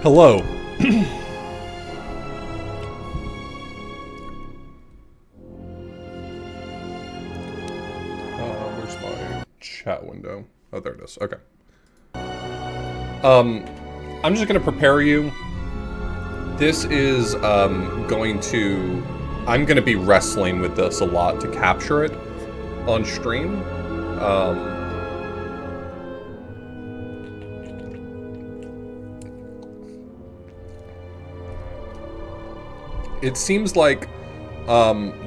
Hello. Where's my chat window? Oh, there it is. Okay. I'm just gonna prepare you. This is going to. I'm gonna be wrestling with this a lot to capture it on stream. It seems like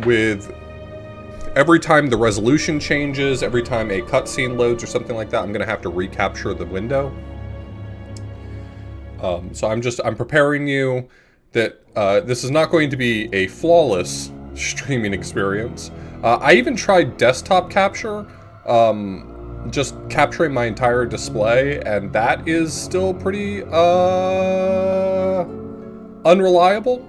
with every time the resolution changes, every time a cutscene loads or something like that, I'm gonna have to recapture the window. So I'm preparing you that this is not going to be a flawless streaming experience. I even tried desktop capture, just capturing my entire display, and that is still pretty unreliable.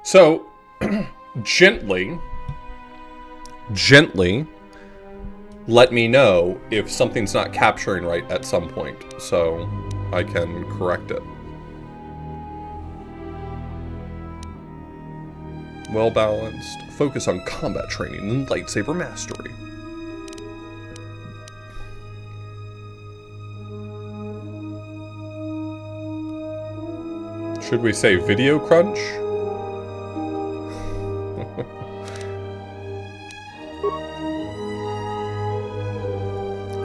So, gently let me know if something's not capturing right at some point, so I can correct it. Well balanced. Focus on combat training and lightsaber mastery. Should we say video crunch?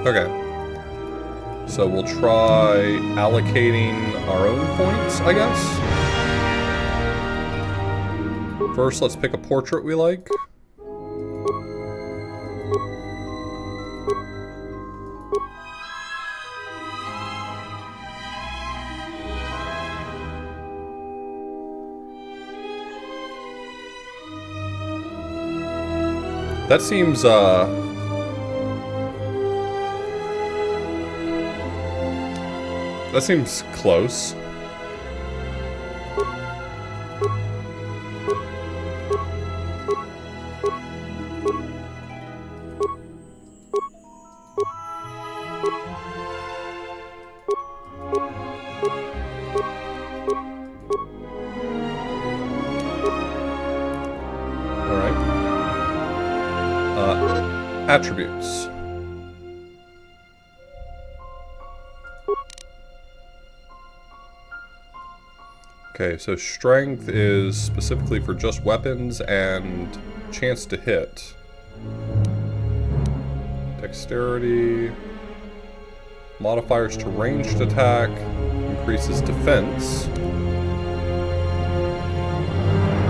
Okay. So we'll try allocating our own points, I guess. First, let's pick a portrait we like. That seems, that seems close. Alright. Attributes. Okay, so strength is specifically for just weapons and chance to hit. Dexterity. Modifiers to ranged attack. Increases defense.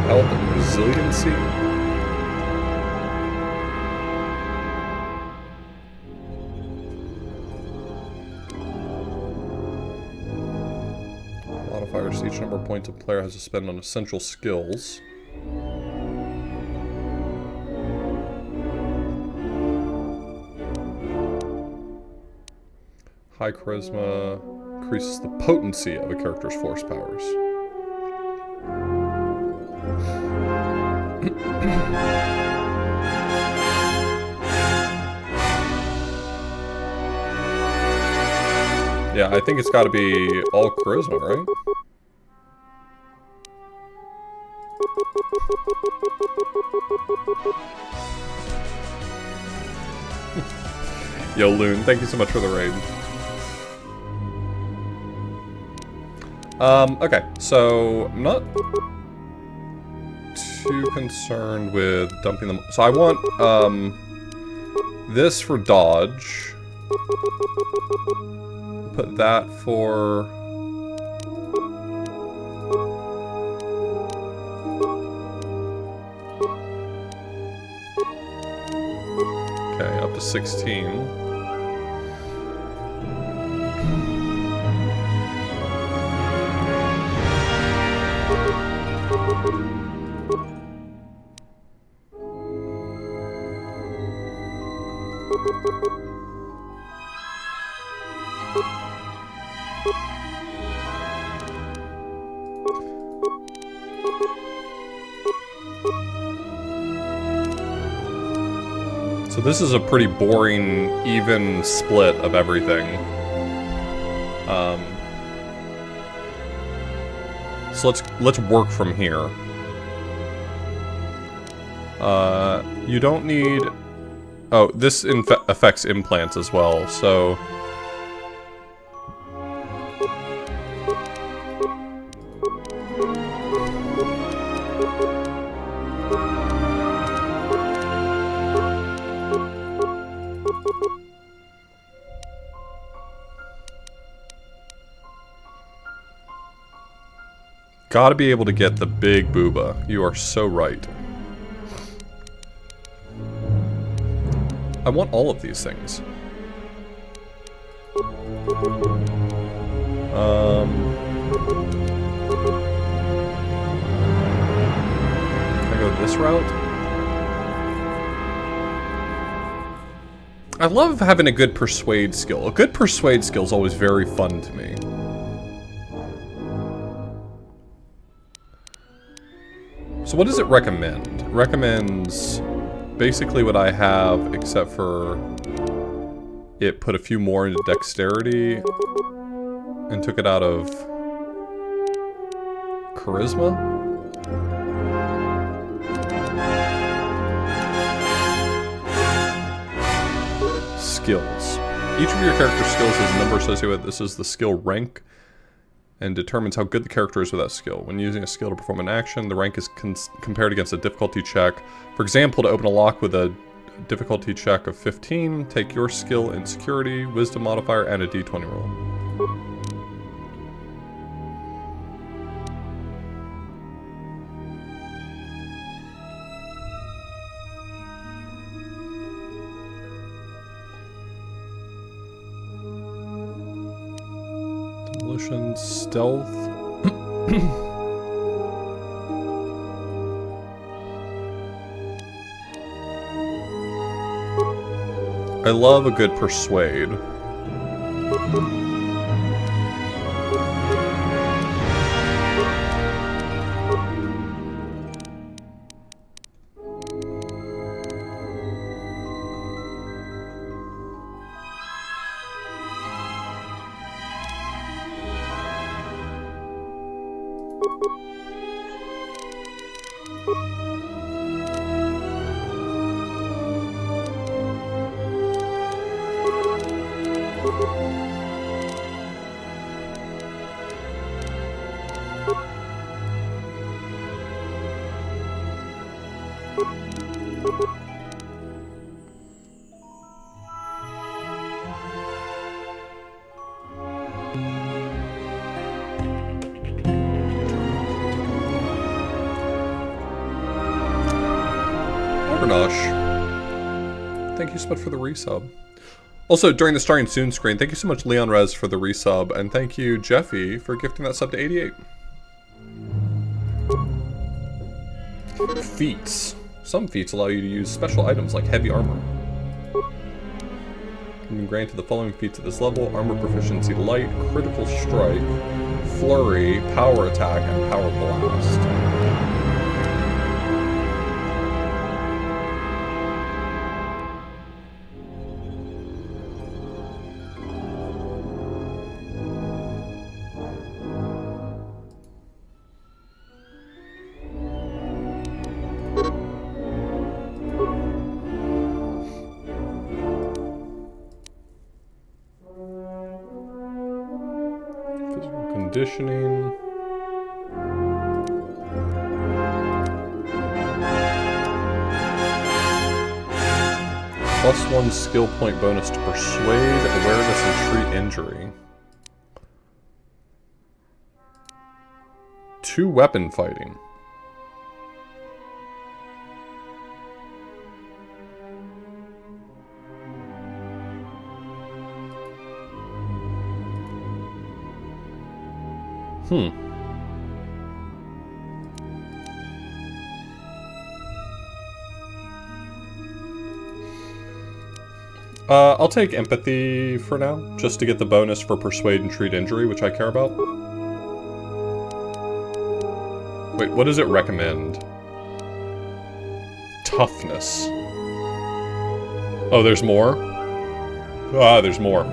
Health and resiliency. Modifiers to each number of points a player has to spend on essential skills. High charisma increases the potency of a character's force powers. Yeah, I think it's got to be all charisma, right? Yo, Loon, thank you so much for the raid. Okay, so I'm not too concerned with dumping them. So I want, this for dodge. Put that for... Okay, up to 16. So this is a pretty boring, even split of everything. So let's work from here. You don't need... Oh, this affects implants as well, so... Gotta be able to get the big booba. You are so right. I want all of these things. Can I go this route? I love having a good persuade skill. A good persuade skill is always very fun to me. So what does it recommend? It recommends basically what I have, except for it put a few more into dexterity and took it out of charisma. Skills. Each of your character's skills has a number associated with it. This is the skill rank and determines how good the character is with that skill. When using a skill to perform an action, the rank is compared against a difficulty check. For example, to open a lock with a difficulty check of 15, take your skill in security, wisdom modifier, and a d20 roll. Stealth. I love a good persuade. Thank you so much for the resub. Also, during the starting soon screen, thank you so much Leon Rez for the resub, and thank you Jeffy for gifting that sub to 88. Feats. Some feats allow you to use special items like heavy armor. You've been granted the following feats at this level: armor proficiency light, critical strike, flurry, power attack, and power blast. Conditioning. +1 skill point bonus to persuade, awareness, and treat injury. 2 weapon fighting. I'll take empathy for now, just to get the bonus for persuade and treat injury, which I care about. Wait, what does it recommend? Toughness. Oh, there's more? Ah, there's more.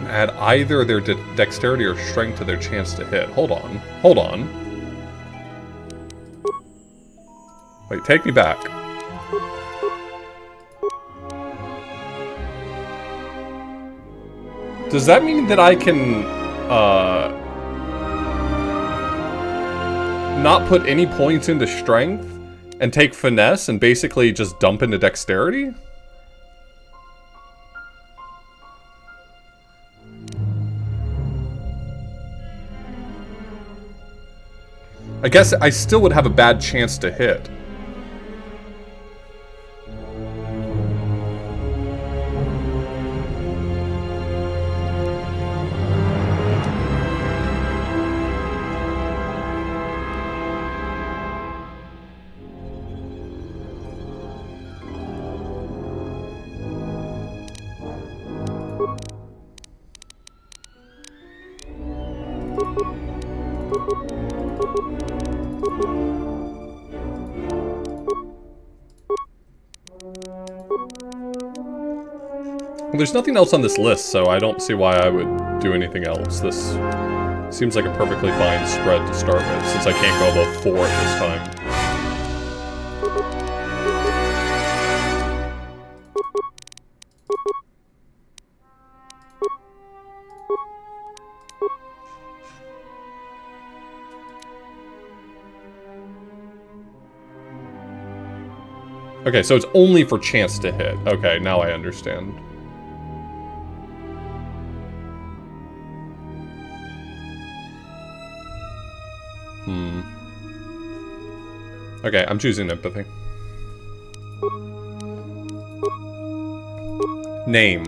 Add either their dexterity or strength to their chance to hit. Hold on. Hold on. Wait, take me back. Does that mean that I can, not put any points into strength and take finesse and basically just dump into dexterity? I guess I still would have a bad chance to hit. There's nothing else on this list, so I don't see why I would do anything else. This seems like a perfectly fine spread to start with, since I can't go above 4 at this time. Okay, so it's only for chance to hit. Okay, now I understand. Okay, I'm choosing empathy. Name.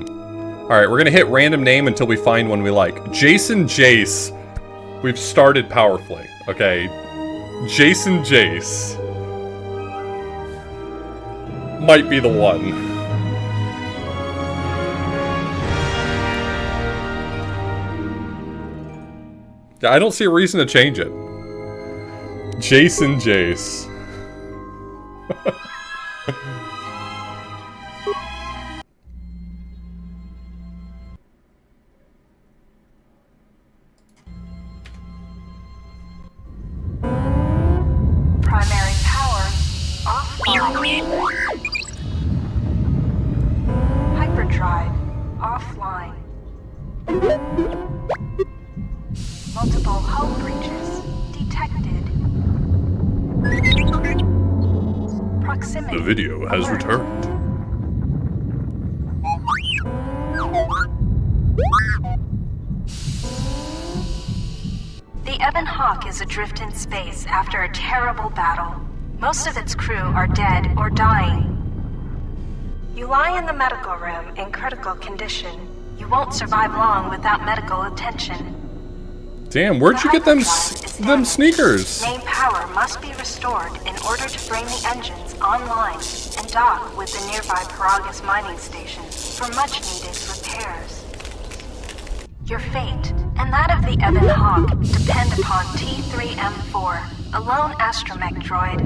Alright, we're gonna hit random name until we find one we like. Jason Jace. We've started powerfully. Okay. Jason Jace. Might be the one. Yeah, I don't see a reason to change it. Jason Jace. Primary power offline. Hyperdrive offline. Multiple hull breaches detected. Proximity. The video has alert. returned. The Ebon Hawk is adrift in space after a terrible battle. Most of its crew are dead or dying. You lie in the medical room in critical condition. You won't survive long without medical attention. Damn, where'd you get them sneakers? Main power must be restored in order to bring the engines online and dock with the nearby Paragus mining station for much-needed repairs. Your fate and that of the Ebon Hawk depend upon T3M4, a lone astromech droid.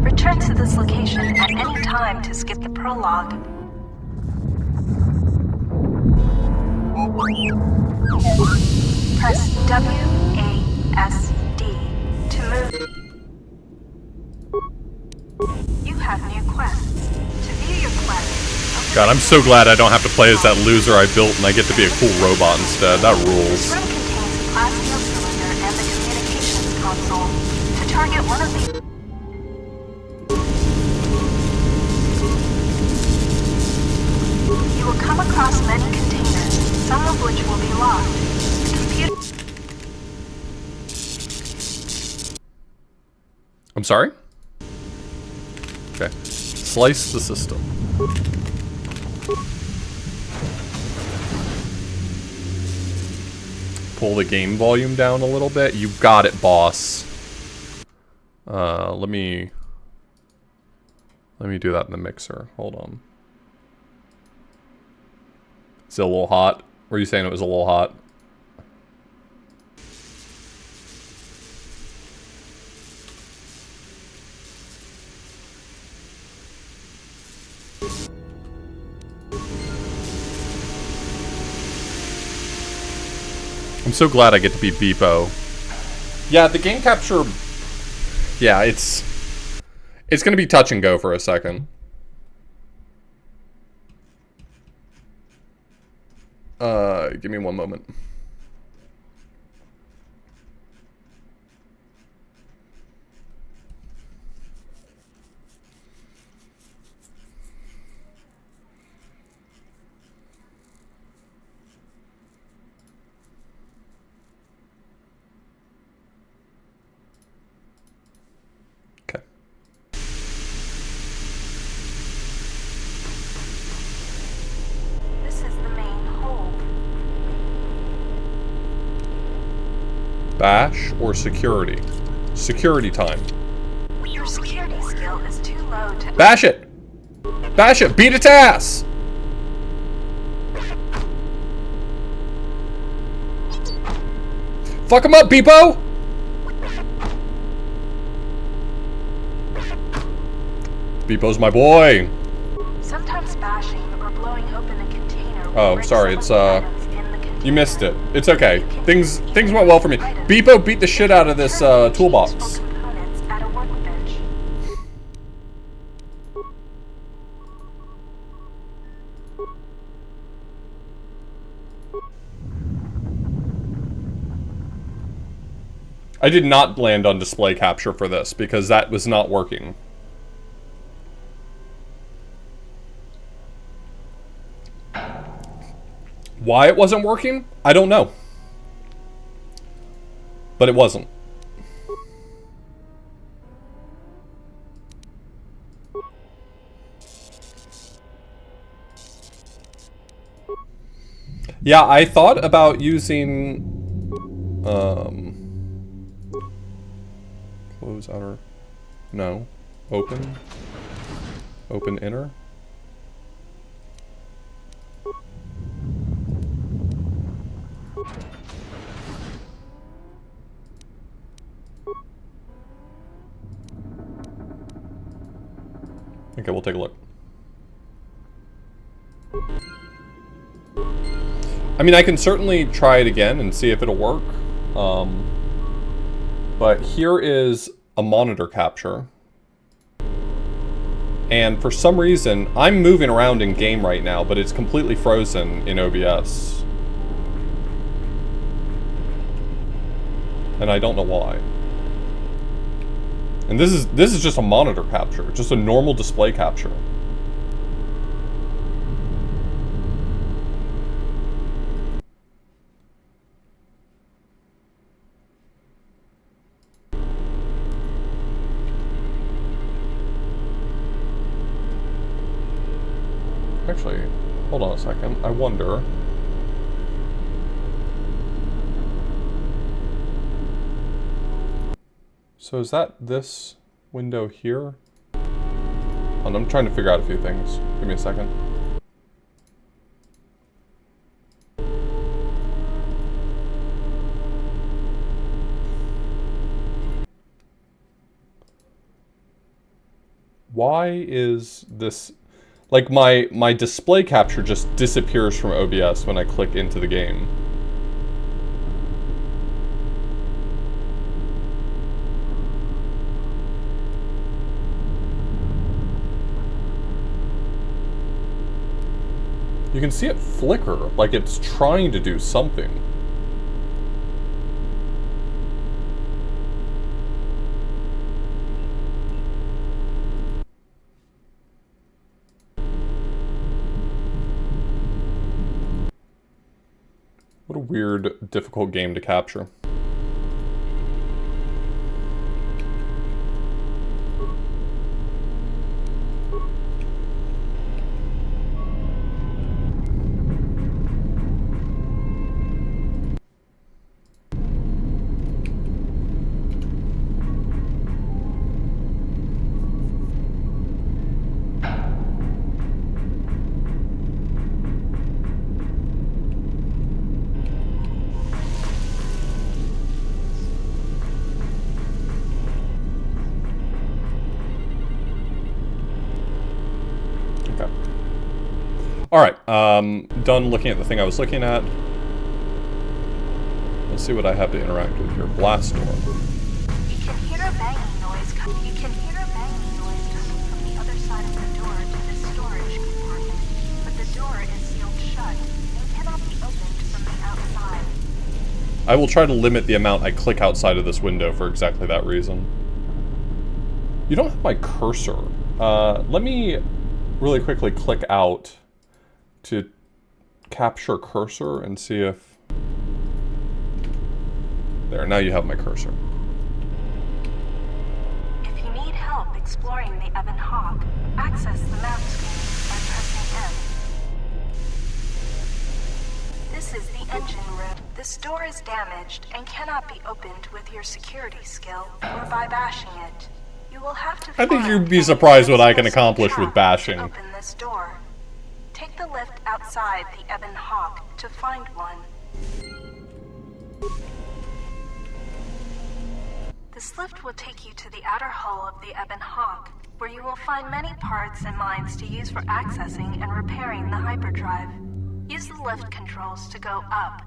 Return to this location at any time to skip the prologue. Press WASD to move. You have new quests. To view your quests... God, I'm so glad I don't have to play as that loser I built and I get to be a cool robot instead. That rules. This room contains a plasma cylinder and the communications console. To target one of these... You will come across many containers, some of which will be locked. The computer... I'm sorry? Okay. Slice the system. Pull the game volume down a little bit. You got it, boss. Let me do that in the mixer. Hold on. Is it a little hot? Were you saying it was a little hot? I'm so glad I get to be Beepo. Yeah, the game capture... Yeah, it's gonna be touch and go for a second. Give me one moment. Okay. This is the main hold. Bash or security? Security time. Your security skill is too low to... Bash it! Bash it! Beat its ass! Fuck him up, Beepo! Beepo's my boy! Sometimes bashing or blowing open a container... Oh, sorry, it's, you missed it. It's okay. Things went well for me. Beepo beat the shit out of this, toolbox. Components at a workbench. I did not land on display capture for this, because that was not working. Why it wasn't working? I don't know. But it wasn't. Yeah, I thought about using... Close outer... No. Open. Open inner. Okay, we'll take a look. I mean, I can certainly try it again and see if it'll work. But here is a monitor capture. And for some reason, I'm moving around in game right now, but it's completely frozen in OBS. And I don't know why. And this is just a monitor capture, just a normal display capture. Actually, hold on a second. I wonder. So is that this window here? And I'm trying to figure out a few things. Give me a second. Why is this... Like, my display capture just disappears from OBS when I click into the game. You can see it flicker, like it's trying to do something. What a weird, difficult game to capture. Alright, done looking at the thing I was looking at. Let's see what I have to interact with here. Blast door. You can hear a banging noise coming from the other side of the door to the storage compartment, but the door is sealed shut and cannot be opened from the outside. I will try to limit the amount I click outside of this window for exactly that reason. You don't have my cursor. Let me really quickly click out to capture cursor and see if... There, now you have my cursor. If you need help exploring the Ebon Hawk, access the map screen by pressing M. This is the engine room. This door is damaged and cannot be opened with your security skill or by bashing it. You will have to I think you'd be surprised what I can accomplish with bashing. Open this door. Take the lift outside the Ebon Hawk to find one. This lift will take you to the outer hull of the Ebon Hawk, where you will find many parts and mines to use for accessing and repairing the hyperdrive. Use the lift controls to go up.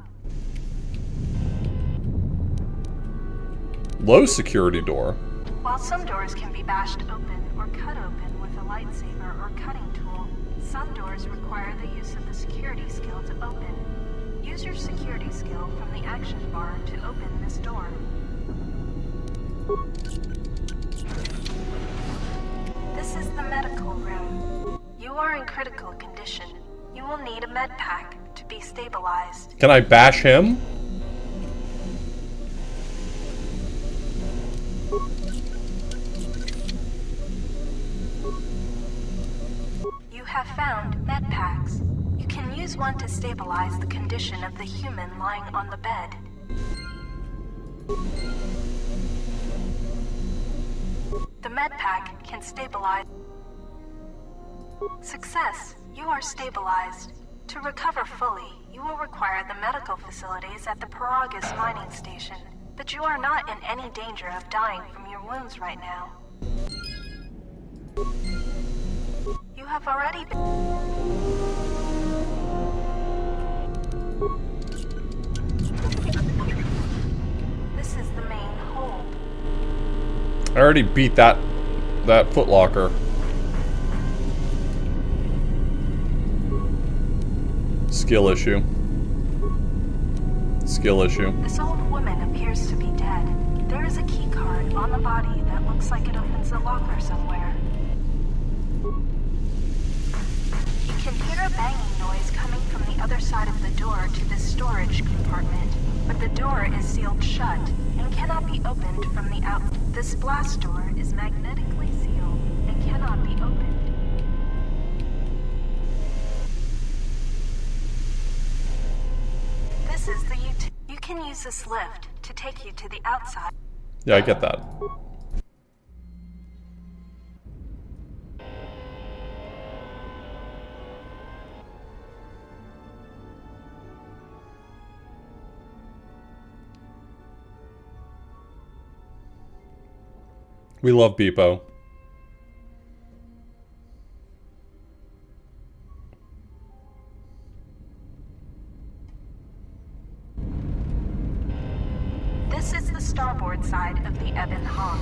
Low security door. While some doors can be bashed open or cut open with a lightsaber or cutting tool, some doors require the use of the security skill to open. Use your security skill from the action bar to open this door. This is the medical room. You are in critical condition. You will need a med pack to be stabilized. Can I bash him? You have found med packs. You can use one to stabilize the condition of the human lying on the bed. The med pack can stabilize. Success! You are stabilized. To recover fully, you will require the medical facilities at the Paragus mining station, but you are not in any danger of dying from your wounds right now. You have already been... This is the main hold. I already beat that footlocker. Skill issue. Skill issue. This old woman appears to be dead. There is a key card on the body that looks like it opens a locker somewhere. You can hear a banging noise coming from the other side of the door to the storage compartment, but the door is sealed shut and cannot be opened from the out. This blast door is magnetically sealed and cannot be opened. This is the you can use this lift to take you to the outside. Yeah, I get that. We love Beepo. This is the starboard side of the Ebon Hawk.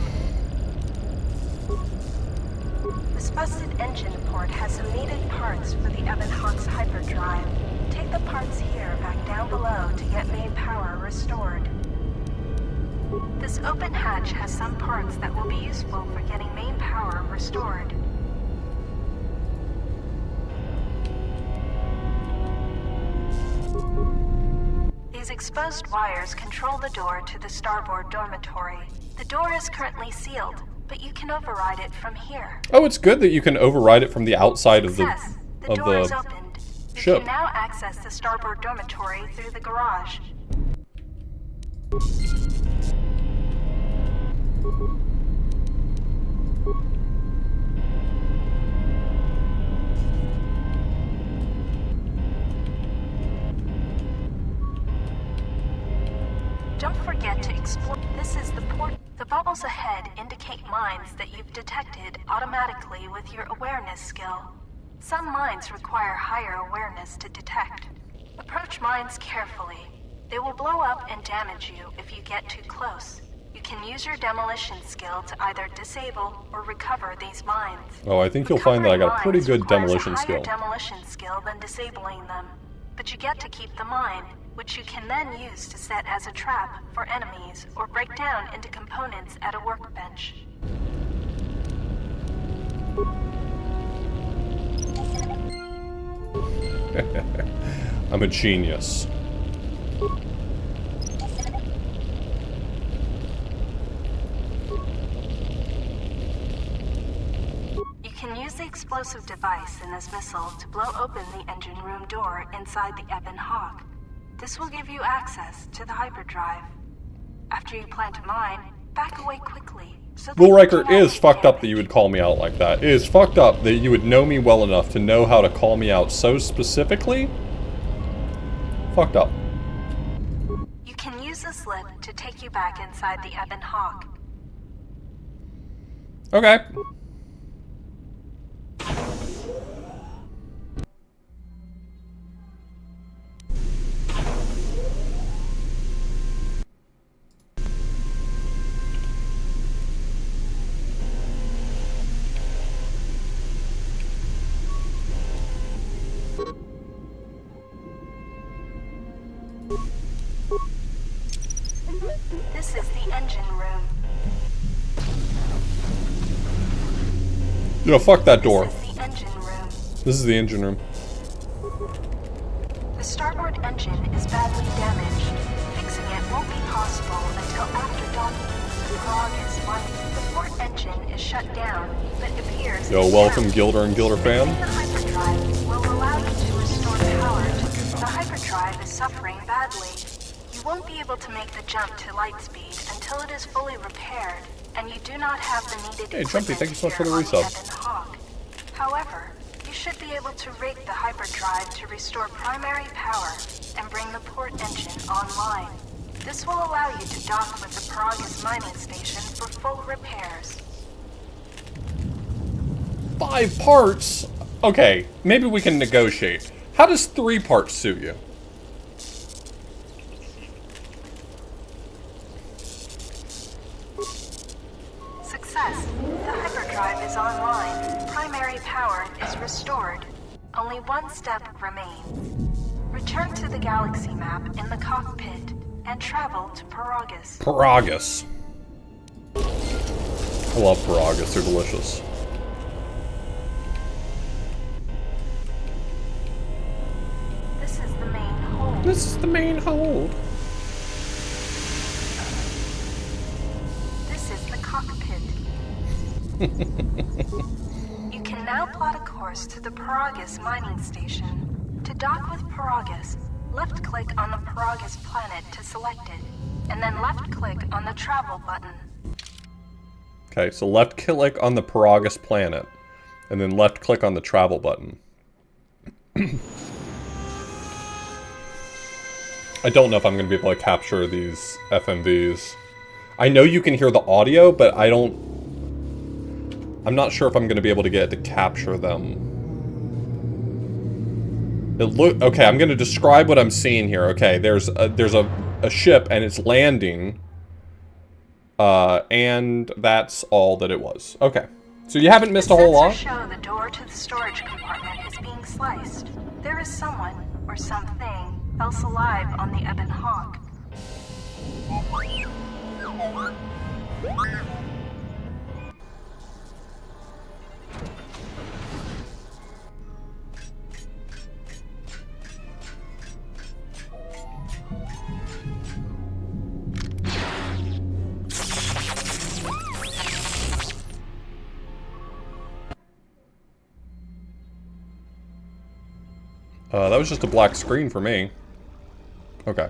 This busted engine port has some needed parts for the Ebon Hawk's hyperdrive. Take the parts here back down below to get main power restored. This open hatch has some parts that will be useful for getting main power restored. These exposed wires control the door to the starboard dormitory. The door is currently sealed, but you can override it from here. Oh, it's good that you can override it from the outside of the door is opened. ship. You can now access the starboard dormitory through the garage. Don't forget to explore. This is the port. The bubbles ahead indicate mines that you've detected automatically with your awareness skill. Some mines require higher awareness to detect. Approach mines carefully. They will blow up and damage you if you get too close. You can use your demolition skill to either disable or recover these mines. Oh, I think you'll find that I got a pretty good demolition skill. Recovering mines requires a higher demolition skill than disabling them. But you get to keep the mine, which you can then use to set as a trap for enemies or break down into components at a workbench. I'm a genius. You can use the explosive device in this missile to blow open the engine room door inside the Ebon Hawk. This will give you access to the hyperdrive. After you plant a mine, back away quickly. So Bullriker, it is fucked up that you would call me out like that. It is fucked up that you would know me well enough to know how to call me out so specifically. Fucked up. You can use this lift to take you back inside the Ebon Hawk. Okay. This is the engine room. You know, fuck that door. This is the engine room. This is the engine room. The starboard engine is badly damaged. Fixing it won't be possible until after docking with the Paragus mine. The port engine is shut down, but appears... Yo, welcome Gilder and Gilder fam. The hyperdrive will allow you to restore power. The hyperdrive is suffering badly. You won't be able to make the jump to light speed until it is fully repaired, and you do not have the needed Hey, Jumpy, thank you so much for the equipment here on resub. Ebon Hawk. However, you should be able to rig the hyperdrive to restore primary power and bring the port engine online. This will allow you to dock with the Paragus mining station for full repairs. 5 parts? Okay, maybe we can negotiate. How does 3 parts suit you? Success. The hyperdrive is online. Primary power is restored. Only one step remains. Return to the galaxy map in the cockpit and travel to Paragus. Paragus. I love Paragus, they're delicious. This is the main hold. This is the main hold. This is the cockpit. You can now plot a course to the Paragus mining station. To dock with Paragus, left-click on the Paragus planet to select it, and then left-click on the travel button. Okay, so left-click on the Paragus planet, and then left-click on the travel button. I don't know if I'm going to be able to capture these FMVs. I know you can hear the audio, but I'm not sure if I'm going to be able to get it to capture them. Okay, I'm going to describe what I'm seeing here. Okay, there's a ship, and it's landing. And that's all that it was. Okay. So you haven't missed a whole lot? Show the door to the storage compartment is being sliced. There is someone, or something, else alive on the Ebon Hawk. That was just a black screen for me. Okay.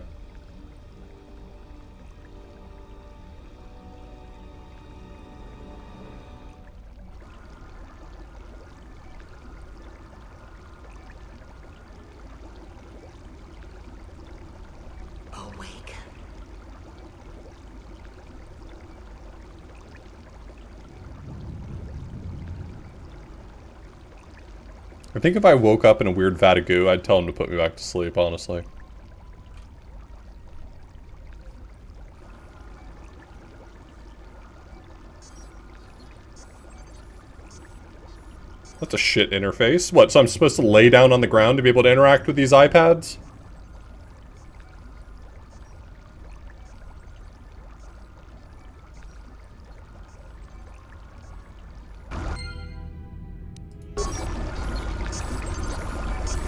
Awake. I think if I woke up in a weird vat of goo, I'd tell him to put me back to sleep, honestly. That's a shit interface. What, so I'm supposed to lay down on the ground to be able to interact with these iPads?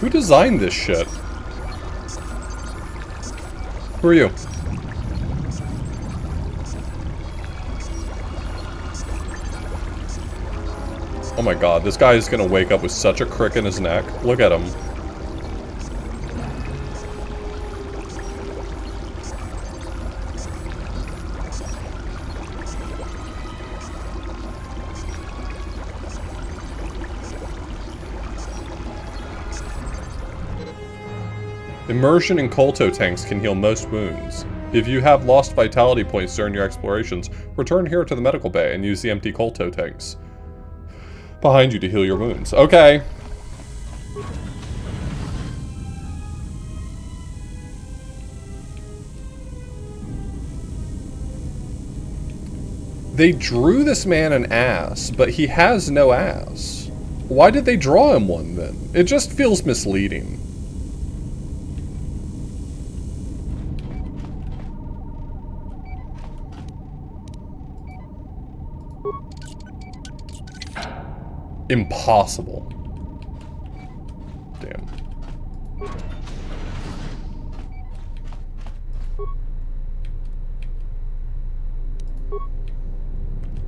Who designed this shit? Who are you? Oh my god, this guy is gonna wake up with such a crick in his neck. Look at him. Immersion in kolto tanks can heal most wounds. If you have lost vitality points during your explorations, return here to the medical bay and use the empty kolto tanks behind you to heal your wounds. Okay. They drew this man an ass, but he has no ass. Why did they draw him one then? It just feels misleading. Impossible. Damn.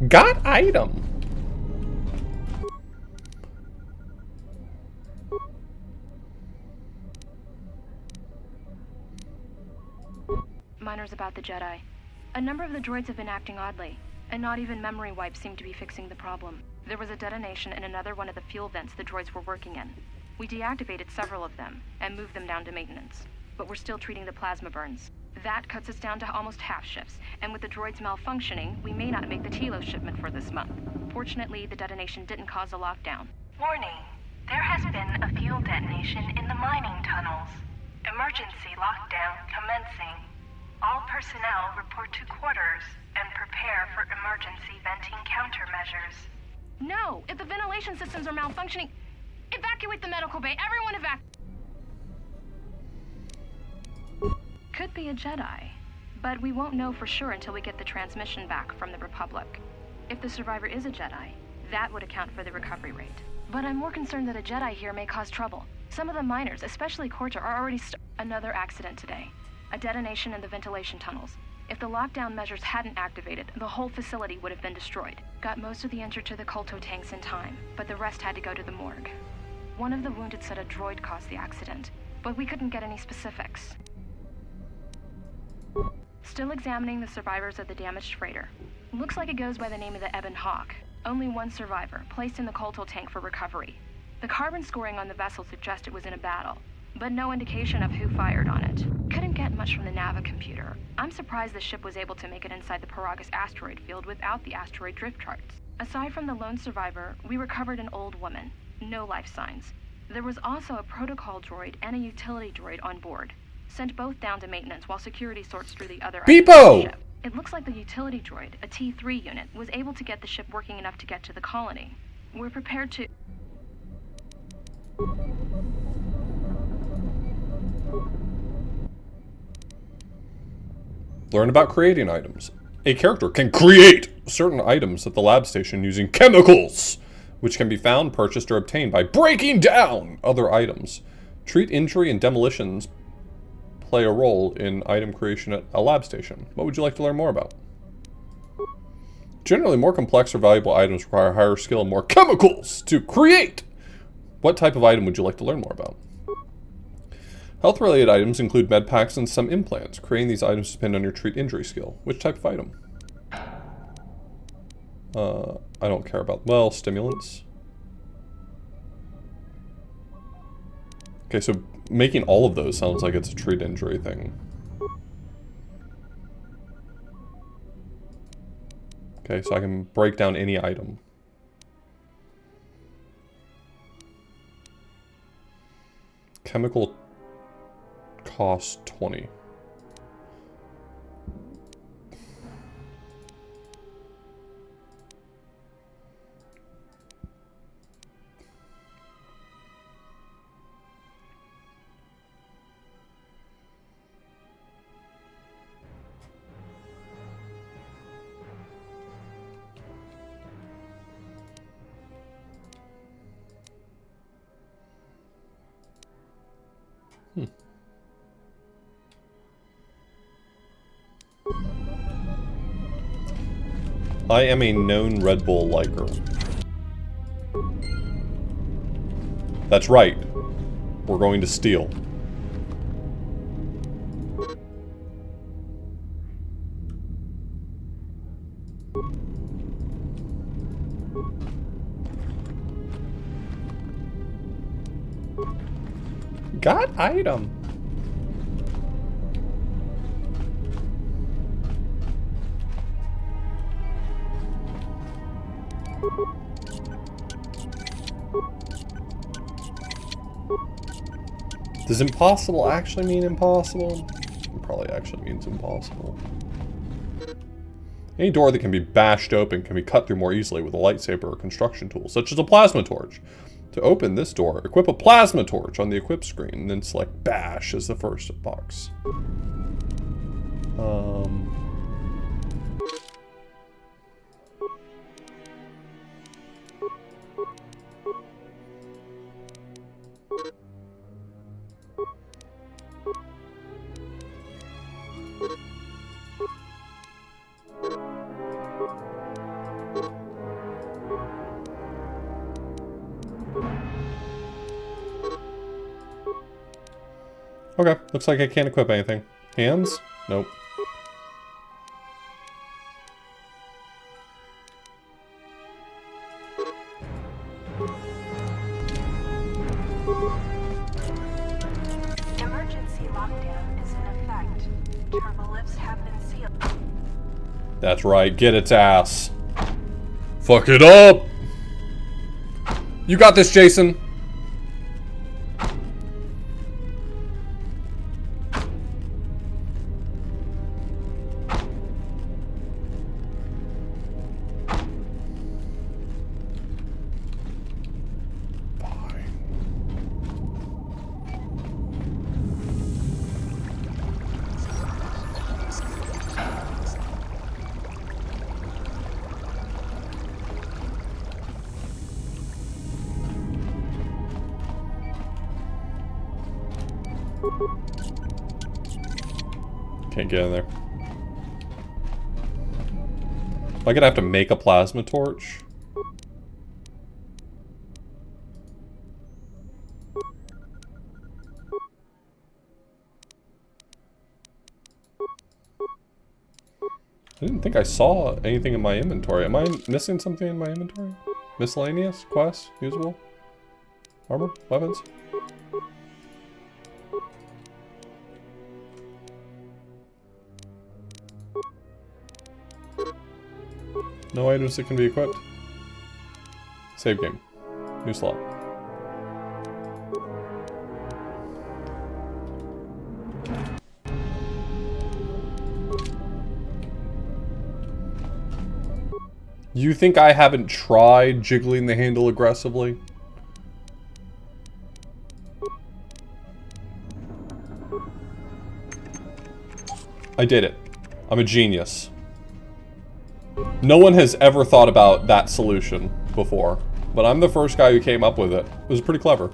Got item. Miners about the Jedi. A number of the droids have been acting oddly, and not even memory wipes seem to be fixing the problem. There was a detonation in another one of the fuel vents the droids were working in. We deactivated several of them and moved them down to maintenance, but we're still treating the plasma burns. That cuts us down to almost half shifts, and with the droids malfunctioning, we may not make the Tilo shipment for this month. Fortunately, the detonation didn't cause a lockdown. Warning. There has been a fuel detonation in the mining tunnels. Emergency lockdown commencing. All personnel report to quarters and prepare for emergency venting countermeasures. No! If the ventilation systems are malfunctioning, evacuate the medical bay! Everyone Could be a Jedi, but we won't know for sure until we get the transmission back from the Republic. If the survivor is a Jedi, that would account for the recovery rate. But I'm more concerned that a Jedi here may cause trouble. Some of the miners, especially KOTOR, are already Another accident today. A detonation in the ventilation tunnels. If the lockdown measures hadn't activated, the whole facility would have been destroyed. Got most of the injured to the kolto tanks in time, but the rest had to go to the morgue. One of the wounded said a droid caused the accident, but we couldn't get any specifics. Still examining the survivors of the damaged freighter. Looks like it goes by the name of the Ebon Hawk. Only one survivor, placed in the kolto tank for recovery. The carbon scoring on the vessel suggests it was in a battle, but no indication of who fired on it. Couldn't get much from the Nava computer. I'm surprised the ship was able to make it inside the Paragus asteroid field without the asteroid drift charts. Aside from the lone survivor, we recovered an old woman. No life signs. There was also a protocol droid and a utility droid on board. Sent both down to maintenance while security sorts through the other items of the ship. It looks like the utility droid, a T3 unit, was able to get the ship working enough to get to the colony. We're prepared to... Learn about creating items. A character can create certain items at the lab station using chemicals, which can be found, purchased, or obtained by breaking down other items. Treat injury and demolitions play a role in item creation at a lab station. What would you like to learn more about? Generally, more complex or valuable items require higher skill and more chemicals to create. What type of item would you like to learn more about? Health-related items include med packs and some implants. Creating these items depend on your treat injury skill. Which type of item? I don't care about... Well, stimulants. Okay, so making all of those sounds like it's a treat injury thing. Okay, so I can break down any item. Chemical cost 20. I am a known Red Bull liker. That's right. We're going to steal. Got item. Does impossible actually mean impossible? It probably actually means impossible. Any door that can be bashed open can be cut through more easily with a lightsaber or construction tool, such as a plasma torch. To open this door, equip a plasma torch on the equip screen, and then select bash as the first box. Okay, looks like I can't equip anything. Hands? Nope. Emergency lockdown is in effect. Turbolifts have been sealed. That's right, get its ass. Fuck it up! You got this, Jason! Can't get in there. Am I gonna have to make a plasma torch? I didn't think I saw anything in my inventory. Am I missing something in my inventory? Miscellaneous? Quests? Usable? Armor? Weapons? No items that can be equipped. Save game. New slot. You think I haven't tried jiggling the handle aggressively? I did it. I'm a genius. No one has ever thought about that solution before, but I'm the first guy who came up with it. It was pretty clever.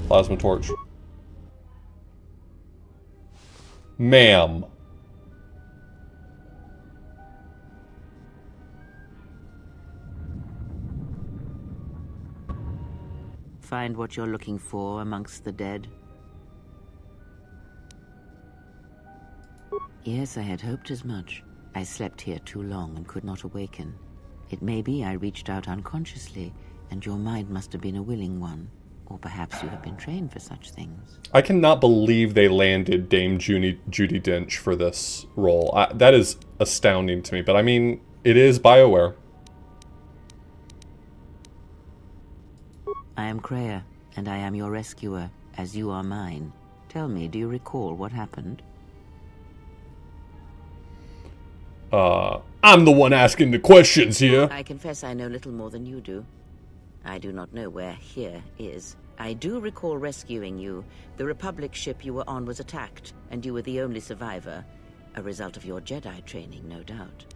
Plasma torch. Ma'am. Find what you're looking for amongst the dead? Yes, I had hoped as much. I slept here too long and could not awaken. It may be I reached out unconsciously, and your mind must have been a willing one. Or perhaps you have been trained for such things. I cannot believe they landed Dame Judi Dench for this role. That is astounding to me, but I mean, it is BioWare. I am Kreia, and I am your rescuer, as you are mine. Tell me, do you recall what happened? I'm the one asking the questions here. I confess I know little more than you do. I do not know where here is. I do recall rescuing you. The Republic ship you were on was attacked, and you were the only survivor. A result of your Jedi training, no doubt.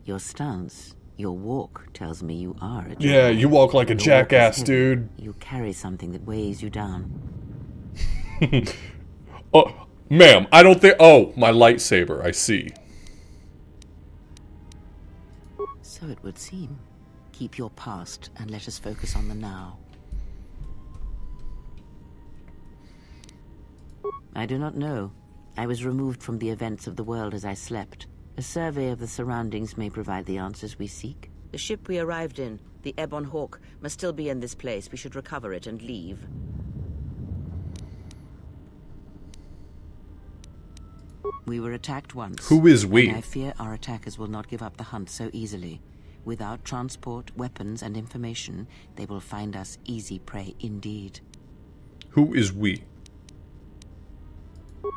Your stance, your walk tells me you are a Jedi. Yeah, you walk like a Your walk is jackass, heavy. dude. You carry something that weighs you down. Oh, ma'am, I don't think... Oh, my lightsaber, I see. So it would seem. Keep your past and let us focus on the now. I do not know. I was removed from the events of the world as I slept. A survey of the surroundings may provide the answers we seek. The ship we arrived in, the Ebon Hawk, must still be in this place. We should recover it and leave. We were attacked once. Who is we? And I fear our attackers will not give up the hunt so easily. Without transport, weapons, and information, they will find us easy prey indeed. Who is we?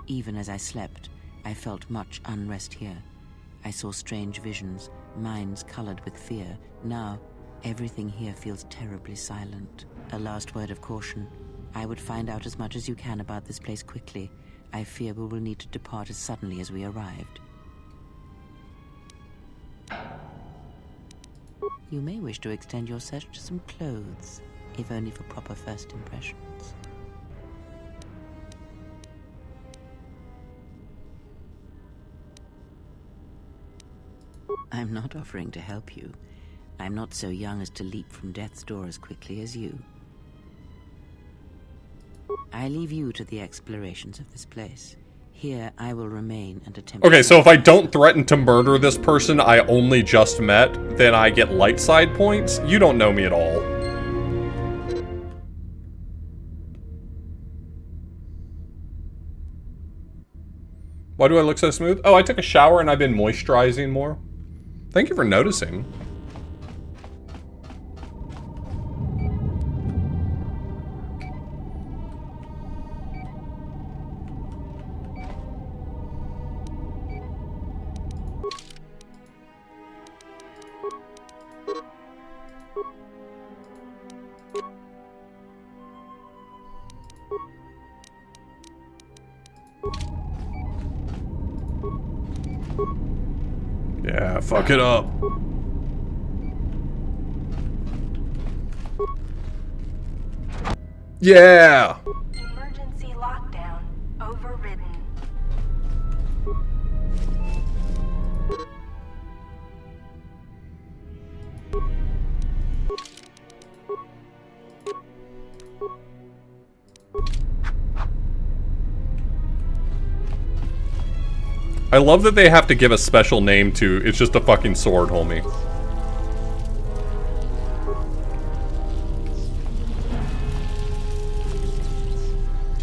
Even as I slept, I felt much unrest here. I saw strange visions, minds colored with fear. Now, everything here feels terribly silent. A last word of caution. I would find out as much as you can about this place quickly. I fear we will need to depart as suddenly as we arrived. You may wish to extend your search to some clothes, if only for proper first impressions. I'm not offering to help you. I'm not so young as to leap from death's door as quickly as you. I leave you to the explorations of this place. Here, I will remain and attempt... Okay, so if I don't threaten to murder this person I only just met, then I get light side points? You don't know me at all. Why do I look so smooth? Oh, I took a shower and I've been moisturizing more. Thank you for noticing. Yeah, fuck it up. Yeah! Emergency lockdown overridden. I love that they have to give a special name to, it's just a fucking sword, homie.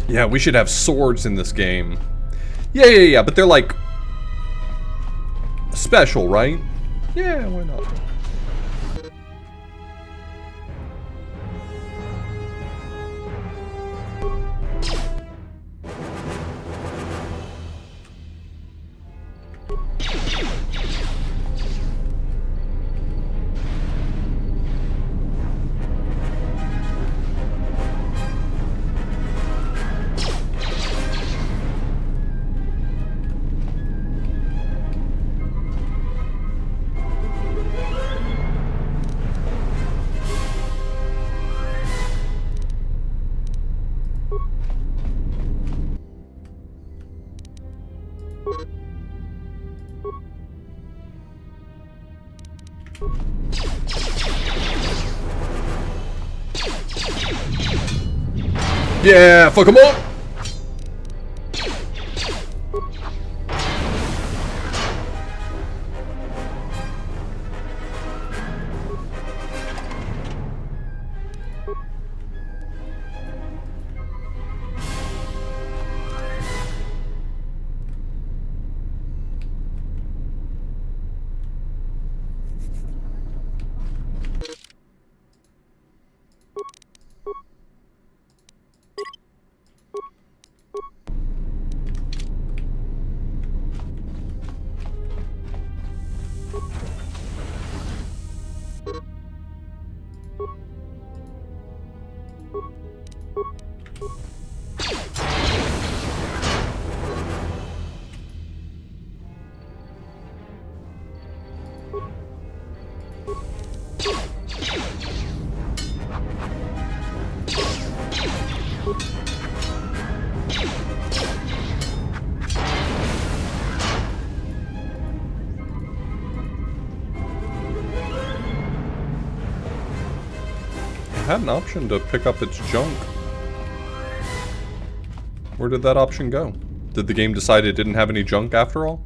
Yeah, we should have swords in this game. Yeah, but they're like... special, right? Yeah, why not? Yeah, fuck 'em up! I had an option to pick up its junk. Where did that option go? Did the game decide it didn't have any junk after all?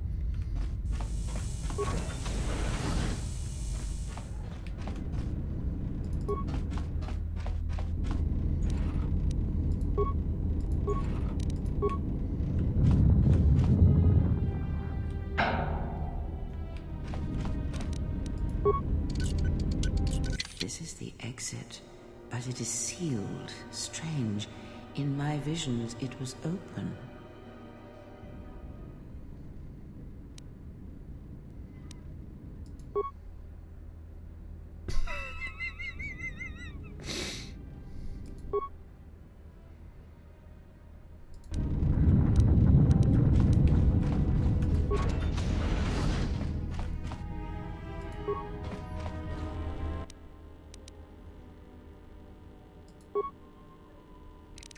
This is the exit, but it is sealed. Strange. In my visions, it was open.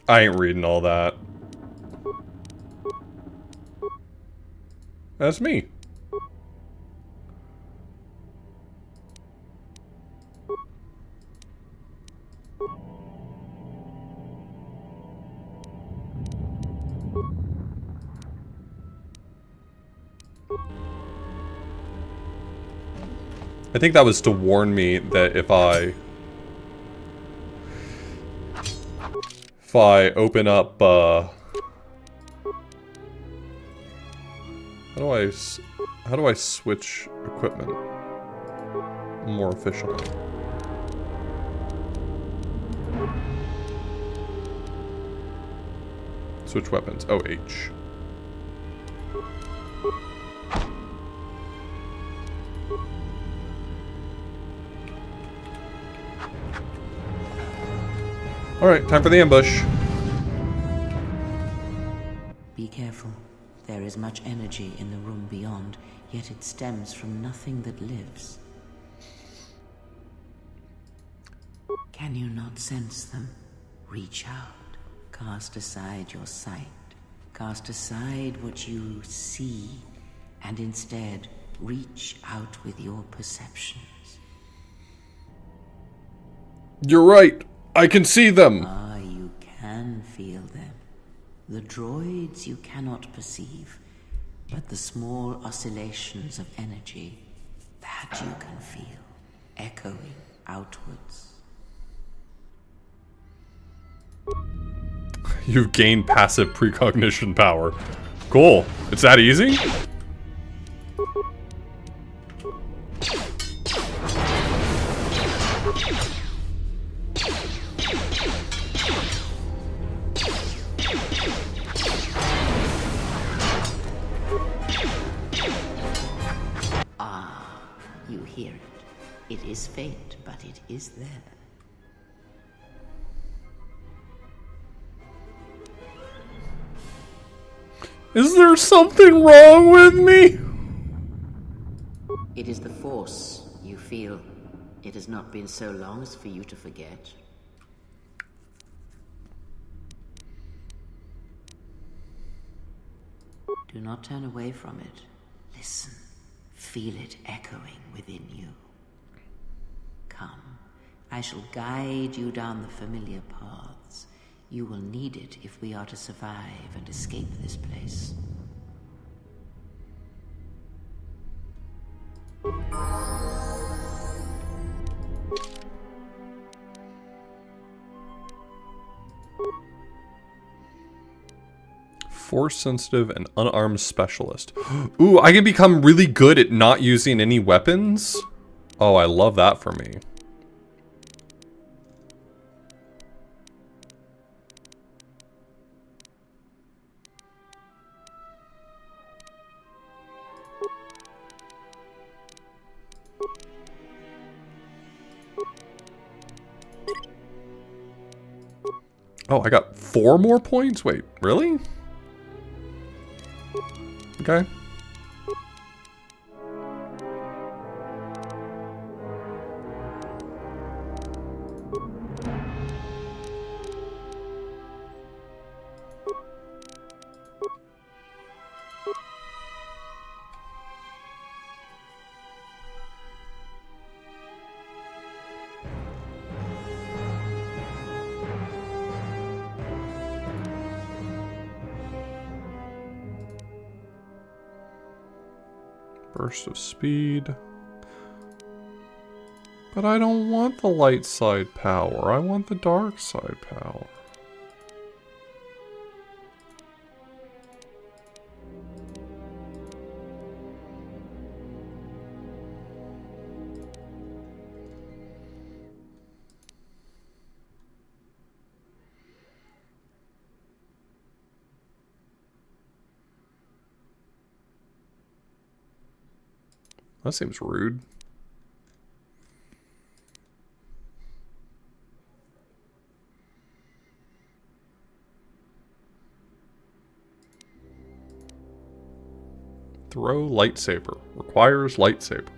I ain't reading all that. That's me. I think that was to warn me that if I open up, how do I switch equipment more efficiently? Switch weapons. Oh, H. Alright, time for the ambush. Be careful. There is much energy in the room beyond, yet it stems from nothing that lives. Can you not sense them? Reach out. Cast aside your sight. Cast aside what you see, and instead reach out with your perceptions. You're right. I can see them. Ah, you can feel them. The droids you cannot perceive, but the small oscillations of energy, that you can feel, echoing outwards. You've gained passive precognition power. Cool. It's that easy? Ah, you hear it. It is faint, but it is there. Is there something wrong with me? It is the Force, you feel. It has not been so long as for you to forget. Do not turn away from it. Listen. Feel it echoing within you. Come. I shall guide you down the familiar paths. You will need it if we are to survive and escape this place. Force sensitive and unarmed specialist. Ooh, I can become really good at not using any weapons? Oh, I love that for me. Oh, I got 4 more points? Wait, really? Okay. Burst of speed. But I don't want the light side power. I want the dark side power. That seems rude. Throw lightsaber. Requires lightsaber.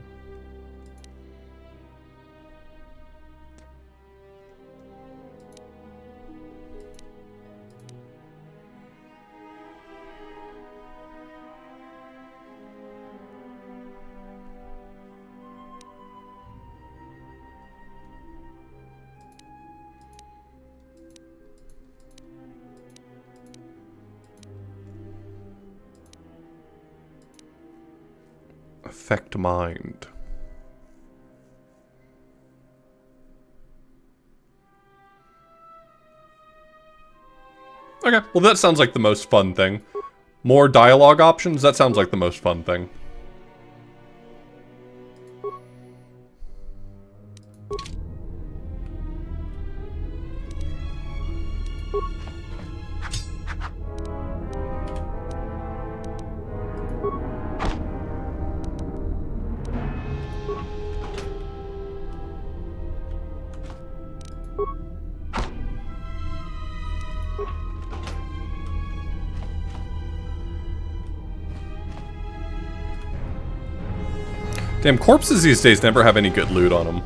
Affect mind. Okay, well that sounds like the most fun thing. More dialogue options, that sounds like the most fun thing. Damn, corpses these days never have any good loot on them.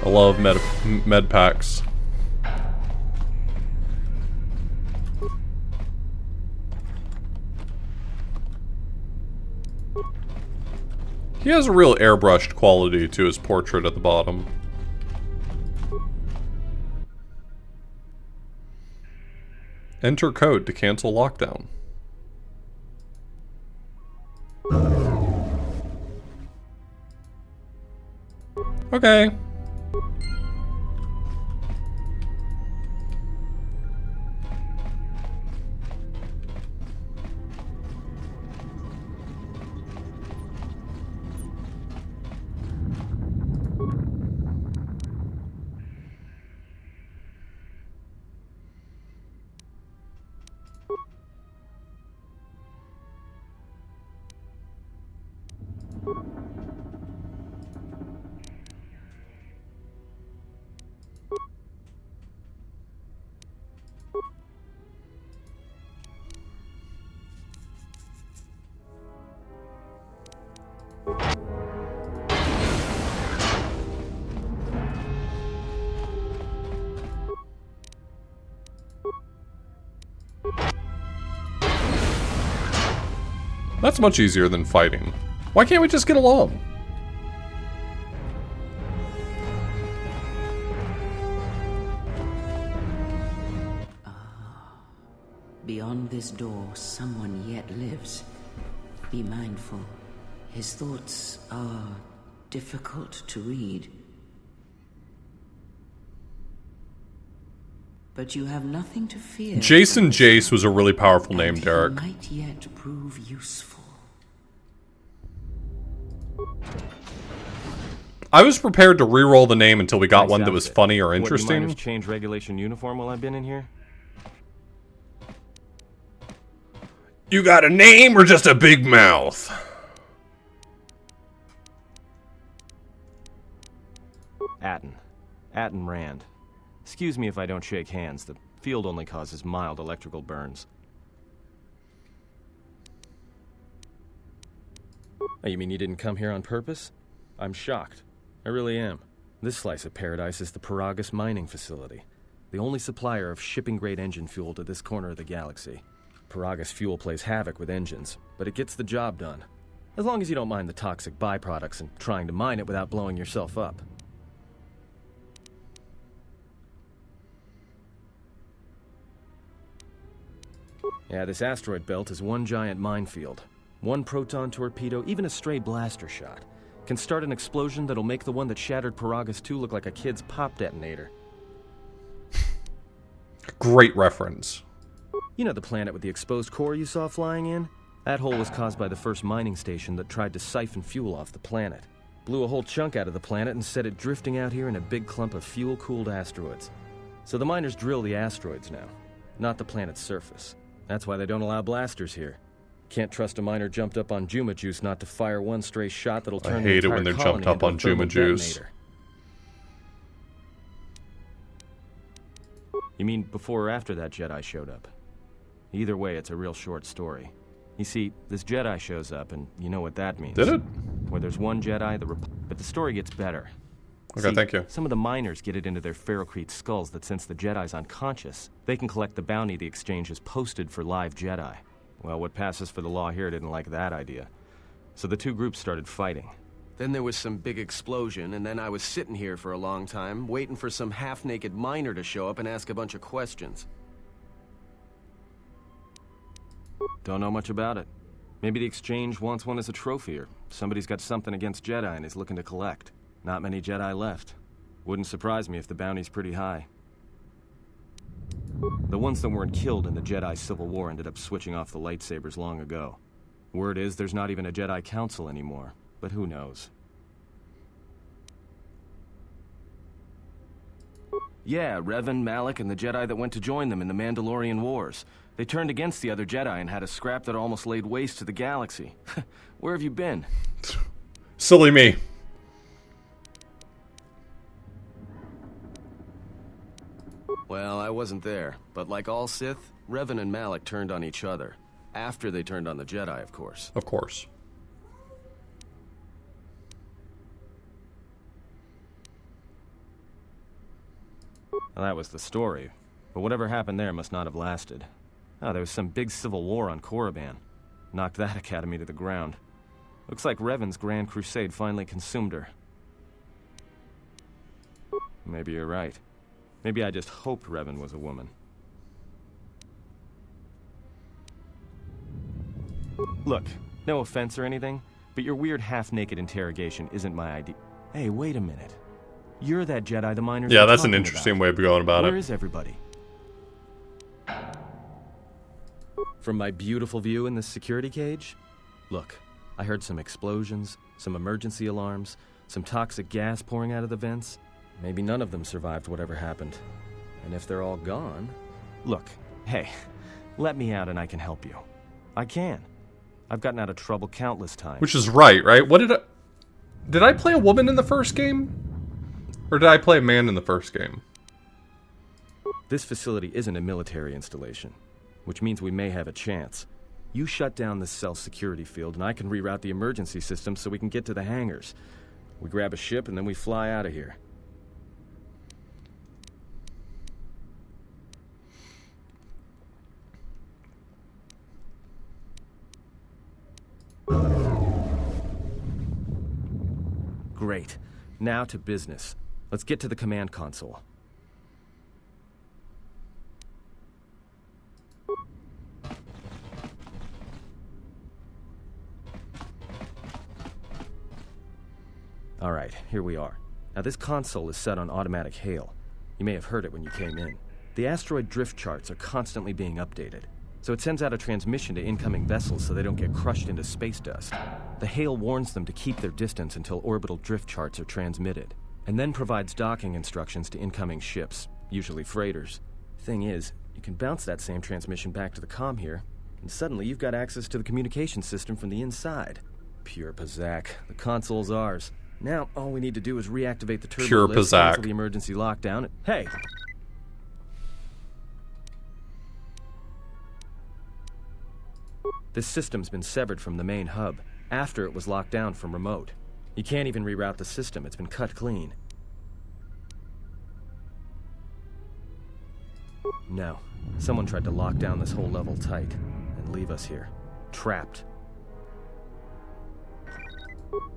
I love med packs. He has a real airbrushed quality to his portrait at the bottom. Enter code to cancel lockdown. Okay. That's much easier than fighting. Why can't we just get along? Beyond this door, someone yet lives. Be mindful. His thoughts are difficult to read. But you have nothing to fear. Jason Jace was a really powerful name, And Derek. he might yet prove useful. I was prepared to re-roll the name until we got Nice one that was outfit. funny or What, you interesting. miners change regulation uniform while I've been in here? You got a name or just a big mouth? Atten Rand. Excuse me if I don't shake hands. The field only causes mild electrical burns. Oh, you mean you didn't come here on purpose? I'm shocked. I really am. This slice of paradise is the Paragus mining facility, the only supplier of shipping-grade engine fuel to this corner of the galaxy. Paragus fuel plays havoc with engines, but it gets the job done. As long as you don't mind the toxic byproducts and trying to mine it without blowing yourself up. Yeah, this asteroid belt is one giant minefield. One proton torpedo, even a stray blaster shot, can start an explosion that'll make the one that shattered Paragus 2 look like a kid's pop detonator. Great reference. You know the planet with the exposed core you saw flying in? That hole was caused by the first mining station that tried to siphon fuel off the planet. Blew a whole chunk out of the planet and set it drifting out here in a big clump of fuel-cooled asteroids. So the miners drill the asteroids now, not the planet's surface. That's why they don't allow blasters here. Can't trust a miner jumped up on Juma Juice not to fire one stray shot that'll turn hate it the when entire they're jumped colony up into a on Juma thermal Juice. detonator. You mean before or after that Jedi showed up? Either way, it's a real short story. You see, this Jedi shows up, and you know what that means. Did it? Where there's one Jedi, but the story gets better. Okay, See, thank you. Some of the miners get it into their ferrocrete skulls that since the Jedi's unconscious, they can collect the bounty the exchange has posted for live Jedi. Well, what passes for the law here didn't like that idea. So the two groups started fighting. Then there was some big explosion, and then I was sitting here for a long time, waiting for some half-naked miner to show up and ask a bunch of questions. Don't know much about it. Maybe the exchange wants one as a trophy, or somebody's got something against Jedi and is looking to collect. Not many Jedi left. Wouldn't surprise me if the bounty's pretty high. The ones that weren't killed in the Jedi Civil War ended up switching off the lightsabers long ago. Word is there's not even a Jedi Council anymore, but who knows? Yeah, Revan, Malak, and the Jedi that went to join them in the Mandalorian Wars. They turned against the other Jedi and had a scrap that almost laid waste to the galaxy. Where have you been? Silly me. Well, I wasn't there, but like all Sith, Revan and Malak turned on each other. After they turned on the Jedi, of course. Of course. Well, that was the story. But whatever happened there must not have lasted. Oh, there was some big civil war on Korriban. Knocked that academy to the ground. Looks like Revan's Grand Crusade finally consumed her. Maybe you're right. Maybe I just hoped Revan was a woman. Look, no offense or anything, but your weird half-naked interrogation isn't my idea. Hey, wait a minute. You're that Jedi the miners Yeah, were that's an talking interesting about. way of going about Where it. is everybody? From my beautiful view in this security cage? Look, I heard some explosions, some emergency alarms, some toxic gas pouring out of the vents. Maybe none of them survived whatever happened. And if they're all gone... Look, hey, let me out and I can help you. I can. I've gotten out of trouble countless times. Which is right? What did I play a woman in the first game? Or did I play a man in the first game? This facility isn't a military installation, which means we may have a chance. You shut down this self-security field and I can reroute the emergency system so we can get to the hangars. We grab a ship and then we fly out of here. Great. Now to business. Let's get to the command console. Alright, here we are. Now this console is set on automatic hail. You may have heard it when you came in. The asteroid drift charts are constantly being updated, so it sends out a transmission to incoming vessels so they don't get crushed into space dust. The hail warns them to keep their distance until orbital drift charts are transmitted, and then provides docking instructions to incoming ships, usually freighters. Thing is, you can bounce that same transmission back to the comm here, and suddenly you've got access to the communication system from the inside. Pure Pazak. The console's ours. Now, all we need to do is reactivate the turbo Pure lift, Pazak. cancel the emergency lockdown. Hey! This system's been severed from the main hub, after it was locked down from remote. You can't even reroute the system, it's been cut clean. No, someone tried to lock down this whole level tight, and leave us here, trapped.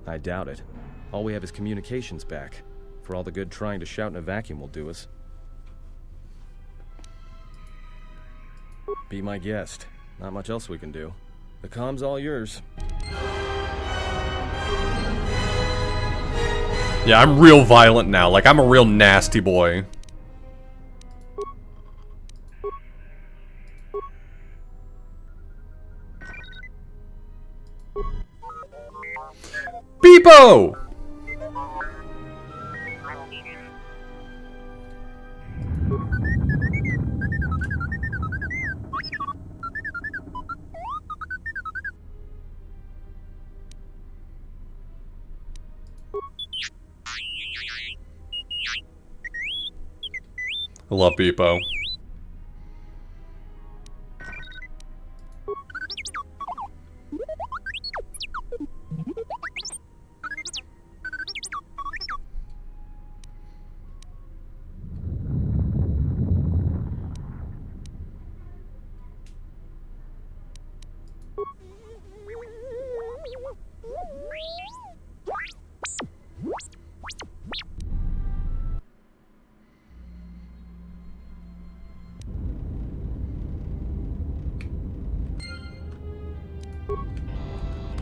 I doubt it. All we have is communications back, for all the good trying to shout in a vacuum will do us. Be my guest. Not much else we can do. The comm's all yours. Yeah, I'm real violent now. Like, I'm a real nasty boy. Beepo! I love Beepo.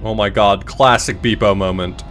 Oh my god, classic Beepo moment.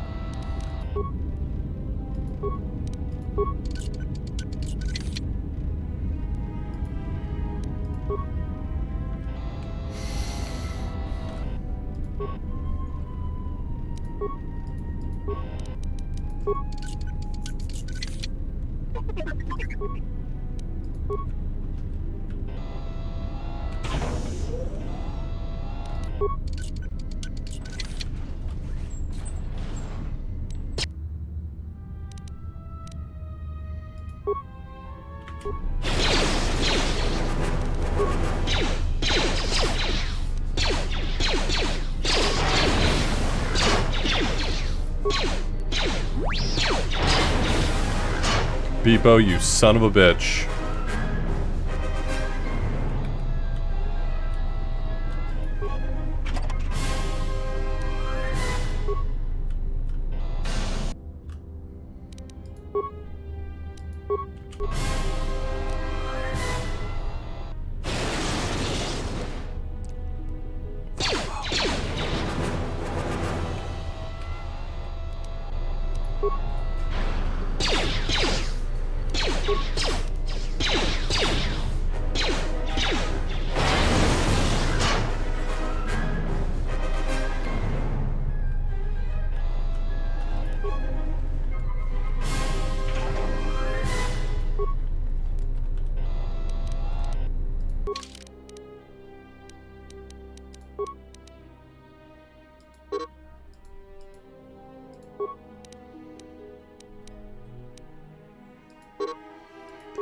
Beepo, you son of a bitch.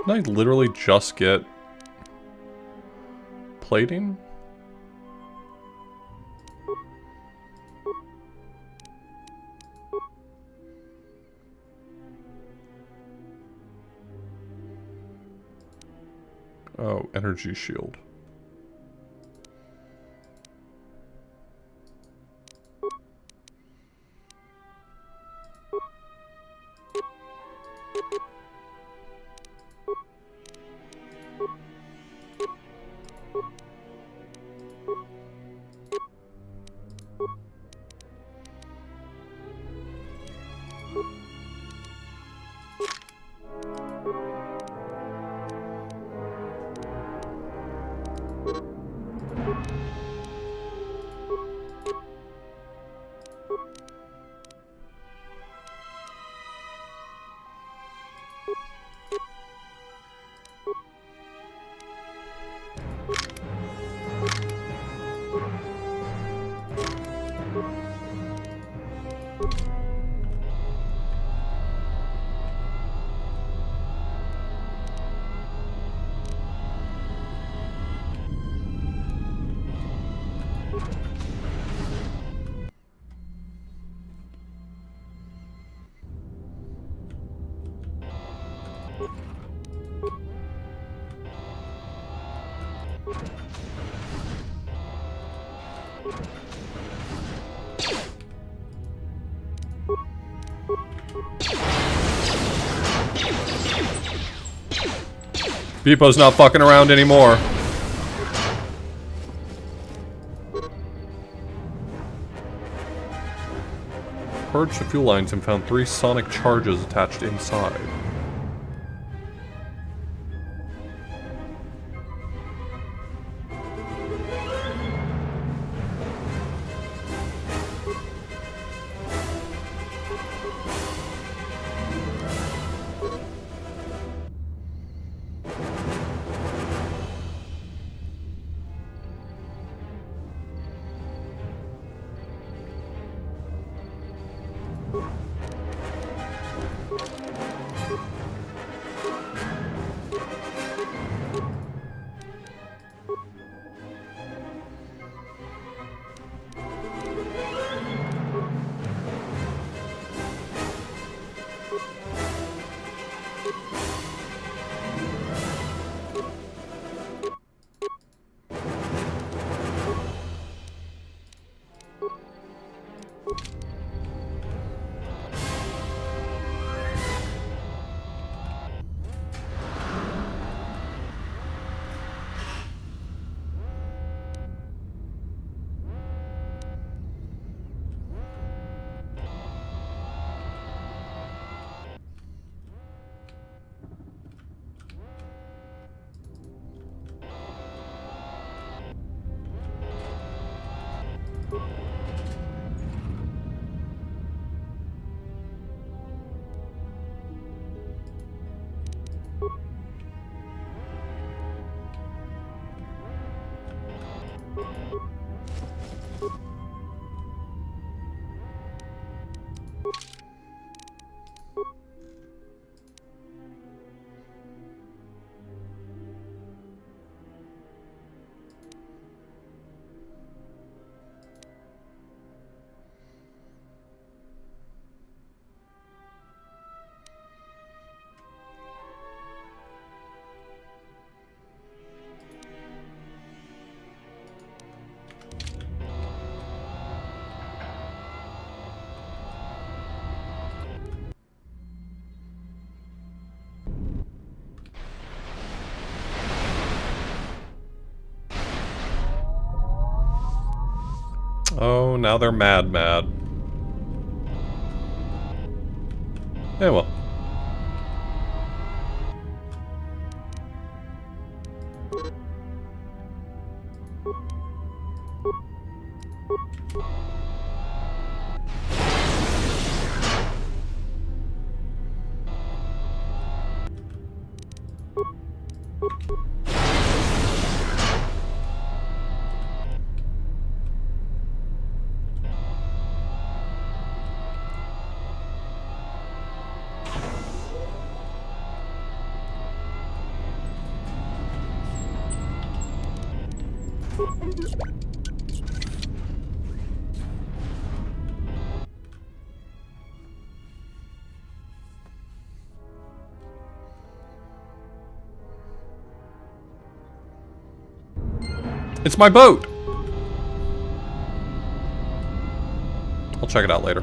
Didn't I literally just get plating? Oh, energy shield. Beepo's not fucking around anymore. Purged the fuel lines and found 3 sonic charges attached inside. Oh, now they're mad. Yeah, well. It's my boat! I'll check it out later.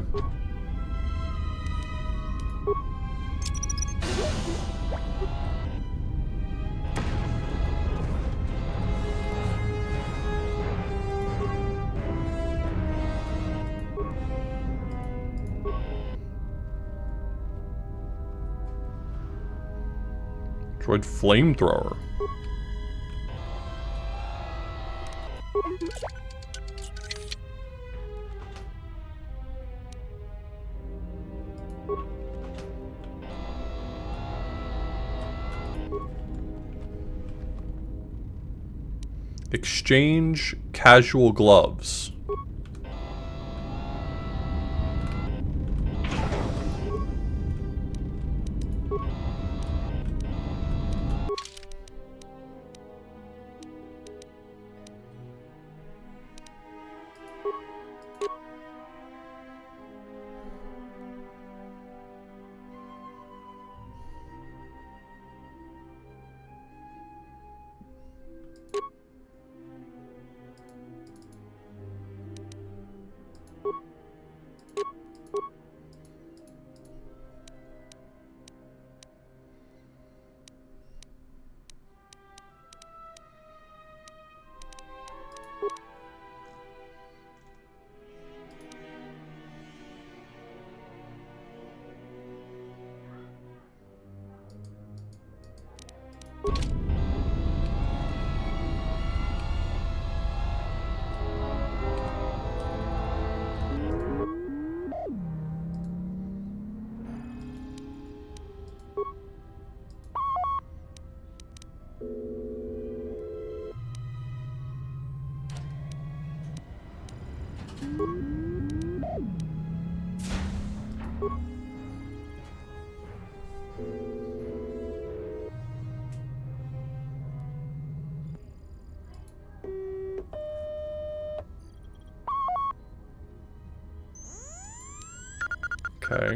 Droid flamethrower. Exchange casual gloves. Okay.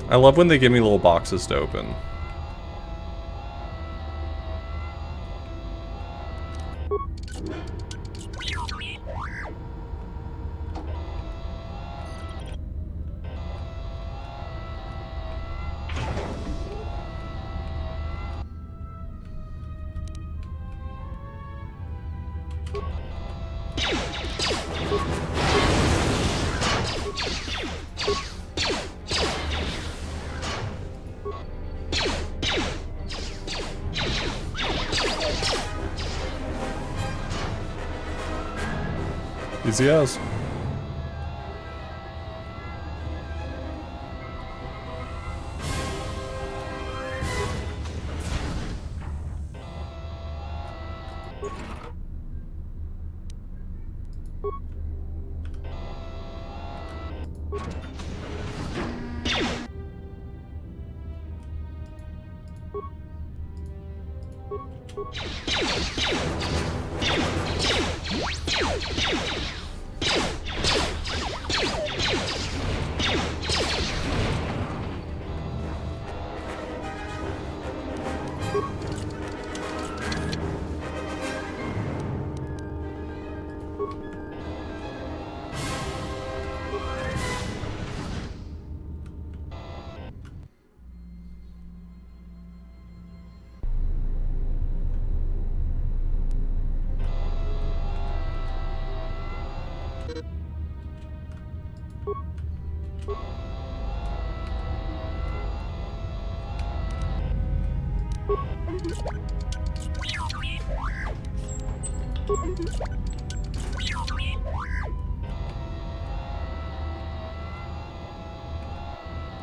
I love when they give me little boxes to open. Easy as.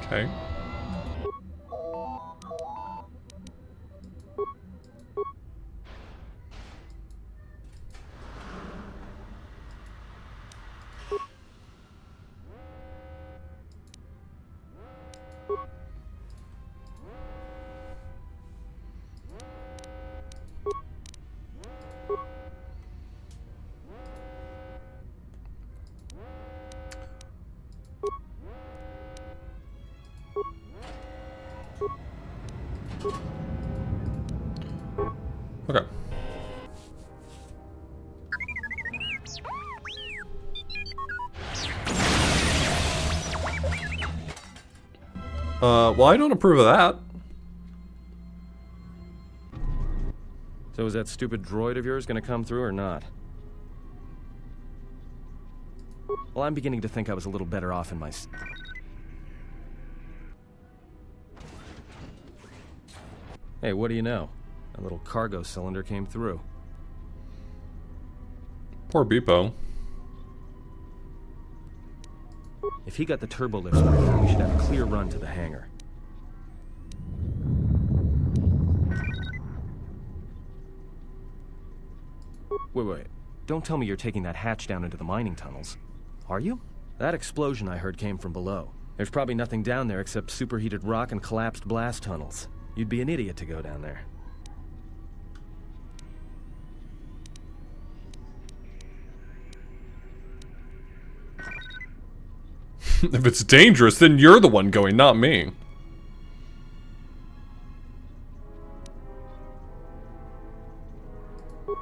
Okay. Okay. Well, I don't approve of that. So is that stupid droid of yours gonna come through or not? Well, I'm beginning to think I was a little better off in my... Hey, what do you know? A little cargo cylinder came through. Poor Beepo. If he got the turbo lifts working, we should have a clear run to the hangar. Wait. Don't tell me you're taking that hatch down into the mining tunnels. Are you? That explosion I heard came from below. There's probably nothing down there except superheated rock and collapsed blast tunnels. You'd be an idiot to go down there. If it's dangerous, then you're the one going, not me.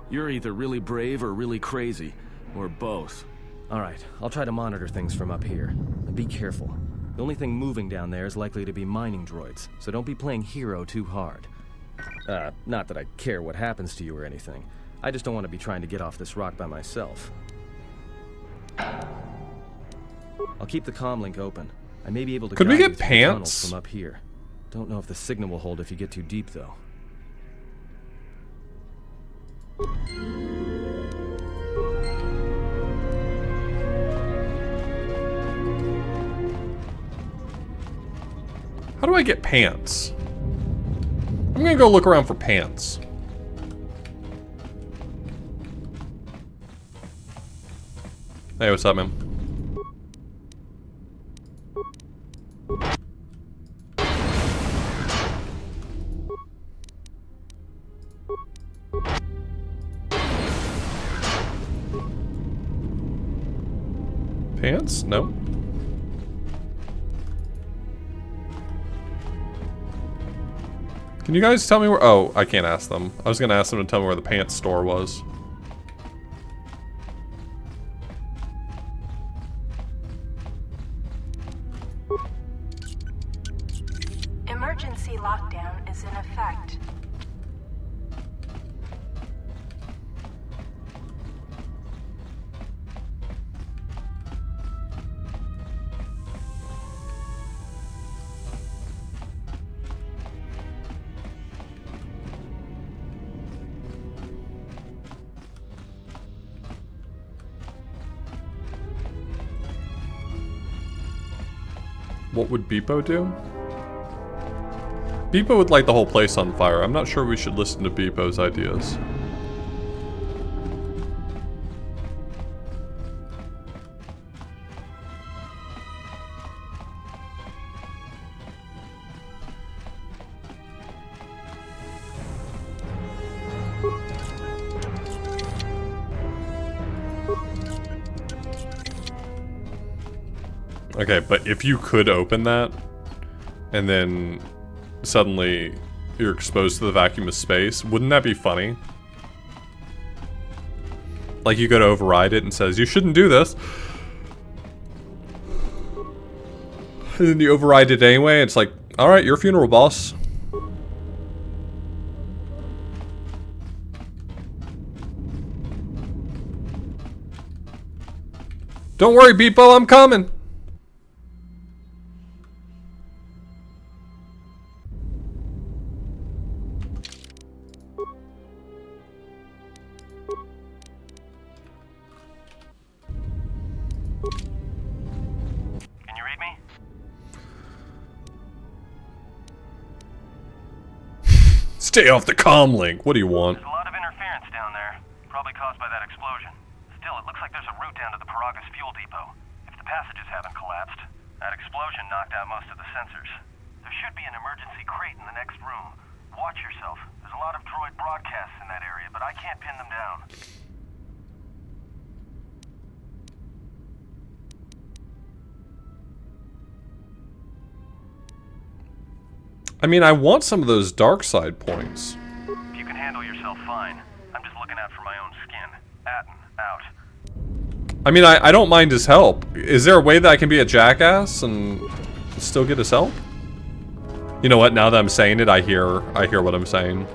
You're either really brave or really crazy, or both. Alright, I'll try to monitor things from up here. And be careful. The only thing moving down there is likely to be mining droids, so don't be playing hero too hard. Not that I care what happens to you or anything. I just don't want to be trying to get off this rock by myself. I'll keep the comm link open. I may be able to Could we guide get you through the tunnels pants? from up here. Don't know if the signal will hold if you get too deep, though. How do I get pants? I'm gonna go look around for pants. Hey, what's up, man? Pants? No. Can you guys tell me where... Oh, I can't ask them. I was gonna ask them to tell me where the pants store was. Emergency lockdown is in effect. What would Beepo do? Beepo would light the whole place on fire. I'm not sure we should listen to Beepo's ideas. Okay, but if you could open that, and then suddenly you're exposed to the vacuum of space, wouldn't that be funny? Like you go to override it and says, you shouldn't do this. And then you override it anyway, it's like, alright, your funeral, boss. Don't worry, Beepo, I'm coming. Can you read me? Stay off the comm link. What do you want? There's a lot of interference down there, probably caused by that explosion. Still, it looks like there's a route down to the Paragus fuel depot. If the passages haven't collapsed, that explosion knocked out most of the sensors. There should be an emergency crate in the next room. Watch yourself. There's a lot of droid broadcasts in that area, but I can't pin them down. I mean, I want some of those dark side points. If you can handle yourself, fine. I'm just looking out for my own skin. Atten, out. I mean, I don't mind his help. Is there a way that I can be a jackass and still get his help? You know what? Now that I'm saying it, I hear what I'm saying.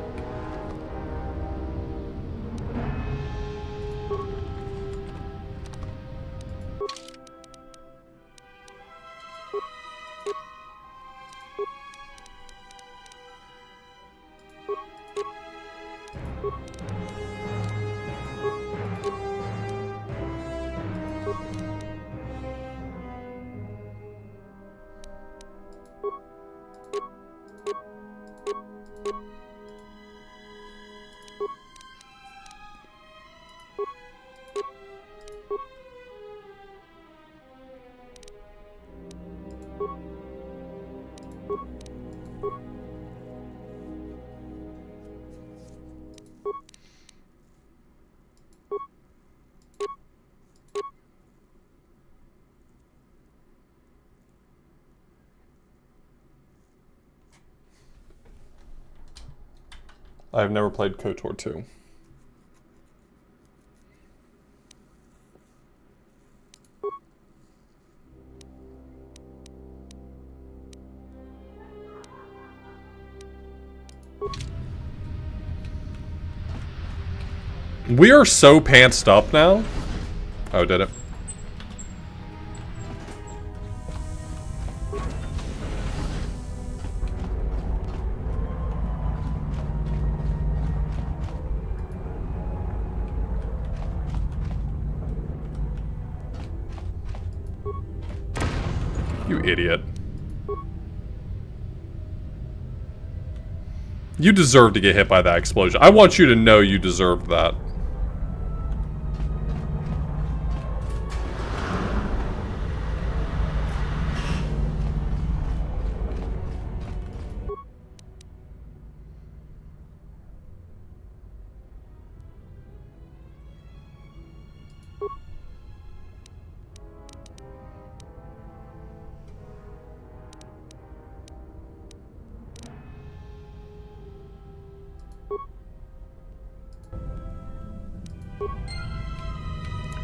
I've never played KOTOR 2. We are so pantsed up now. Oh, did it? You idiot. You deserve to get hit by that explosion. I want you to know you deserved that.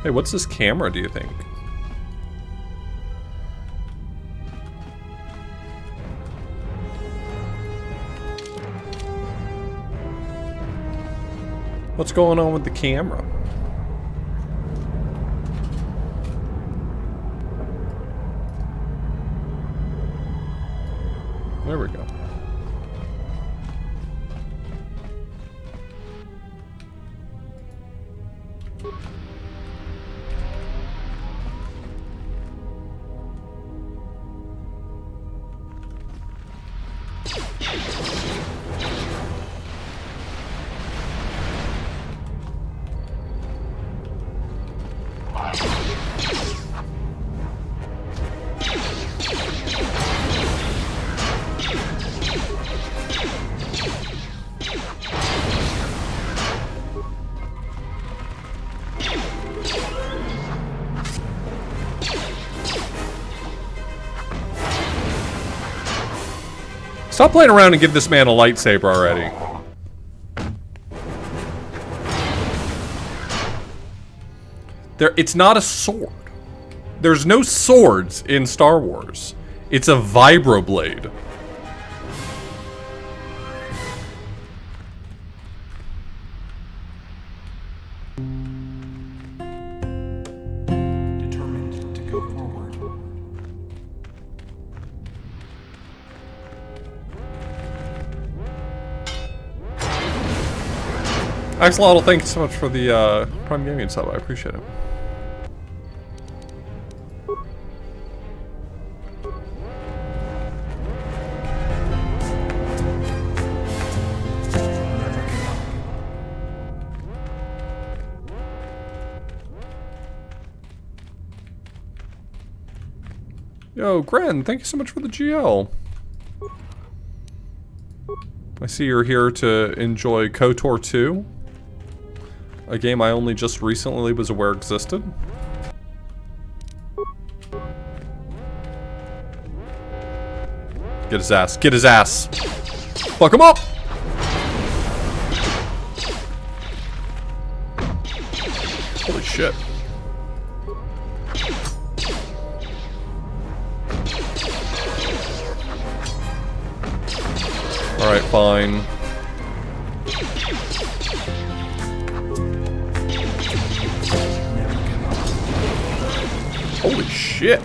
Hey, what's this camera, do you think? What's going on with the camera? There we go. Stop playing around and give this man a lightsaber already. It's not a sword. There's no swords in Star Wars. It's a vibroblade. Determined to go forward. Axolotl, thank you so much for the Prime Gaming sub. I appreciate it. Yo, Gren, thank you so much for the GL. I see you're here to enjoy KOTOR 2, a game I only just recently was aware existed. Get his ass. Get his ass. Fuck him up! Holy shit. Alright, fine. Holy shit.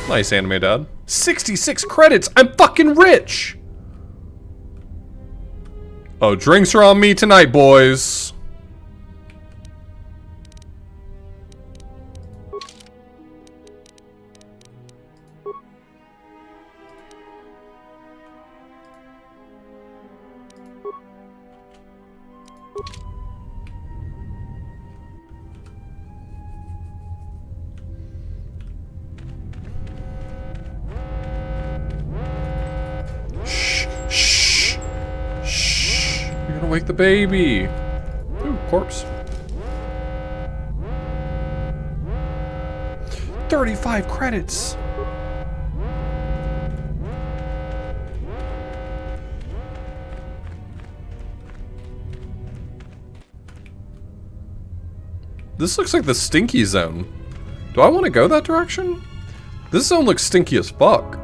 Nice, anime dad. 66 credits! I'm fucking rich! Oh, drinks are on me tonight, boys. Wake the baby. Ooh, corpse. 35 credits. This looks like the stinky zone. Do I want to go that direction? This zone looks stinky as fuck.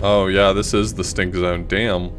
Oh yeah, this is the stink zone. Damn.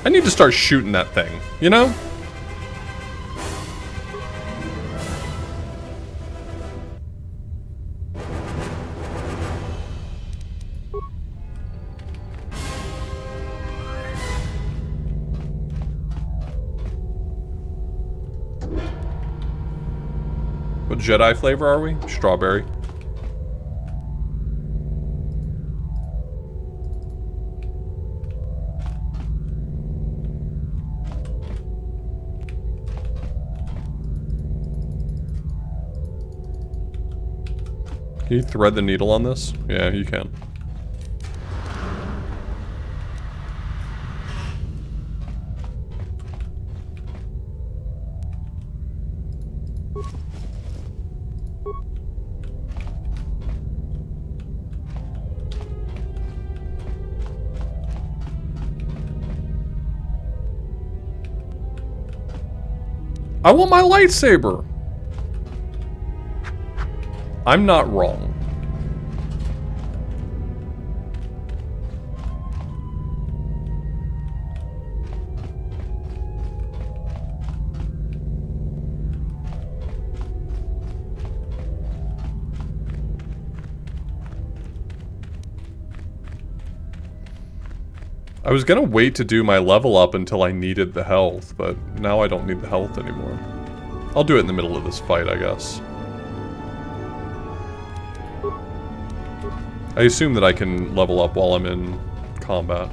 I need to start shooting that thing, you know? What Jedi flavor are we? Strawberry. Can you thread the needle on this? Yeah, you can. I want my lightsaber! I'm not wrong. I was gonna wait to do my level up until I needed the health, but now I don't need the health anymore. I'll do it in the middle of this fight, I guess. I assume that I can level up while I'm in combat.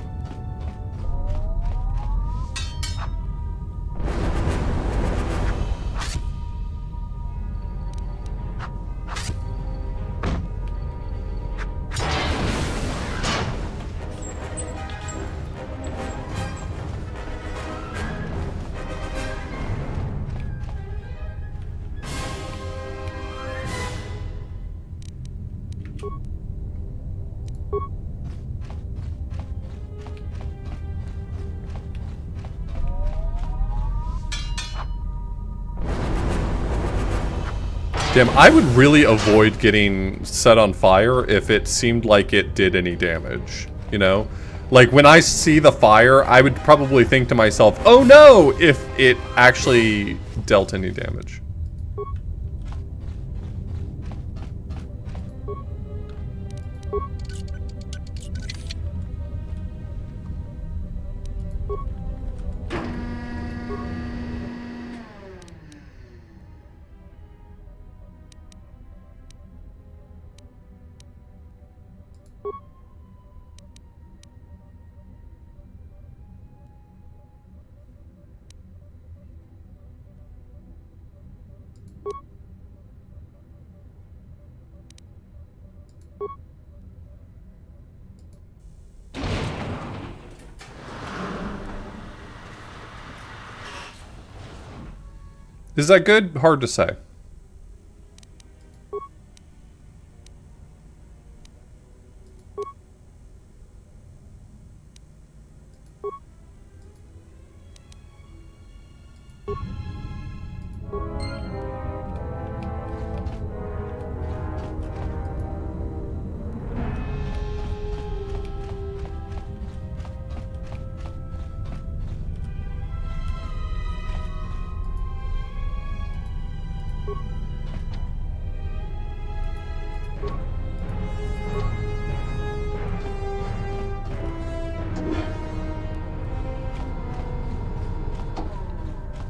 Damn, I would really avoid getting set on fire if it seemed like it did any damage, you know? Like, when I see the fire, I would probably think to myself, oh no, if it actually dealt any damage. Is that good? Hard to say.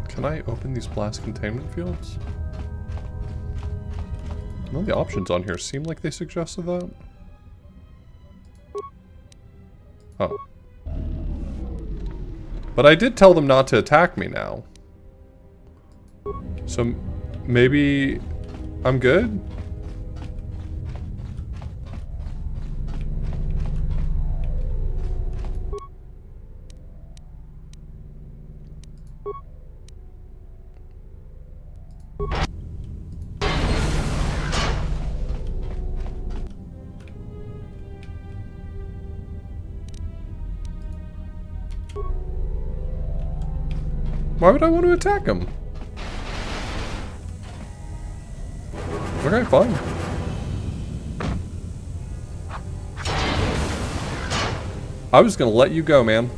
Can I open these blast containment fields? None of the options on here seem like they suggested that. Oh. But I did tell them not to attack me now. So maybe I'm good? Why would I want to attack him? Okay, fine. I was gonna let you go, man.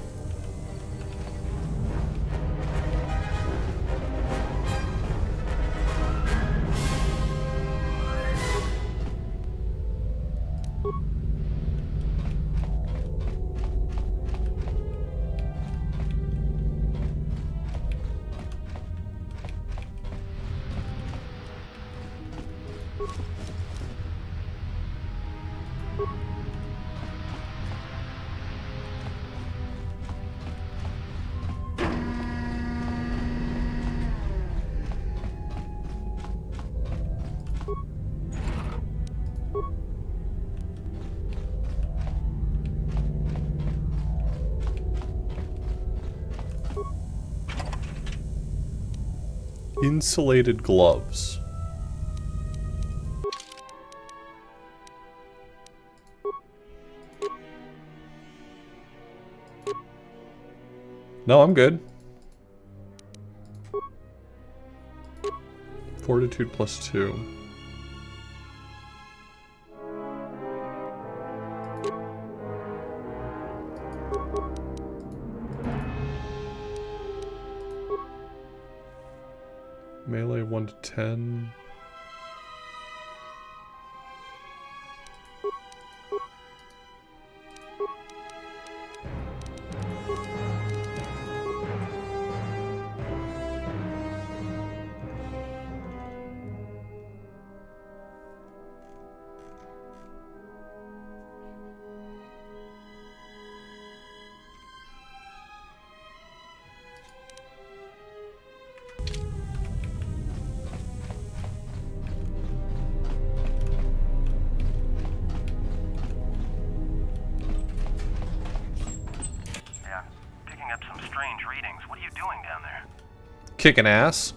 Insulated gloves. No, I'm good. Fortitude +2. Melee 1 to 10. Kicking ass.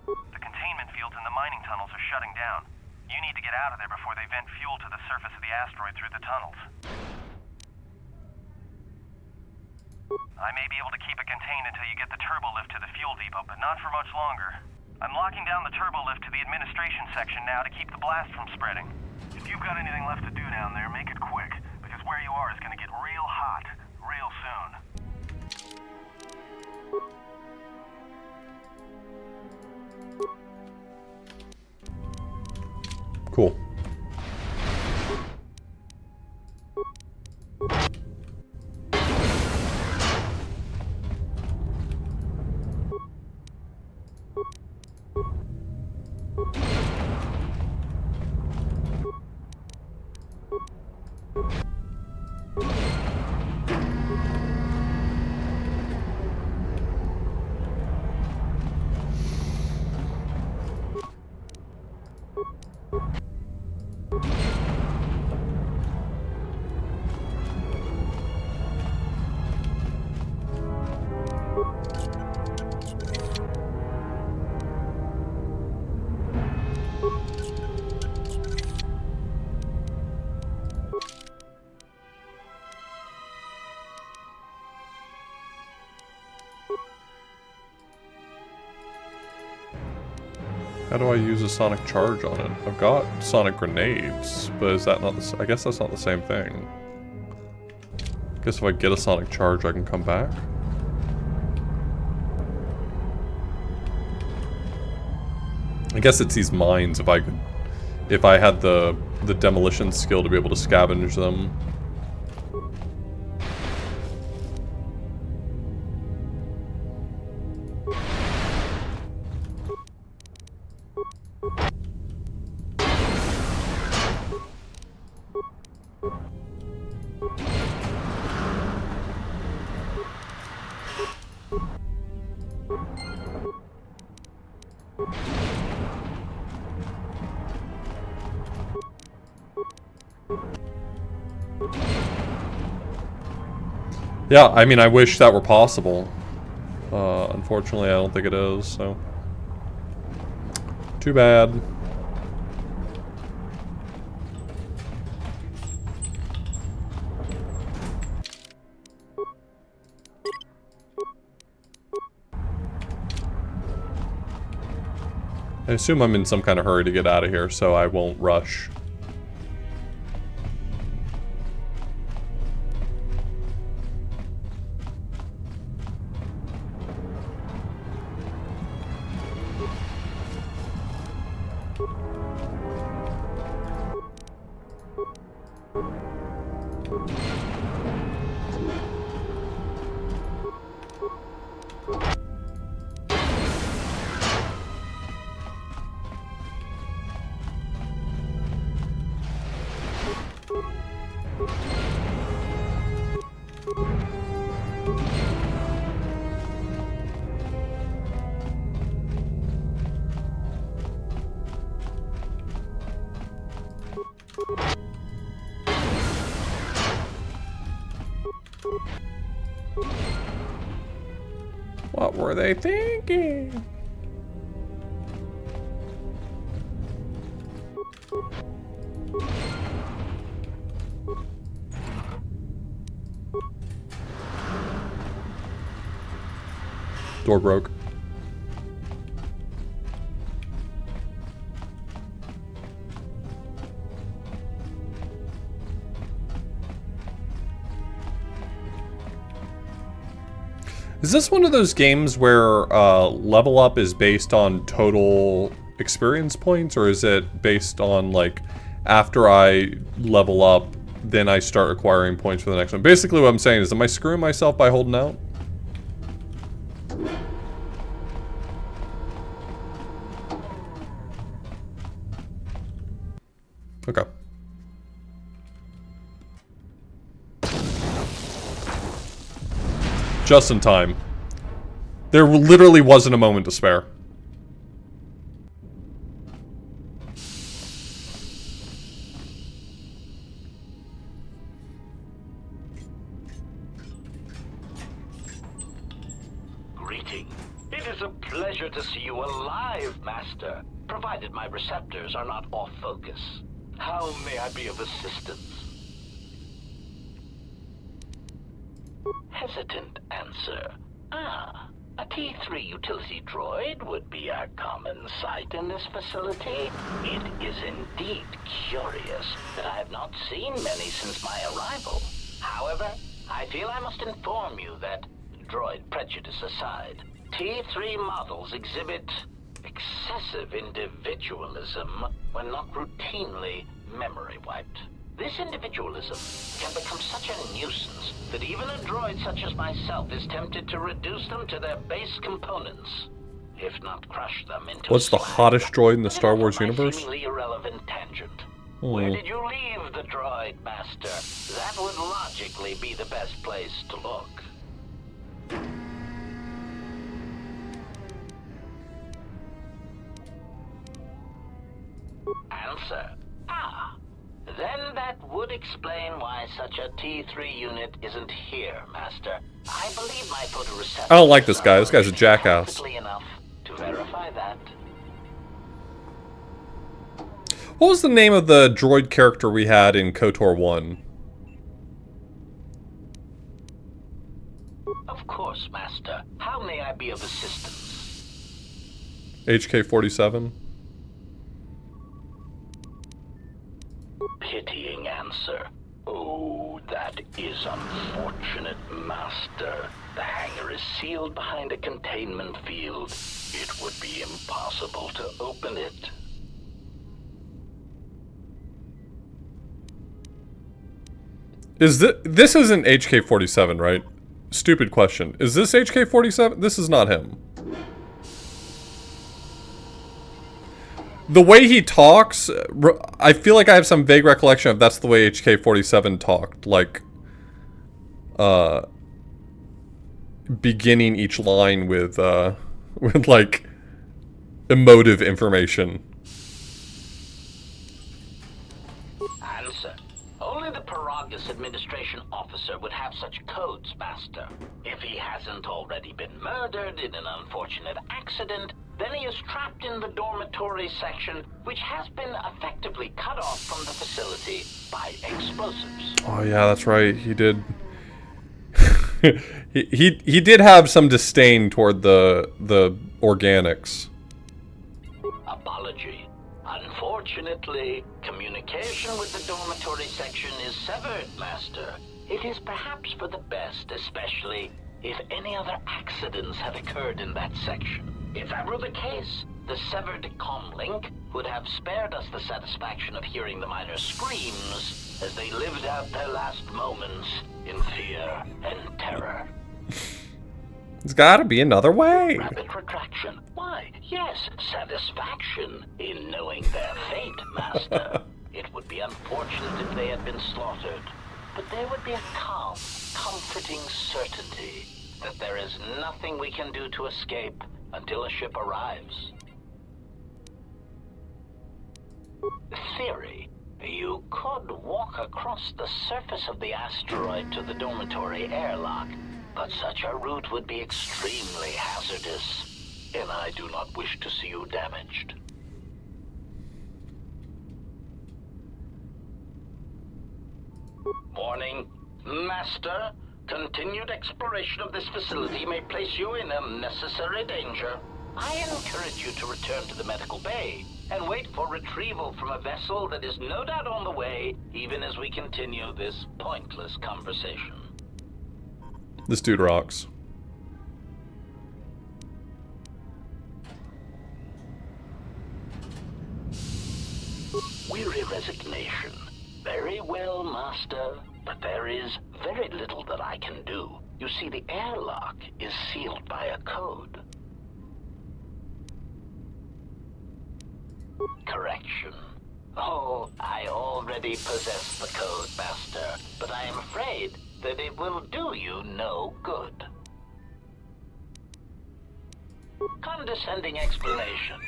The containment fields in the mining tunnels are shutting down. You need to get out of there before they vent fuel to the surface of the asteroid through the tunnels. I may be able to keep it contained until you get the turbo lift to the fuel depot, but not for much longer. I'm locking down the turbo lift to the administration section now to keep the blast from spreading. If you've got anything left to do down there, make it quick, because where you are is going to get real hot real soon. Cool. How do I use a sonic charge on it? I've got sonic grenades, but is that not the I guess that's not the same thing. I guess if I get a sonic charge, I can come back? I guess it's these mines if I had the demolition skill to be able to scavenge them. Yeah, I mean, I wish that were possible. Unfortunately, I don't think it is, so. Too bad. I assume I'm in some kind of hurry to get out of here, so I won't rush. What were they thinking? Door broke. Is this one of those games where level up is based on total experience points, or is it based on, like, after I level up, then I start acquiring points for the next one? Basically what I'm saying is, am I screwing myself by holding out? Okay. Just in time. There literally wasn't a moment to spare. Greeting. It is a pleasure to see you alive, Master, provided my receptors are not off focus. How may I be of assistance? hesitant answer. A T3 utility droid would be a common sight in this facility. It is indeed curious that I have not seen many since my arrival. However, I feel I must inform you that, droid prejudice aside, T3 models exhibit excessive individualism when not routinely memory wiped. This individualism can become such a nuisance that even a droid such as myself is tempted to reduce them to their base components, if not crush them into. What's the hottest droid in the Star Wars universe? Seemingly irrelevant tangent. Where did you leave the droid, Master? That would logically be the best place to look. Answer. Then that would explain why such a T3 unit isn't here, Master. I believe my photoreceptors. I don't like this guy. This guy's a jackass. Enough to verify that. What was the name of the droid character we had in KOTOR 1? Of course, Master. How may I be of assistance? HK-47? Pitying answer. Oh, that is unfortunate, Master. The hangar is sealed behind a containment field. It would be impossible to open it. This isn't HK-47, right? Stupid question. Is this HK-47? This is not him. The way he talks, I feel like I have some vague recollection of that's the way HK-47 talked. Like, beginning each line with like, emotive information. Answer. Only the Paragus administration officer would have such codes, Master. If he hasn't already been murdered in an unfortunate accident, then he is trapped in the dormitory section, which has been effectively cut off from the facility by explosives. Oh yeah, that's right. He did. he did have some disdain toward the organics. Apology. Unfortunately, communication with the dormitory section is severed, Master. It is perhaps for the best, especially if any other accidents had occurred in that section. If that were the case, the severed comlink would have spared us the satisfaction of hearing the miners' screams as they lived out their last moments in fear and terror. There's gotta be another way. Rapid retraction. Why, yes, satisfaction in knowing their fate, Master. It would be unfortunate if they had been slaughtered, but there would be a calm, comforting certainty that there is nothing we can do to escape until a ship arrives. Theory. You could walk across the surface of the asteroid to the dormitory airlock, but such a route would be extremely hazardous, and I do not wish to see you damaged. Warning. Master, continued exploration of this facility may place you in unnecessary danger. I encourage you to return to the medical bay and wait for retrieval from a vessel that is no doubt on the way, even as we continue this pointless conversation. This dude rocks. Weary resignation. Very well, Master, but there is very little that I can do. You see, the airlock is sealed by a code. Correction. Oh, I already possess the code, Master, but I am afraid that it will do you no good. Condescending explanation.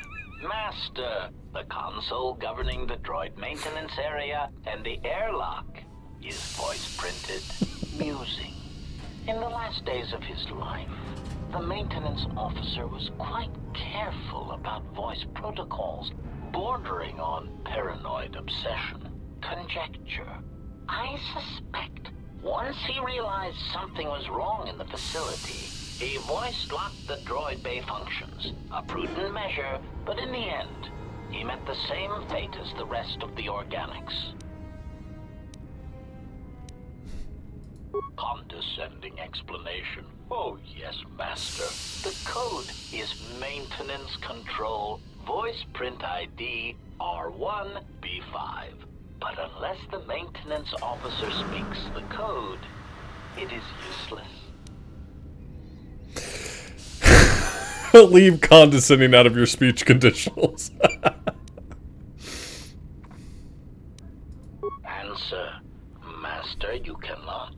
Master, the console governing the droid maintenance area and the airlock is voice printed, musing. In the last days of his life, the maintenance officer was quite careful about voice protocols, bordering on paranoid obsession. Conjecture. I suspect Once he realized something was wrong in the facility, he voice-locked the droid bay functions. A prudent measure, but in the end, he met the same fate as the rest of the organics. Condescending explanation. Oh yes, Master. The code is Maintenance Control Voice Print ID R1B5. But unless the maintenance officer speaks the code, it is useless. Leave condescending out of your speech conditionals. Answer. Master, you cannot.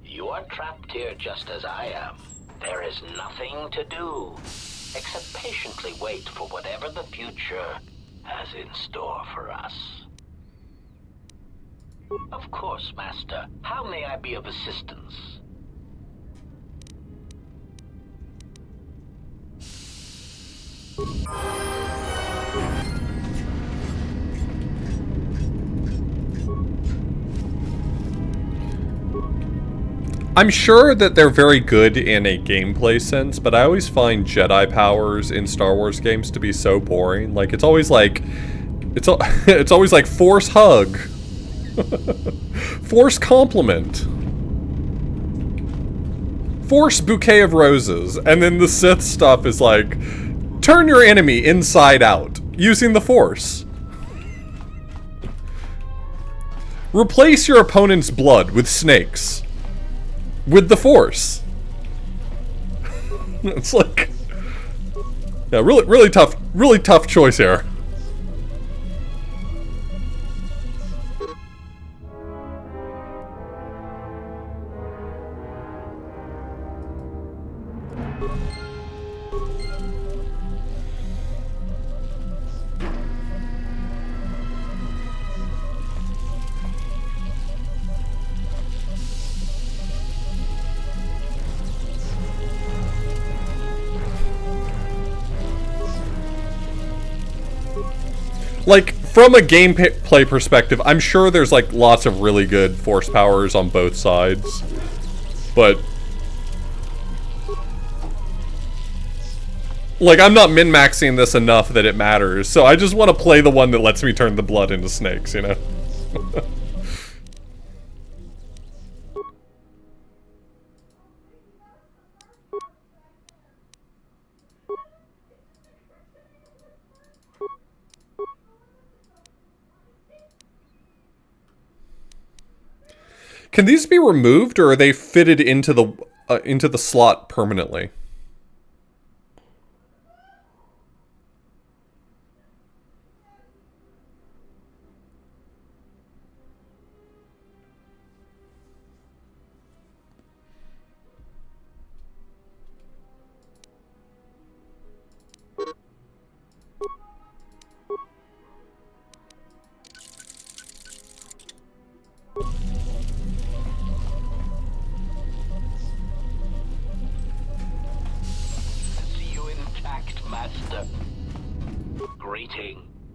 You are trapped here just as I am. There is nothing to do, except patiently wait for whatever the future has in store for us. Of course, Master. How may I be of assistance? I'm sure that they're very good in a gameplay sense, but I always find Jedi powers in Star Wars games to be so boring. Like, it's always like... It's always like, Force Hug. Force Compliment. Force Bouquet of Roses. And then the Sith stuff is like, turn your enemy inside out, using the Force. Replace your opponent's blood with snakes. With the Force. It's like... Yeah, really tough choice here. Like, from a gameplay perspective, I'm sure there's, like, lots of really good Force powers on both sides. But... like, I'm not min-maxing this enough that it matters, so I just want to play the one that lets me turn the blood into snakes, you know? Can these be removed, or are they fitted into the slot permanently?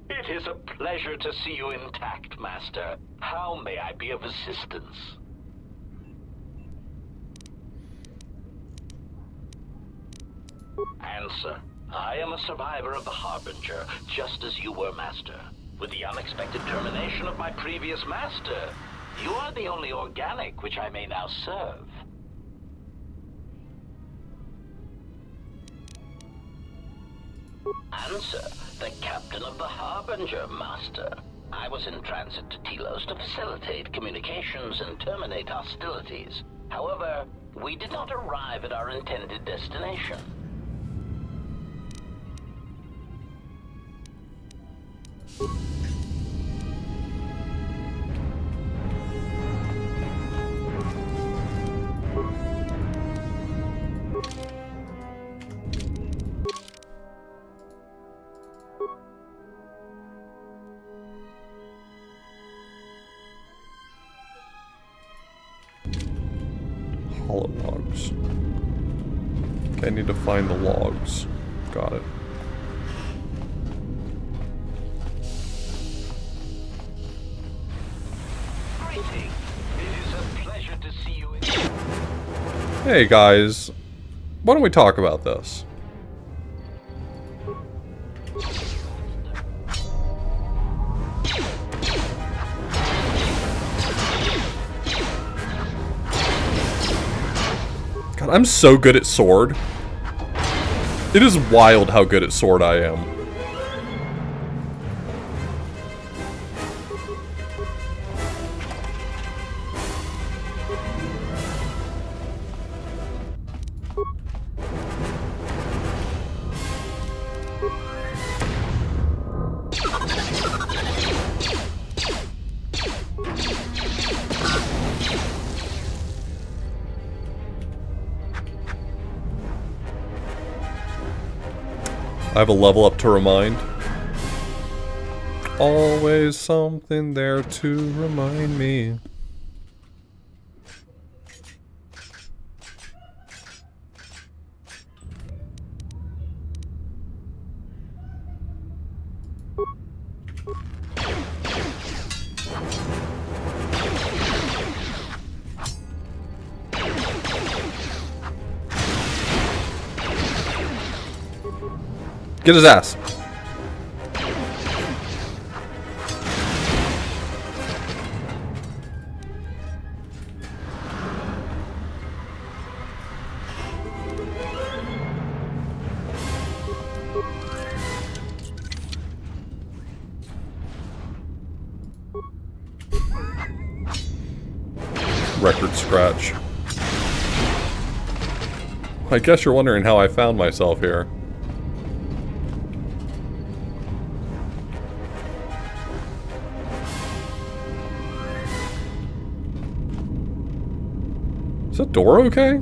It is a pleasure to see you intact, Master. How may I be of assistance? Answer. I am a survivor of the Harbinger, just as you were, Master. With the unexpected termination of my previous Master, you are the only organic which I may now serve. Answer. The captain of the Harbinger, Master. I was in transit to Telos to facilitate communications and terminate hostilities. However, we did not arrive at our intended destination. Logs. Okay, I need to find the logs. Got it. Greeting. It is a pleasure to see Hey guys, why don't we talk about this? God, I'm so good at sword. It is wild how good at sword I am. I have a level up to remind. Always something there to remind me. Get his ass. Record scratch. I guess you're wondering how I found myself here. Is that door okay?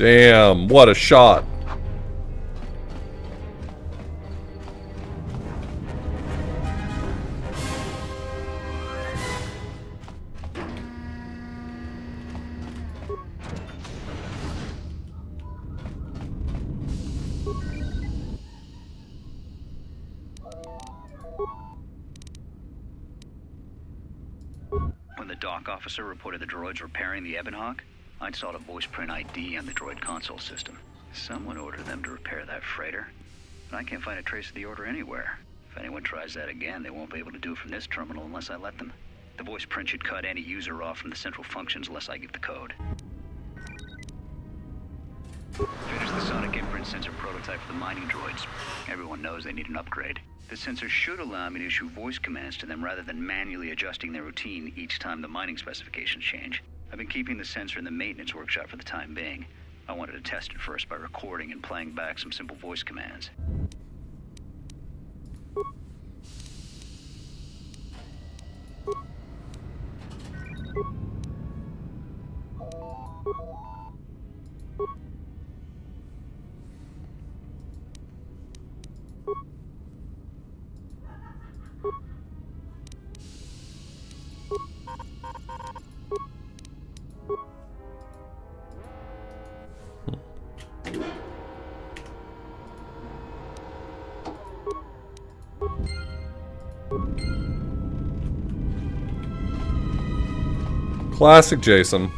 Damn, what a shot. When the dock officer reported the droids repairing the Ebonhawk, I installed a voice print ID on the droid console system. Someone ordered them to repair that freighter, and I can't find a trace of the order anywhere. If anyone tries that again, they won't be able to do it from this terminal unless I let them. The voice print should cut any user off from the central functions unless I give the code. Finished the sonic imprint sensor prototype for the mining droids. Everyone knows they need an upgrade. The sensor should allow me to issue voice commands to them rather than manually adjusting their routine each time the mining specifications change. I've been keeping the sensor in the maintenance workshop for the time being. I wanted to test it first by recording and playing back some simple voice commands. Classic Jason.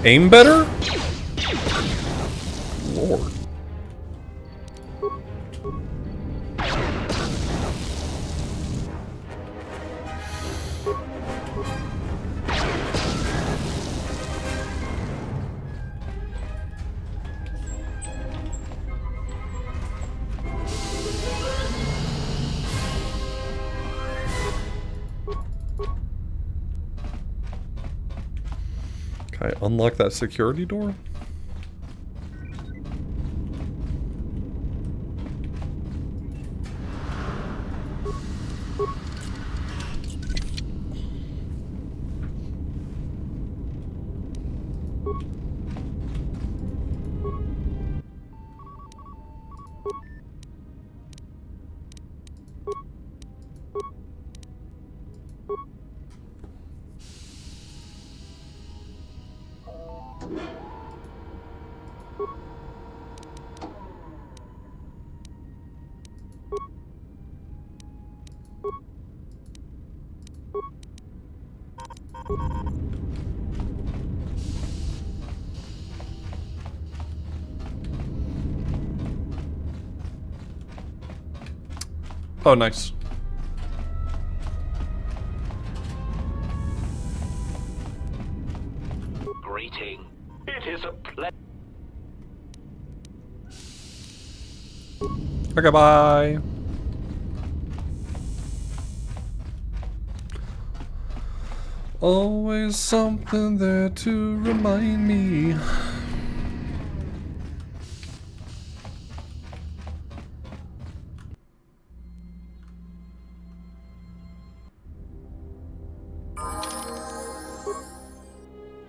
Aim better? Lord. Can I unlock that security door? Oh, nice. Greeting. It is a pleasure. Okay, bye. Always something there to remind me.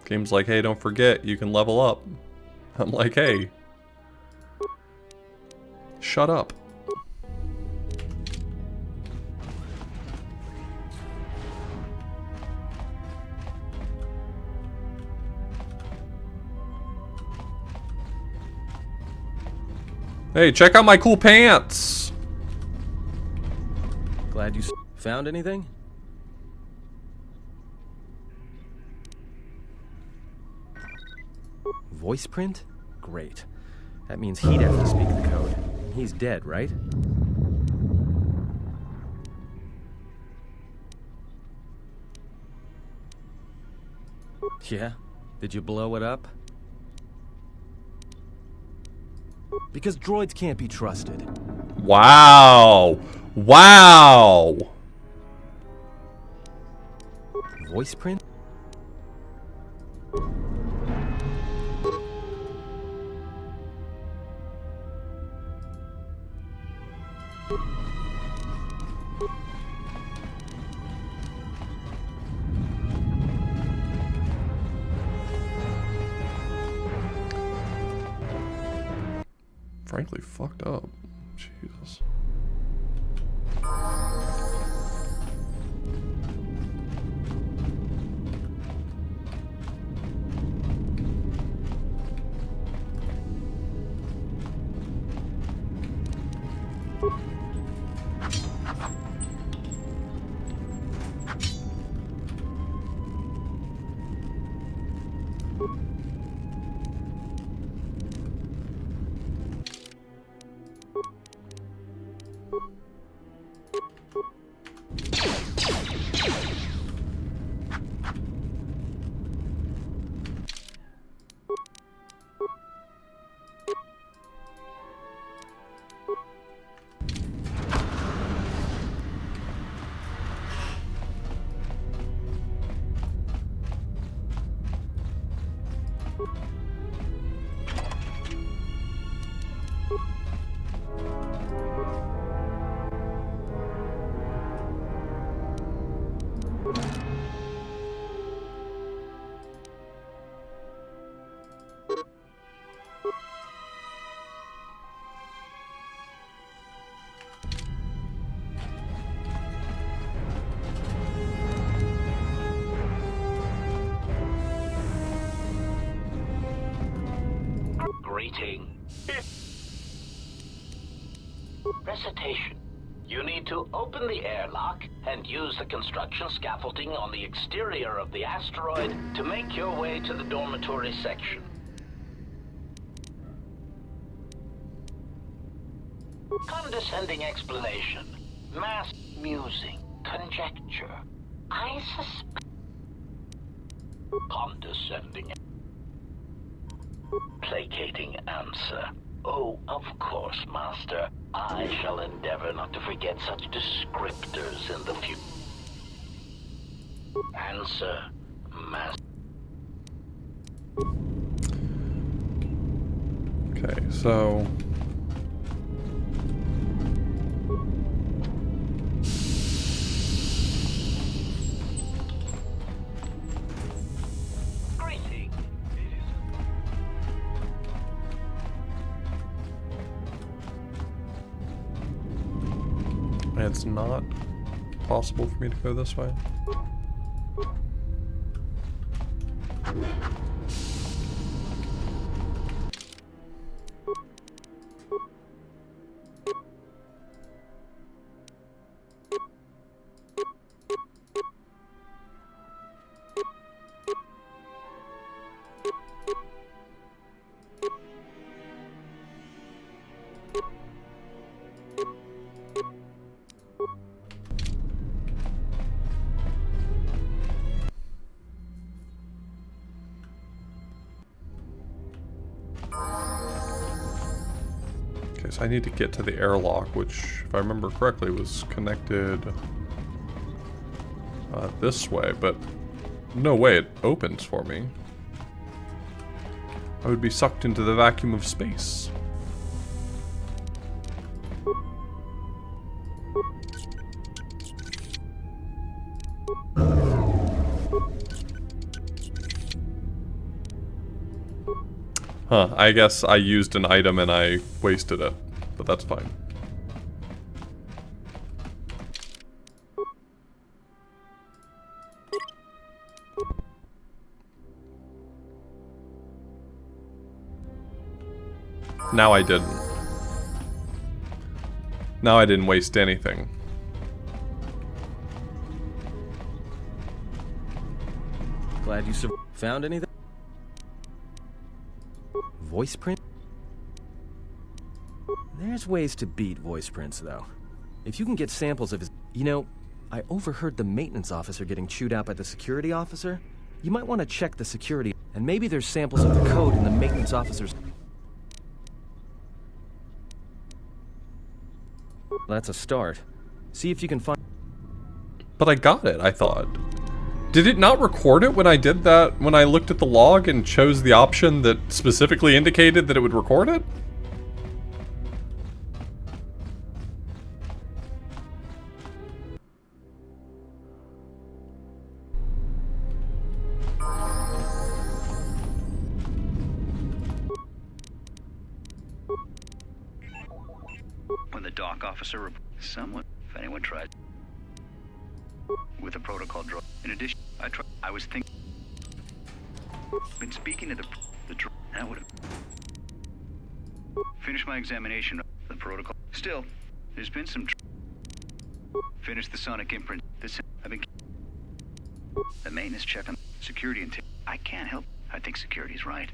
Game's like, hey, don't forget, you can level up. I'm like, hey. Shut up. Hey, check out my cool pants! Glad you found anything? Voice print? Great. That means he'd have to speak the code. He's dead, right? Yeah? Did you blow it up? Because droids can't be trusted. Wow! Wow! Voice print? Frankly, fucked up. Jesus. Greeting. Recitation. You need to open the airlock and use the construction scaffolding on the exterior of the asteroid to make your way to the dormitory section. Condescending explanation. Mass musing. Conjecture. I suspect. Condescending. Placating answer. Oh, of course, Master. I shall endeavor not to forget such descriptors in the future. Answer, Master. Okay, so... It's not possible for me to go this way. Okay, so I need to get to the airlock, which, if I remember correctly, was connected this way, but no way it opens for me. I would be sucked into the vacuum of space. Huh, I guess I used an item and I wasted it, but that's fine. Now I didn't. Now I didn't waste anything. Glad you found anything? Voice print? There's ways to beat voice prints, though. If you can get samples of his... You know, I overheard the maintenance officer getting chewed out by the security officer. You might want to check the security, and maybe there's samples of the code in the maintenance officer's... That's a start. See if you can find... But I got it, I thought. Did it not record it when I did that, when I looked at the log and chose the option that specifically indicated that it would record it? When the dock officer, someone, if anyone tried, with a protocol drug. In addition, I was thinking, been speaking to the that would have finished my examination of the protocol. Still, there's been some finished the sonic imprint. I've been the maintenance check on security and I can't help. I think security's right.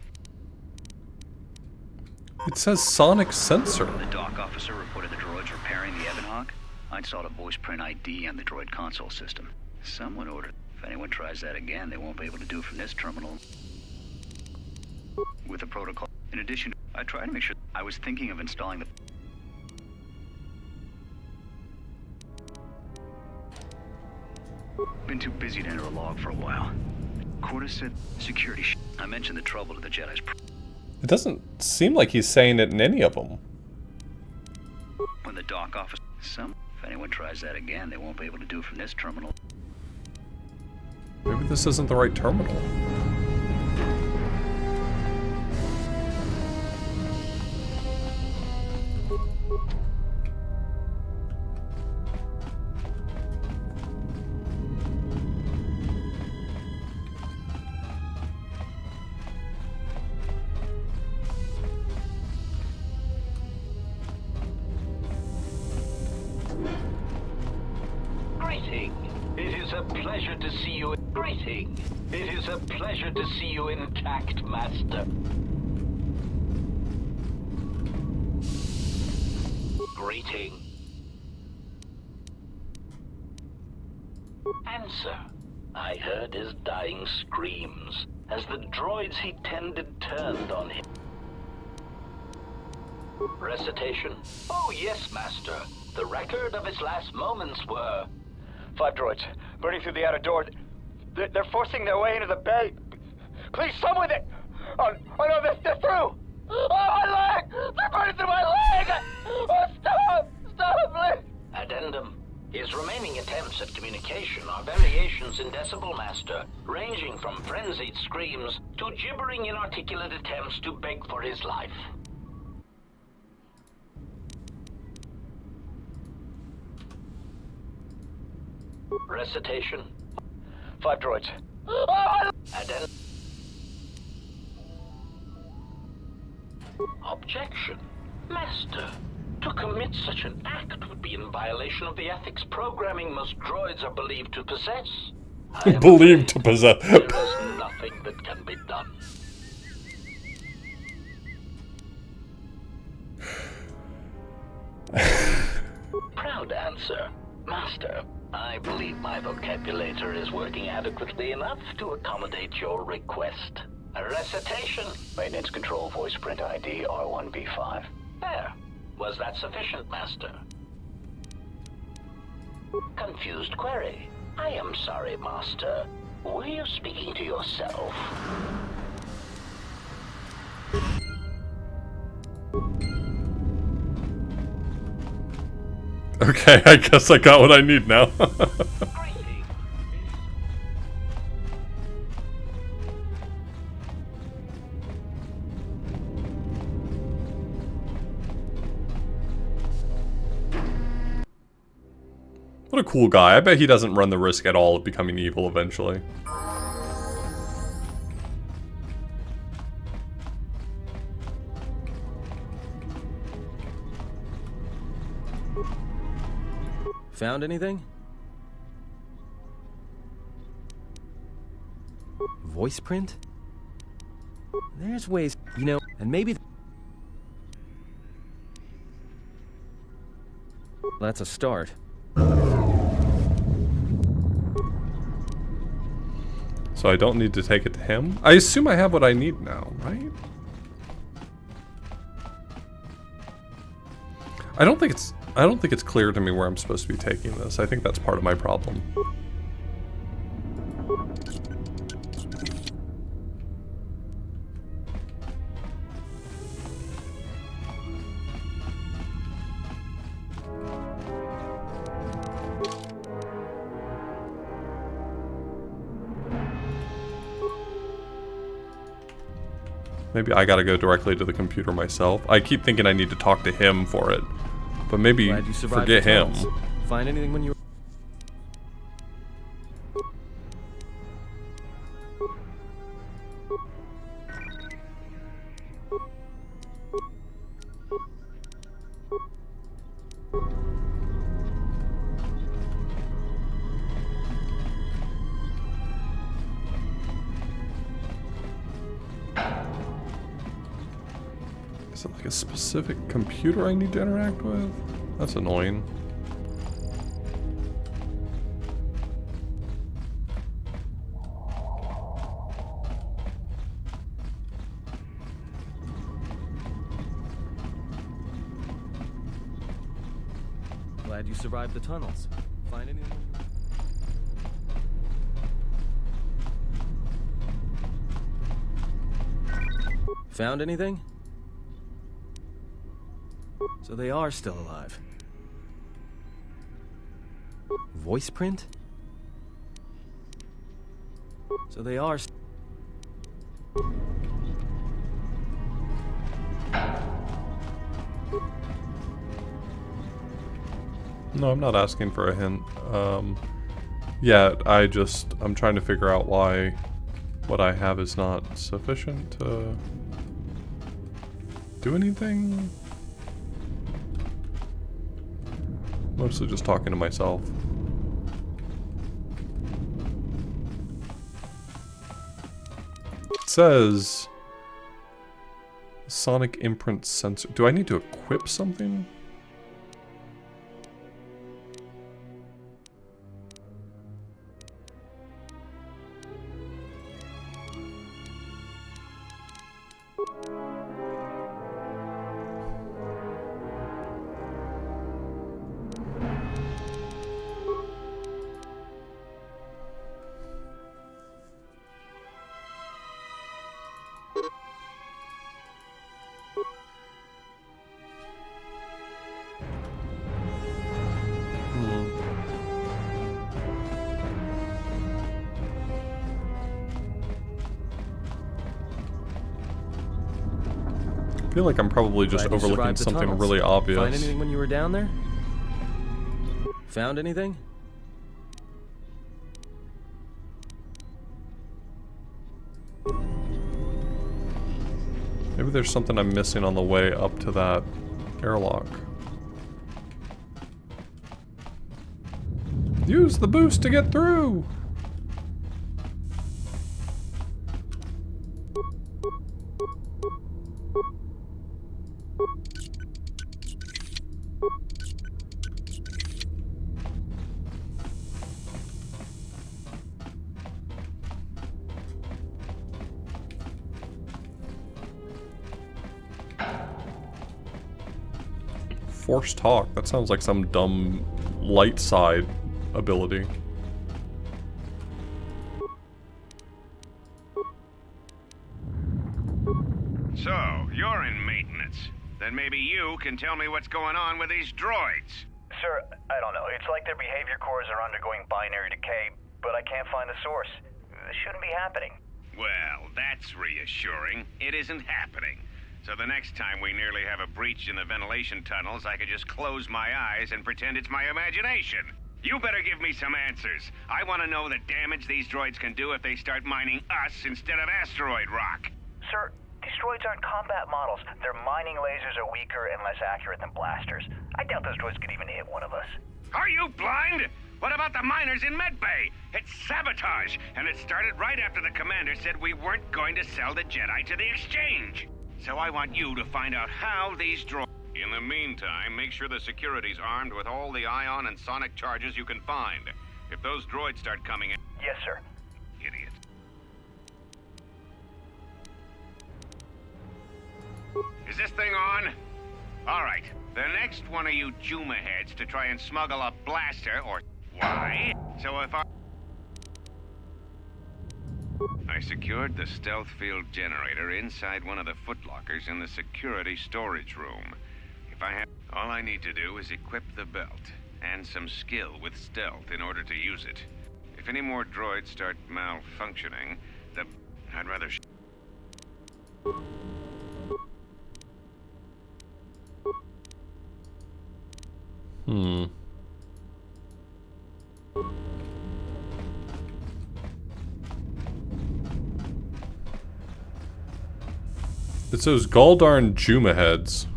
It says sonic sensor. The dock officer reported the droids repairing the Ebonhawk. I installed a voice print ID on the droid console system. Someone ordered. If anyone tries that again, they won't be able to do it from this terminal. With the protocol. In addition, I tried to make sure. I was thinking of installing the... Been too busy to enter a log for a while. KOTOR said security I mentioned the trouble to the Jedi's... It doesn't seem like he's saying it in any of them. When the dock office... If anyone tries that again, they won't be able to do it from this terminal. Maybe this isn't the right terminal. Pleasure to see you. Greeting. It is a pleasure to see you intact, Master. greeting. Answer. I heard his dying screams as the droids he tended turned on him. Recitation. Oh yes, Master. The record of his last moments were... 5 droids, burning through the outer door. They're forcing their way into the bay. Please, someone that... Oh no, they're through! Oh, my leg! They're burning through my leg! Oh, stop! Stop, please! Addendum. His remaining attempts at communication are variations in decibel, Master, ranging from frenzied screams to gibbering inarticulate attempts to beg for his life. Recitation. 5 droids. Addendum. Objection. Master, to commit such an act would be in violation of the ethics programming most droids are believed to possess. Believed to possess. There is nothing that can be done. Proud answer. Master, I believe my vocabulator is working adequately enough to accommodate your request. A recitation. Maintenance control voice print ID R1B5. There. Was that sufficient, Master? Confused query. I am sorry, Master. Were you speaking to yourself? Okay, I guess I got what I need now. What a cool guy. I bet he doesn't run the risk at all of becoming evil eventually. Found anything? Voice print? There's ways, you know, and maybe... That's a start. So I don't need to take it to him? I assume I have what I need now, right? I don't think it's clear to me where I'm supposed to be taking this. I think that's part of my problem. Maybe I gotta go directly to the computer myself. I keep thinking I need to talk to him for it. But maybe forget him. Find anything when you... Is it like a specific computer I need to interact with? That's annoying. Glad you survived the tunnels. Find anything? Found anything? So they are still alive. Voice print? So they are... No, I'm not asking for a hint. Yeah, I'm trying to figure out why what I have is not sufficient to do anything. Mostly just talking to myself. It says sonic imprint sensor. Do I need to equip something? feel like I'm probably just Glad you overlooking survived the something tunnels. really obvious. Find anything when you were down there? Found anything? Maybe there's something I'm missing on the way up to that airlock. Use the boost to get through! Force talk. That sounds like some dumb light side ability. So, you're in maintenance. Then maybe you can tell me what's going on with these droids. Sir, I don't know. It's like their behavior cores are undergoing binary decay, but I can't find the source. This shouldn't be happening. Well, that's reassuring. It isn't happening. So the next time we nearly have a breach in the ventilation tunnels, I could just close my eyes and pretend it's my imagination. You better give me some answers. I want to know the damage these droids can do if they start mining us instead of asteroid rock. Sir, these droids aren't combat models. Their mining lasers are weaker and less accurate than blasters. I doubt those droids could even hit one of us. Are you blind? What about the miners in Medbay? It's sabotage, and it started right after the commander said we weren't going to sell the Jedi to the exchange. So I want you to find out how these droids... In the meantime, make sure the security's armed with all the ion and sonic charges you can find. If those droids start coming in... Yes, sir. Idiot. Is this thing on? Alright. The next one of you Juma heads to try and smuggle a blaster or... Why? So if I secured the stealth field generator inside one of the footlockers in the security storage room. If I have... All I need to do is equip the belt, and some skill with stealth in order to use it. If any more droids start malfunctioning, I'd rather... It's those Galdarn Juma heads.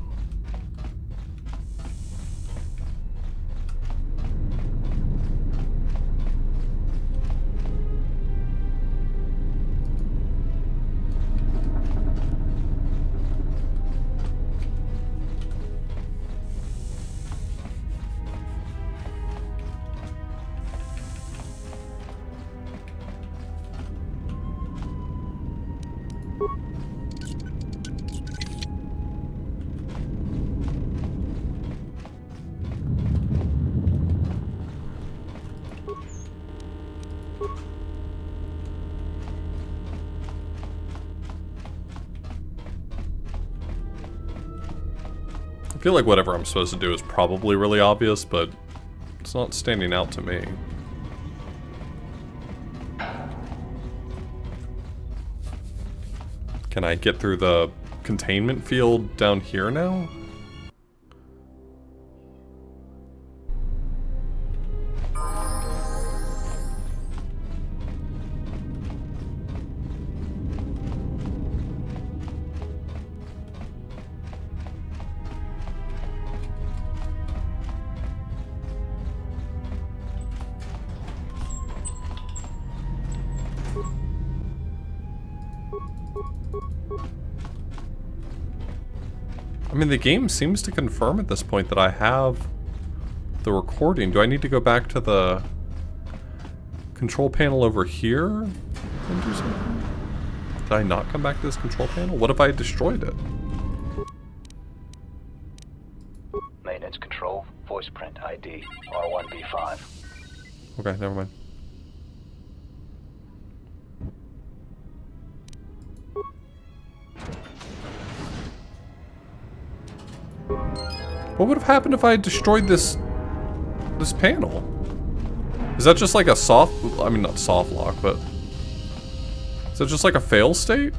I feel like whatever I'm supposed to do is probably really obvious, but it's not standing out to me. Can I get through the containment field down here now? I mean, the game seems to confirm at this point that I have the recording. Do I need to go back to the control panel over here and do something? Did I not come back to this control panel? What if I destroyed it? Maintenance control, voice print ID, R1B5. Okay, never mind. What would have happened if I had destroyed this panel? Is that just like a soft, I mean not soft lock, but is that just like a fail state?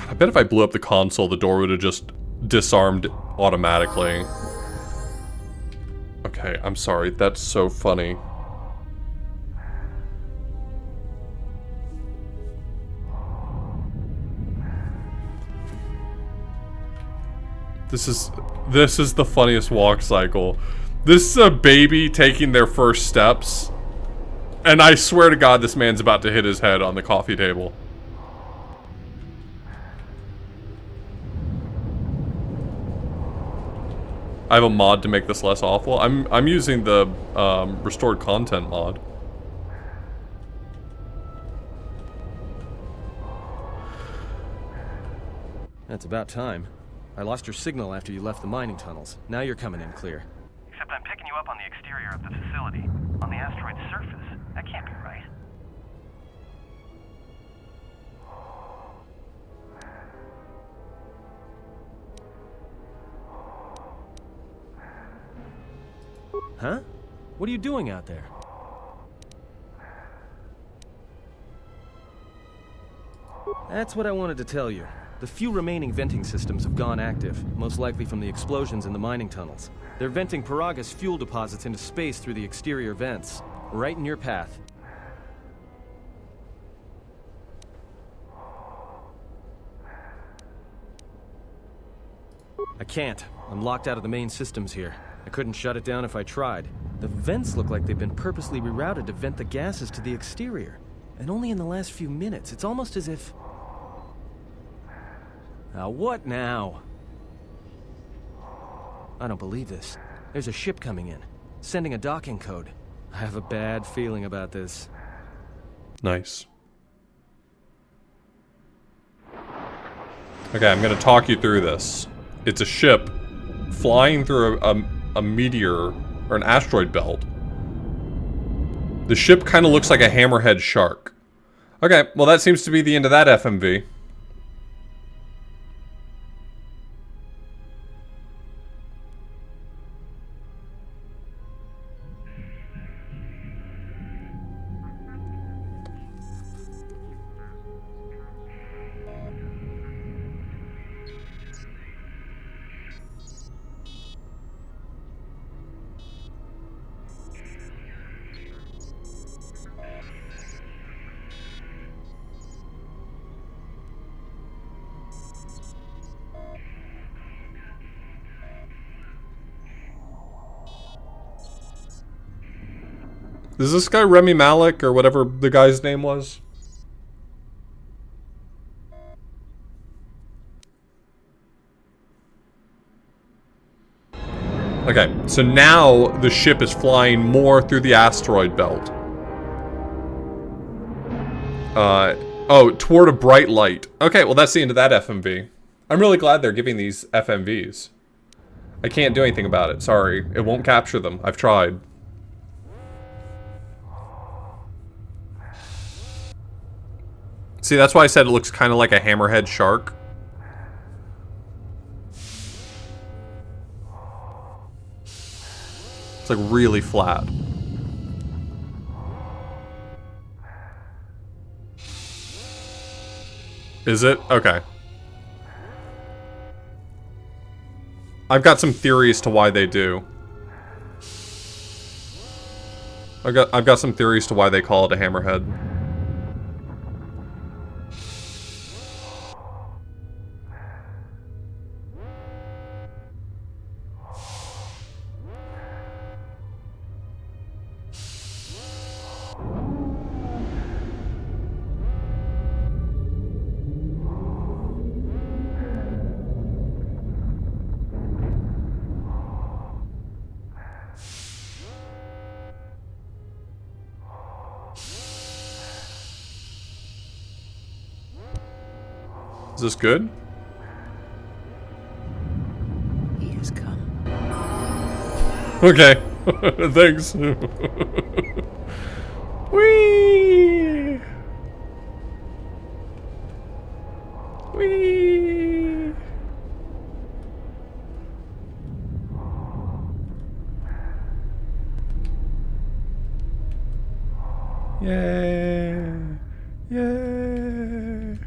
I bet if I blew up the console, the door would have just disarmed automatically. Okay, I'm sorry. That's so funny. This is the funniest walk cycle. This is a baby taking their first steps. And I swear to God, this man's about to hit his head on the coffee table. I have a mod to make this less awful. I'm using the restored content mod. That's about time. I lost your signal after you left the mining tunnels. Now you're coming in clear. Except I'm picking you up on the exterior of the facility, on the asteroid's surface. That can't be right. Huh? What are you doing out there? That's what I wanted to tell you. The few remaining venting systems have gone active, most likely from the explosions in the mining tunnels. They're venting Paraga's fuel deposits into space through the exterior vents, right in your path. I can't. I'm locked out of the main systems here. I couldn't shut it down if I tried. The vents look like they've been purposely rerouted to vent the gases to the exterior. And only in the last few minutes. It's almost as if... Now what now? I don't believe this. There's a ship coming in, sending a docking code. I have a bad feeling about this. Nice. Okay, I'm gonna talk you through this. It's a ship flying through a meteor or an asteroid belt. The ship kind of looks like a hammerhead shark. Okay, well that seems to be the end of that FMV. Is this guy Remy Malek or whatever the guy's name was? Okay, so now the ship is flying more through the asteroid belt. Oh, toward a bright light. Okay, well that's the end of that FMV. I'm really glad they're giving these FMVs. I can't do anything about it, sorry. It won't capture them. I've tried. See, that's why I said it looks kind of like a hammerhead shark. It's like really flat. Is it? Okay. I've got some theories to why they do. I've got some theories to why they call it a hammerhead. Is this good? He has come. Okay. Thanks. Whee! Whee! Yay! Yay!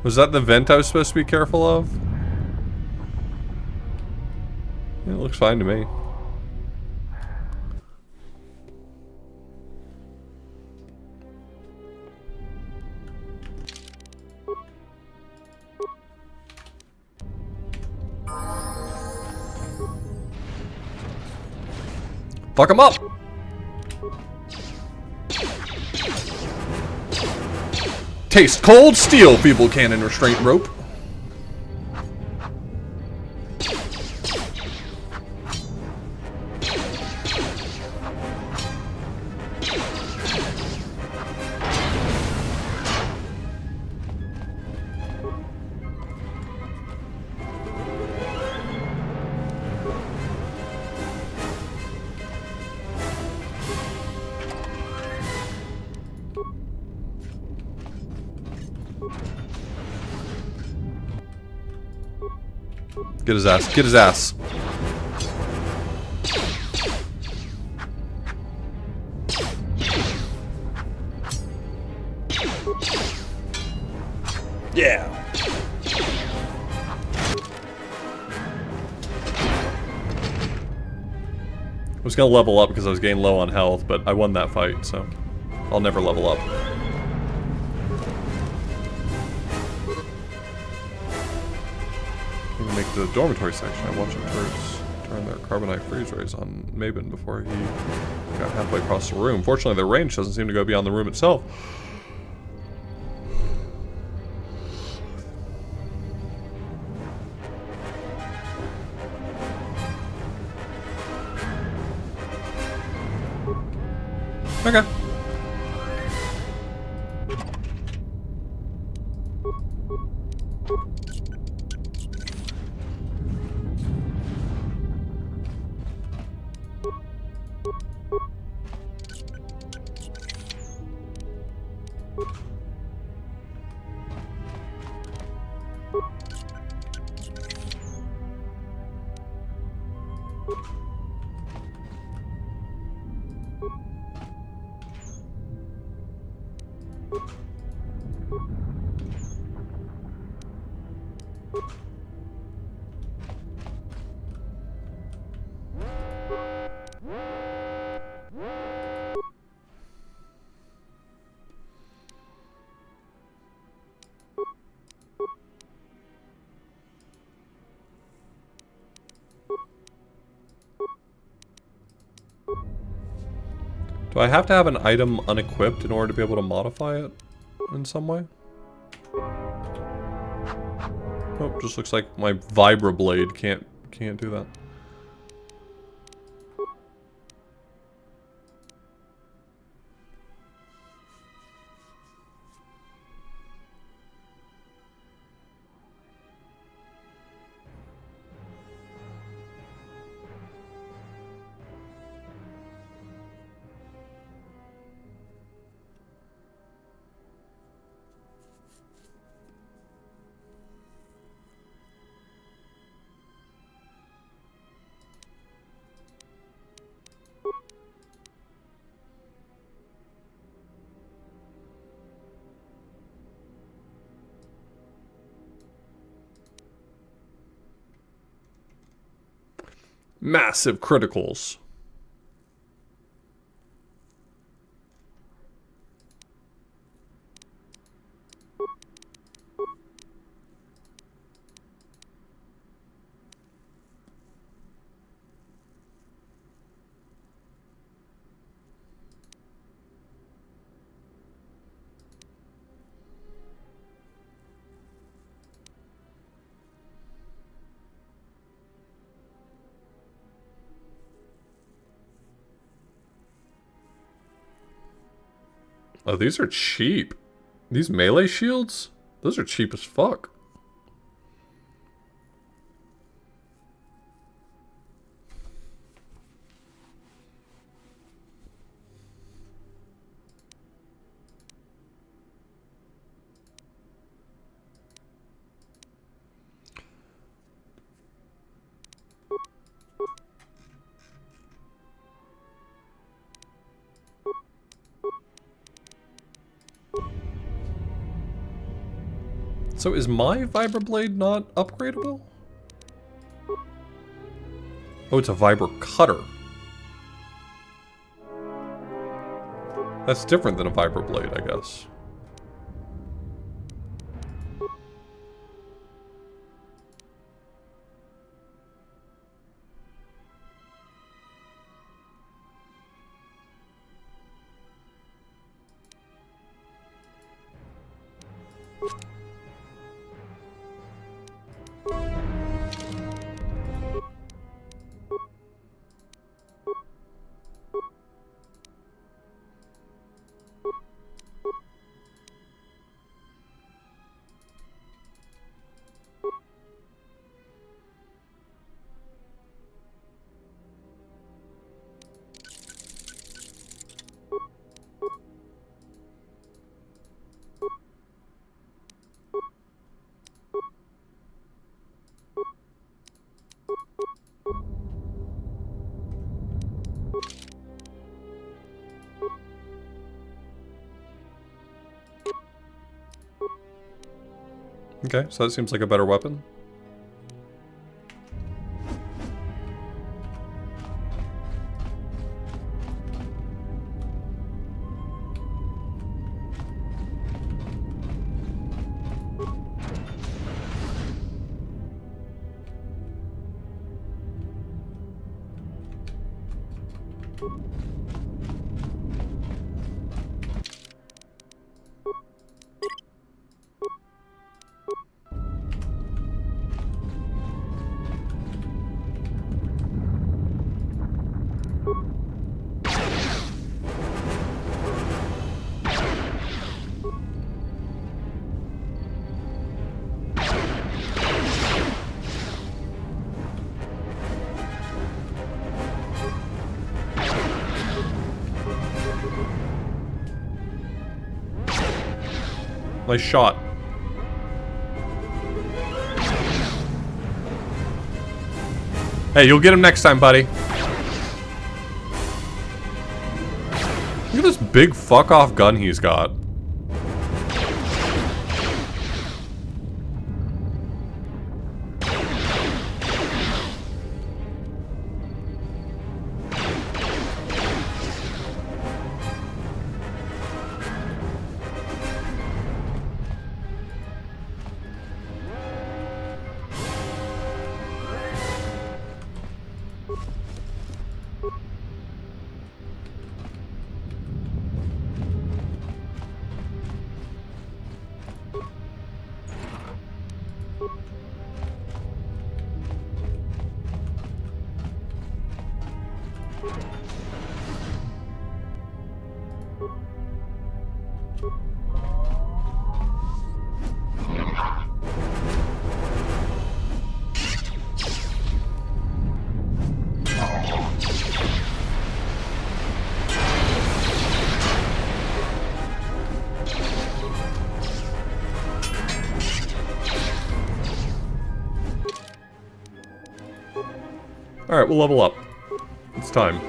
Was that the vent I was supposed to be careful of? It looks fine to me. Fuck him up! Taste cold steel, feeble cannon restraint rope. Get his ass. Get his ass. Yeah. I was gonna level up because I was getting low on health, but I won that fight, so I'll never level up. Make the dormitory section. I watched first turn their carbonite freeze rays on Mabin before he got halfway across the room. Fortunately, their range doesn't seem to go beyond the room itself. Okay. Do I have to have an item unequipped in order to be able to modify it in some way? Oh, just looks like my vibroblade can't do that. Massive criticals. Oh, these are cheap. These melee shields? Those are cheap as fuck. So is my vibroblade not upgradable? Oh, it's a vibro cutter. That's different than a vibroblade, I guess. Okay, so that seems like a better weapon. Nice shot. Hey, you'll get him next time, buddy. Look at this big fuck-off gun he's got. Alright, we'll level up. It's time.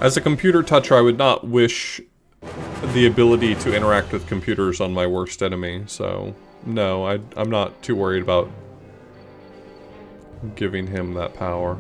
As a computer toucher, I would not wish the ability to interact with computers on my worst enemy, so no, I'm not too worried about giving him that power.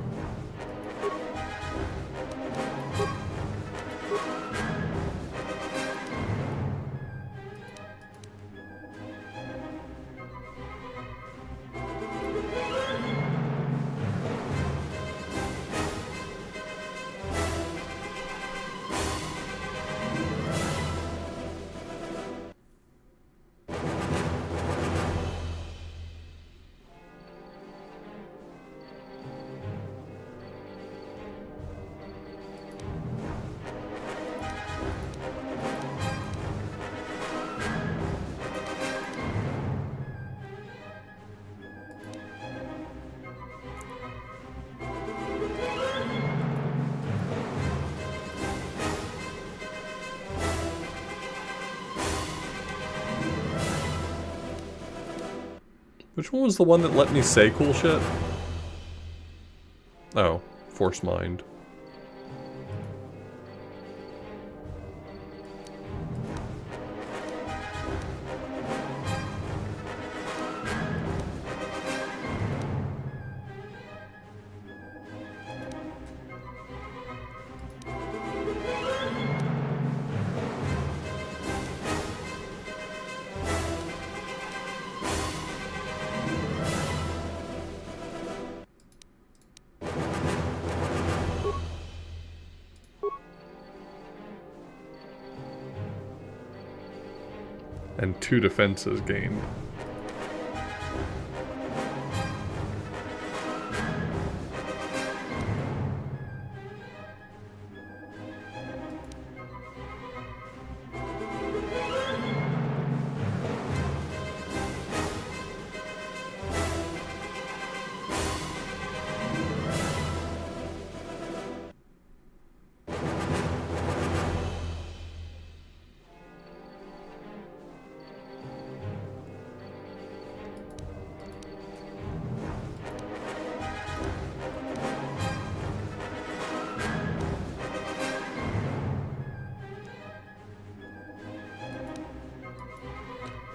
Which one was the one that let me say cool shit? Oh, Force Mind. And 2 defenses gained.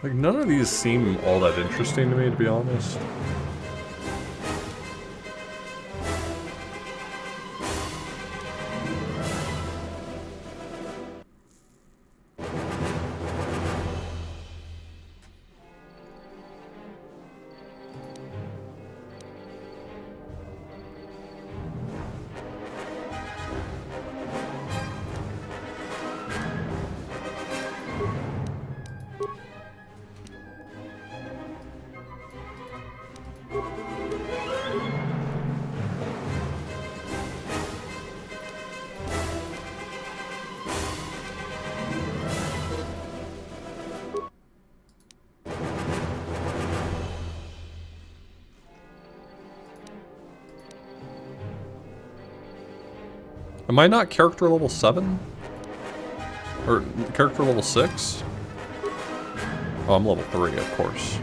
Like, none of these seem all that interesting to me, to be honest. Am I not character level 7? Or character level 6? Oh, I'm level 3, of course.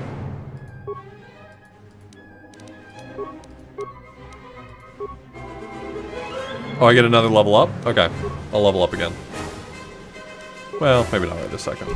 Oh, I get another level up? Okay. I'll level up again. Well, maybe not right this second.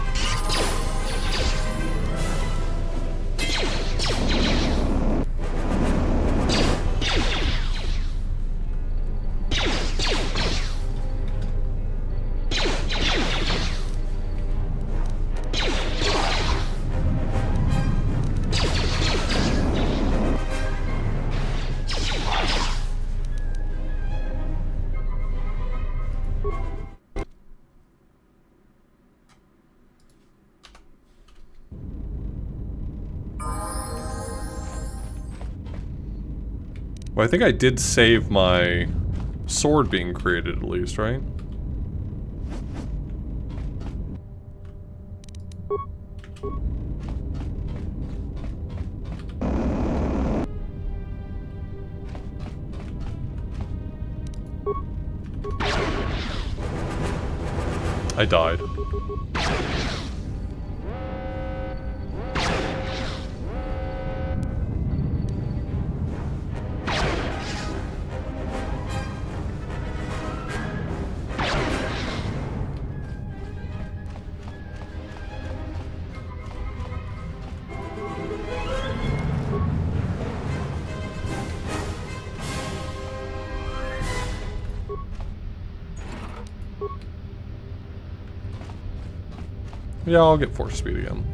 Well, I think I did save my sword being created at least, right? I died. Yeah, I'll get force speed again.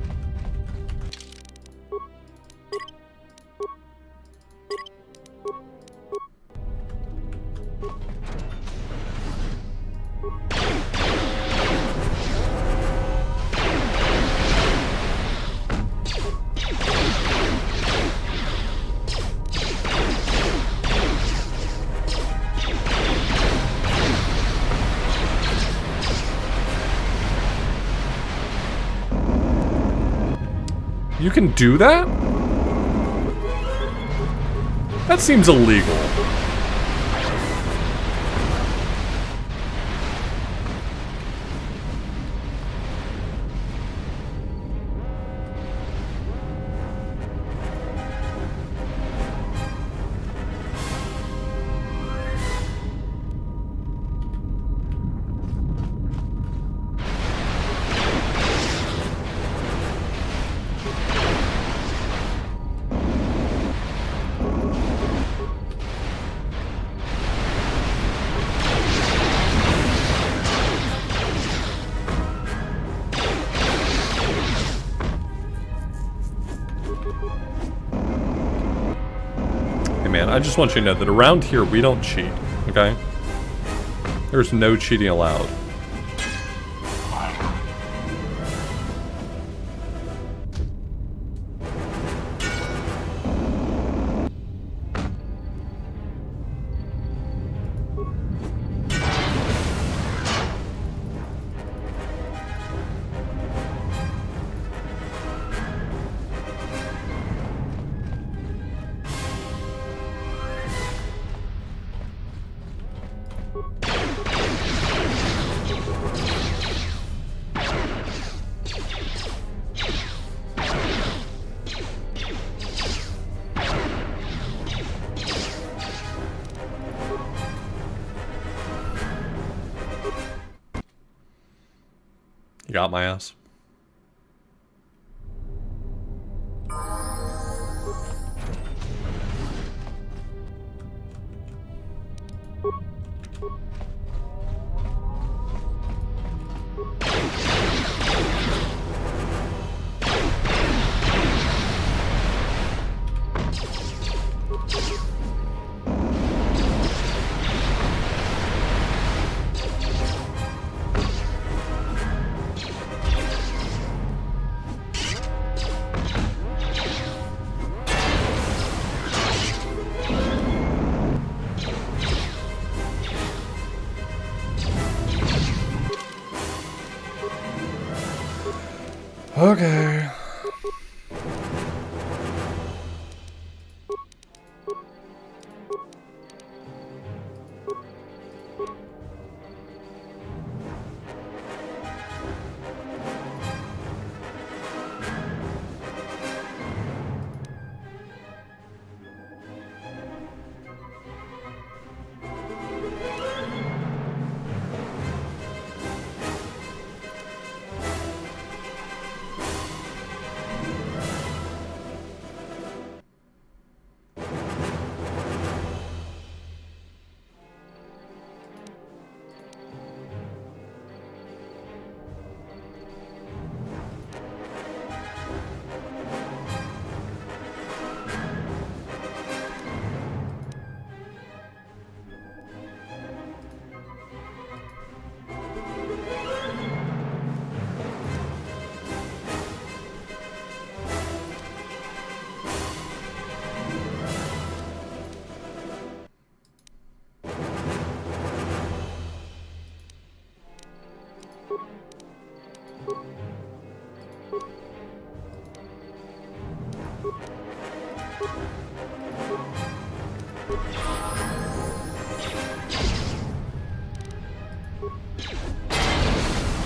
You can do that? That seems illegal. man. I just want you to know that around here, we don't cheat, okay? There's no cheating allowed. You got my ass. Okay.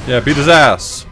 Yeah, beat his ass.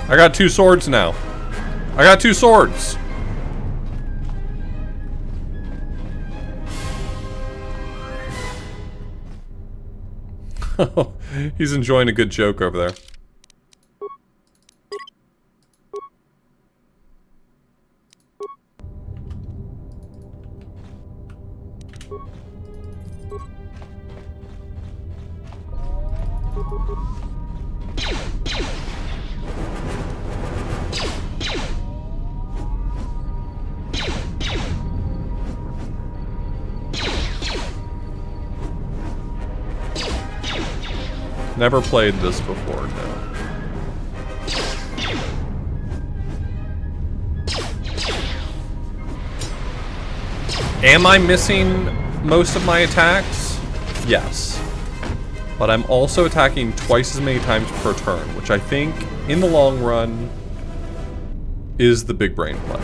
I got 2 swords now. I got 2 swords. He's enjoying a good joke over there. Never played this before, no. Am I missing most of my attacks? Yes. But I'm also attacking twice as many times per turn, which I think, in the long run, is the big brain play.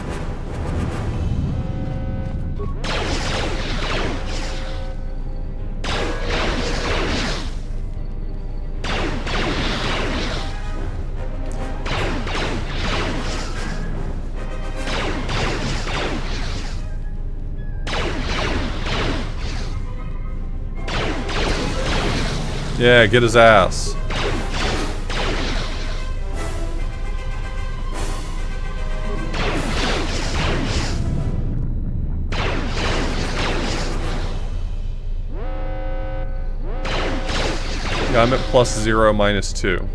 Yeah, get his ass. Yeah, I'm at +0, -2.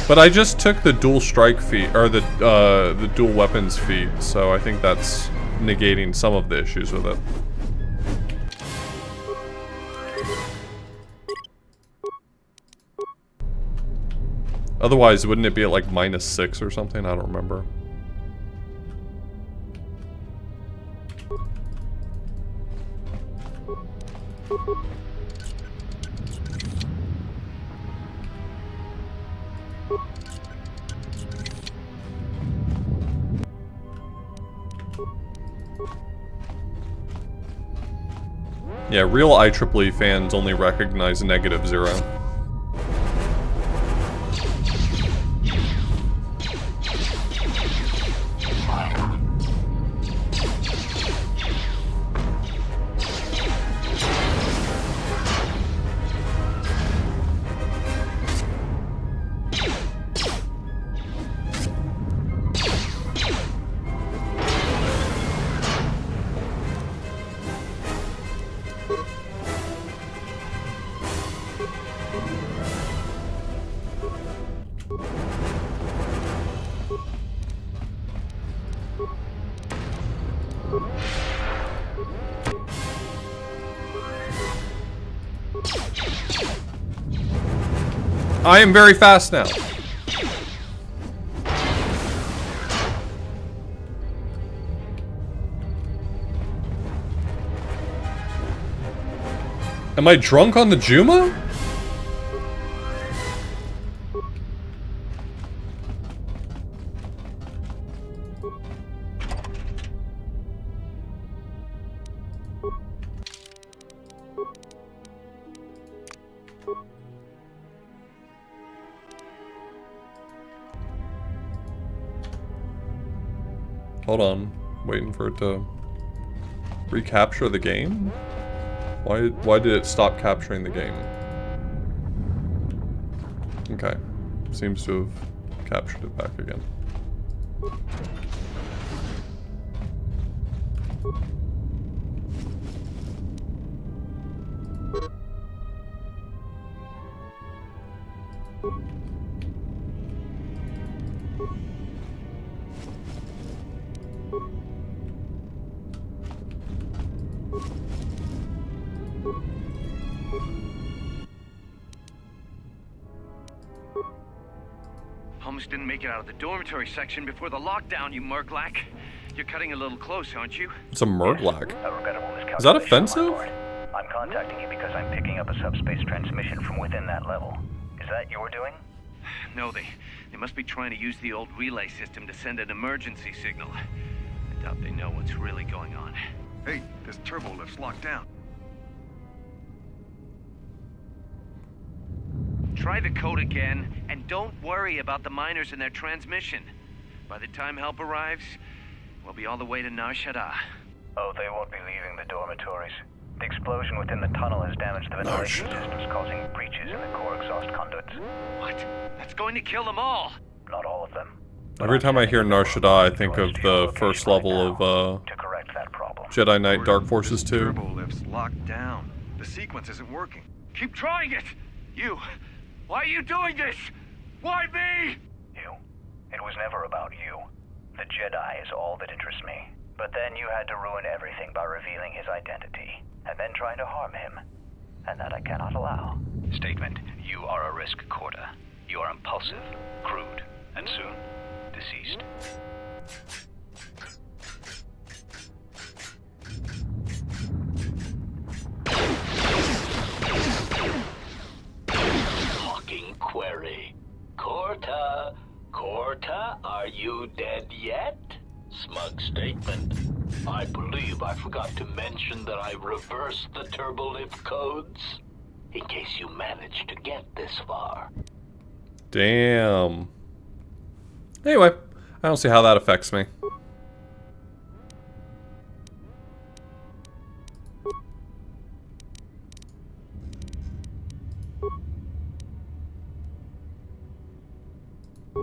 But I just took the dual strike feat, or the dual weapons feat, so I think that's negating some of the issues with it. Otherwise, wouldn't it be at like -6 or something? I don't remember. Yeah, real IEEE fans only recognize -0. I am very fast now. Am I drunk on the Juma? Hold on, waiting for it to recapture the game? Why did it stop capturing the game? Okay, seems to have captured it back again. Almost didn't make it out of the dormitory section before the lockdown, you Murglak. You're cutting a little close, aren't you? It's a Murglak. Yes, Is that offensive? I'm contacting you because I'm picking up a subspace transmission from within that level. Is that your doing? No, they must be trying to use the old relay system to send an emergency signal. I doubt they know what's really going on. Hey, this turbo lift's locked down. Try the code again, and don't worry about the miners and their transmission. By the time help arrives, we'll be all the way to Nar Shaddaa. Oh, they won't be leaving the dormitories. The explosion within the tunnel has damaged the ventilation systems, causing breaches in the core exhaust conduits. What? That's going to kill them all! Not all of them. Every time I hear Nar Shaddaa, I think of the first level of To correct that problem. Jedi Knight Dark Forces 2. Turbo lift's locked down. The sequence isn't working. Keep trying it! You! Why are you doing this? Why me? You. It was never about you. The Jedi is all that interests me. But then you had to ruin everything by revealing his identity, and then trying to harm him. And that I cannot allow. Statement. You are a risk, KOTOR. You are impulsive, crude, and soon deceased. Hawking query. KOTOR, are you dead yet? Smug statement. I believe I forgot to mention that I reversed the turbolift codes. In case you managed to get this far. Damn. Anyway, I don't see how that affects me. I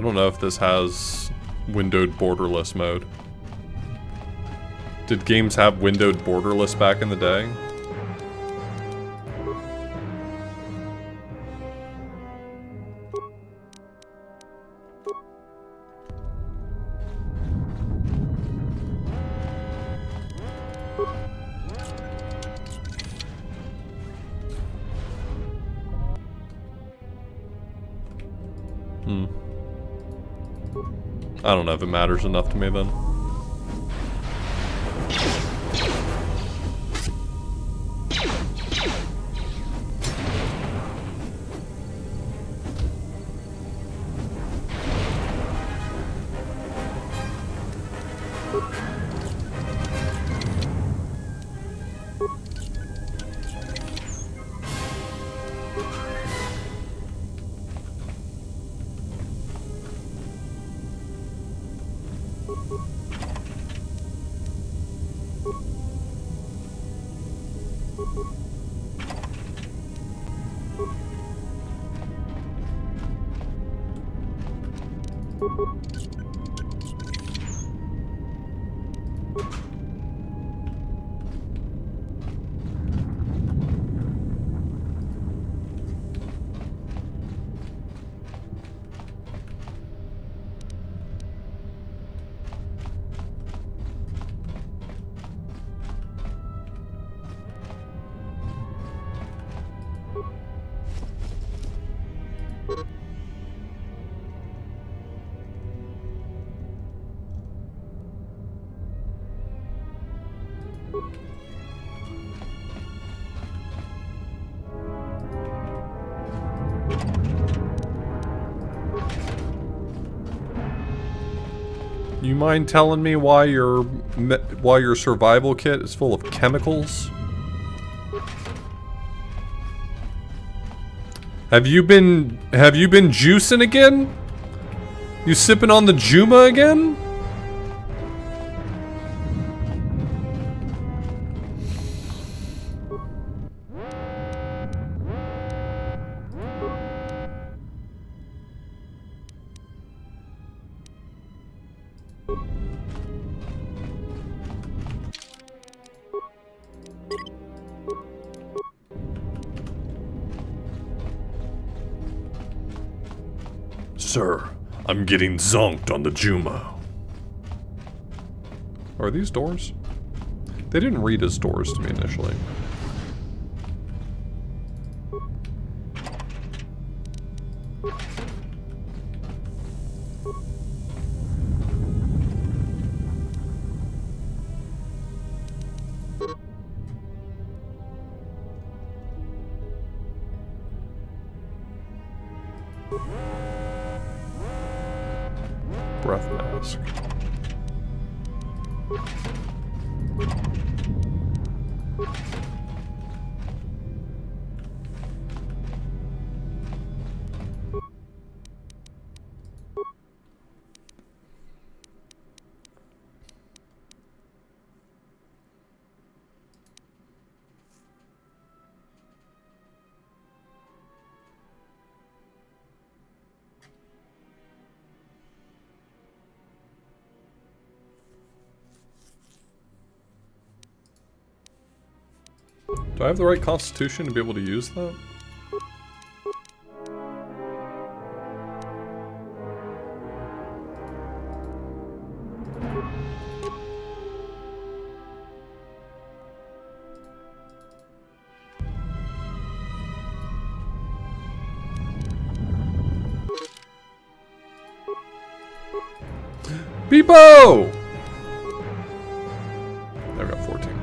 don't know if this has windowed borderless mode. Did games have windowed borderless back in the day? I don't know if it matters enough to me then. You mind telling me why your survival kit is full of chemicals? Have you been juicing again? You sipping on the Juma again? Sir, I'm getting zonked on the Juma. Are these doors? They didn't read as doors to me initially. Breath mask. Do I have the right constitution to be able to use that? Beepo! There we go, 14.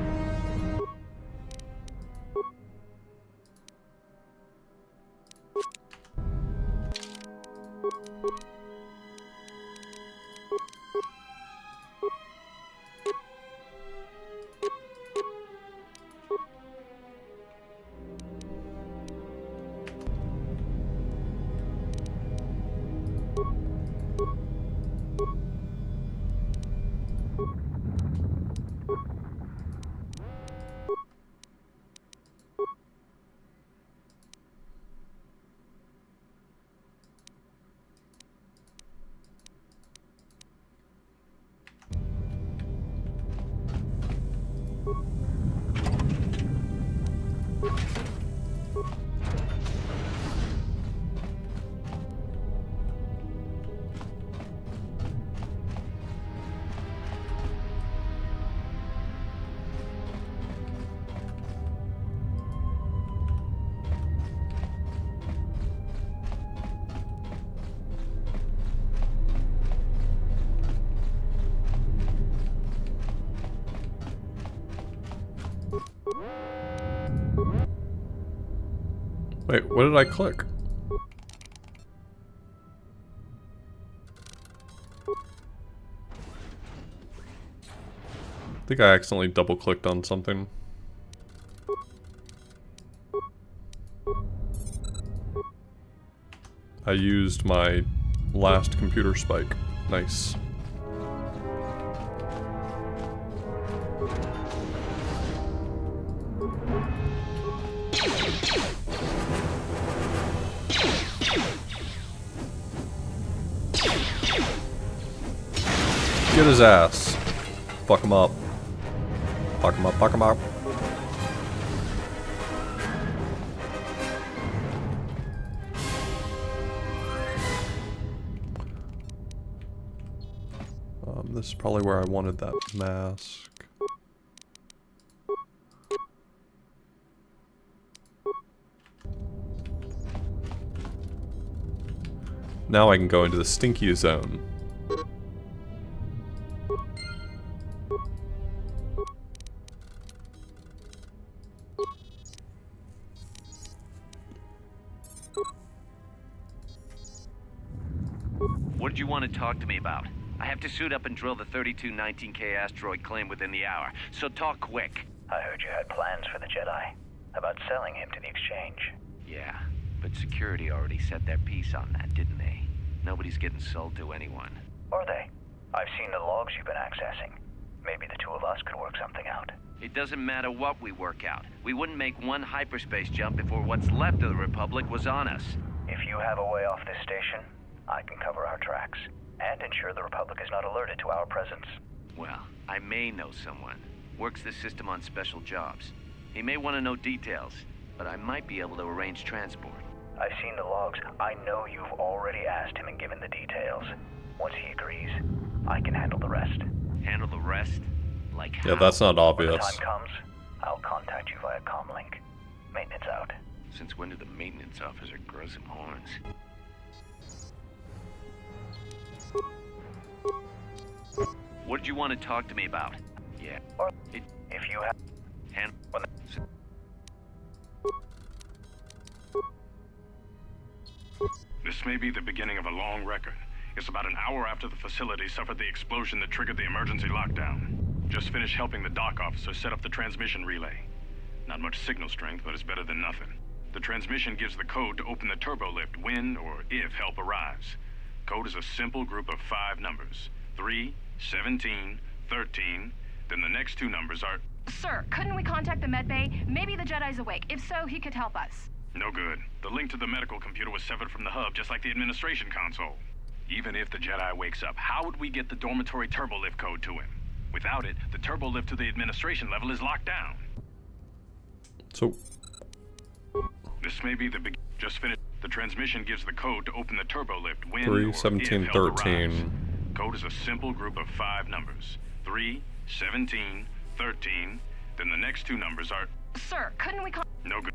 Wait, what did I click? I think I accidentally double-clicked on something. I used my last computer spike. Nice. Get his ass. Fuck him up. Fuck him up, fuck him up. This is probably where I wanted that mask. Now I can go into the stinky zone. What did you want to talk to me about? I have to suit up and drill the 3219K asteroid claim within the hour, so talk quick. I heard you had plans for the Jedi. About selling him to the exchange. Yeah, but security already set their piece on that, didn't they? Nobody's getting sold to anyone. Are they? I've seen the logs you've been accessing. Maybe the two of us could work something out. It doesn't matter what we work out. We wouldn't make one hyperspace jump before what's left of the Republic was on us. If you have a way off this station, I can cover our tracks. And ensure the Republic is not alerted to our presence. Well, I may know someone. Works the system on special jobs. He may want to know details, but I might be able to arrange transport. I've seen the logs. I know you've already asked him and given the details. Once he agrees, I can handle the rest. Handle the rest? Like how? Yeah, that's not obvious. When the time comes, I'll contact you via comlink. Maintenance out. Since when did the maintenance officer grow some horns? What did you want to talk to me about? Yeah. If you have... This may be the beginning of a long record. It's about an hour after the facility suffered the explosion that triggered the emergency lockdown. Just finished helping the dock officer set up the transmission relay. Not much signal strength, but it's better than nothing. The transmission gives the code to open the turbo lift when or if help arrives. Code is a simple group of 5 numbers. 3, 17, 13, then the next 2 numbers are... Sir, couldn't we contact the med bay? Maybe the Jedi's awake. If so, he could help us. No good. The link to the medical computer was severed from the hub, just like the administration console. Even if the Jedi wakes up, how would we get the dormitory turbo lift code to him? Without it, the turbo lift to the administration level is locked down. So... This may be the big... Just finished. The transmission gives the code to open the turbo lift when 3, or 17, if help 13. arrives. Code is a simple group of 5 numbers. 3, 17, 13, then the next 2 numbers are... Sir, couldn't we No good.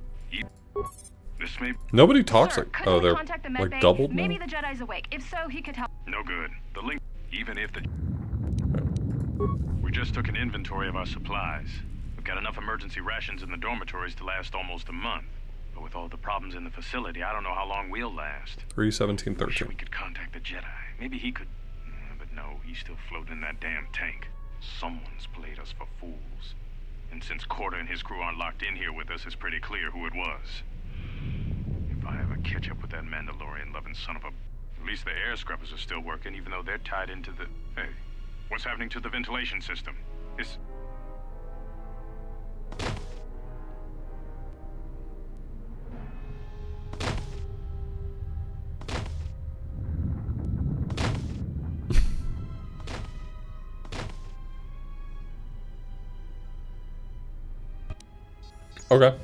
This may... Nobody talks Sir, like... Oh, couldn't we they're contact the med like bay? doubled now? Maybe the Jedi's awake. If so, he could help. No good. The link... Even if the... We just took an inventory of our supplies. We've got enough emergency rations in the dormitories to last almost a month. But with all the problems in the facility, I don't know how long we'll last. 3, 17, Wish 13. we could contact the Jedi. Maybe he could... But no, he's still floating in that damn tank. Someone's played us for fools. And since KOTOR and his crew aren't locked in here with us, it's pretty clear who it was. If I ever catch up with that Mandalorian-loving son of a... At least the air scrubbers are still working, even though they're tied into the... Hey, what's happening to the ventilation system? It's... Okay.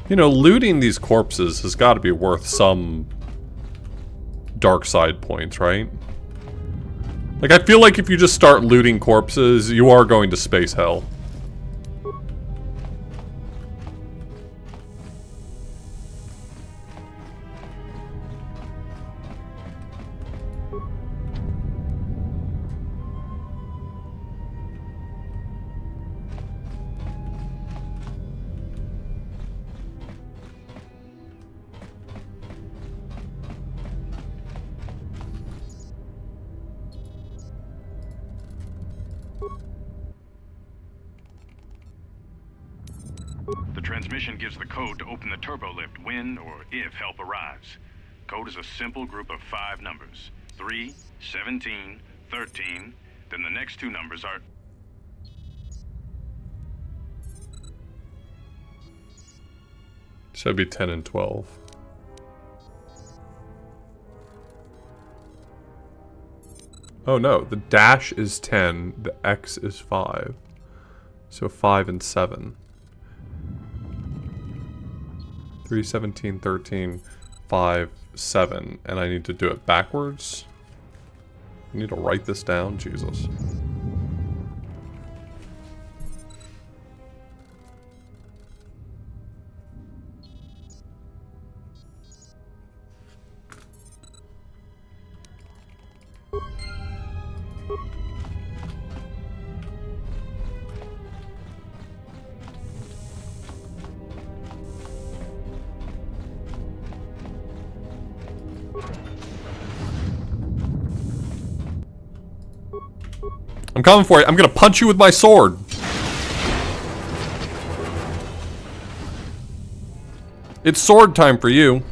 You know, looting these corpses has got to be worth some dark side points, right? Like, I feel like if you just start looting corpses, you are going to space hell. The transmission gives the code to open the turbo lift when or if help arrives. Code is a simple group of 5 numbers. 3, 17, 13, then the next 2 numbers are... Should be 10 and 12. Oh no, the dash is 10, the X is 5. So 5 and 7. 3, 17, 13, 5, 7. And I need to do it backwards? I need to write this down? Jesus. I'm coming for you. I'm gonna punch you with my sword. It's sword time for you.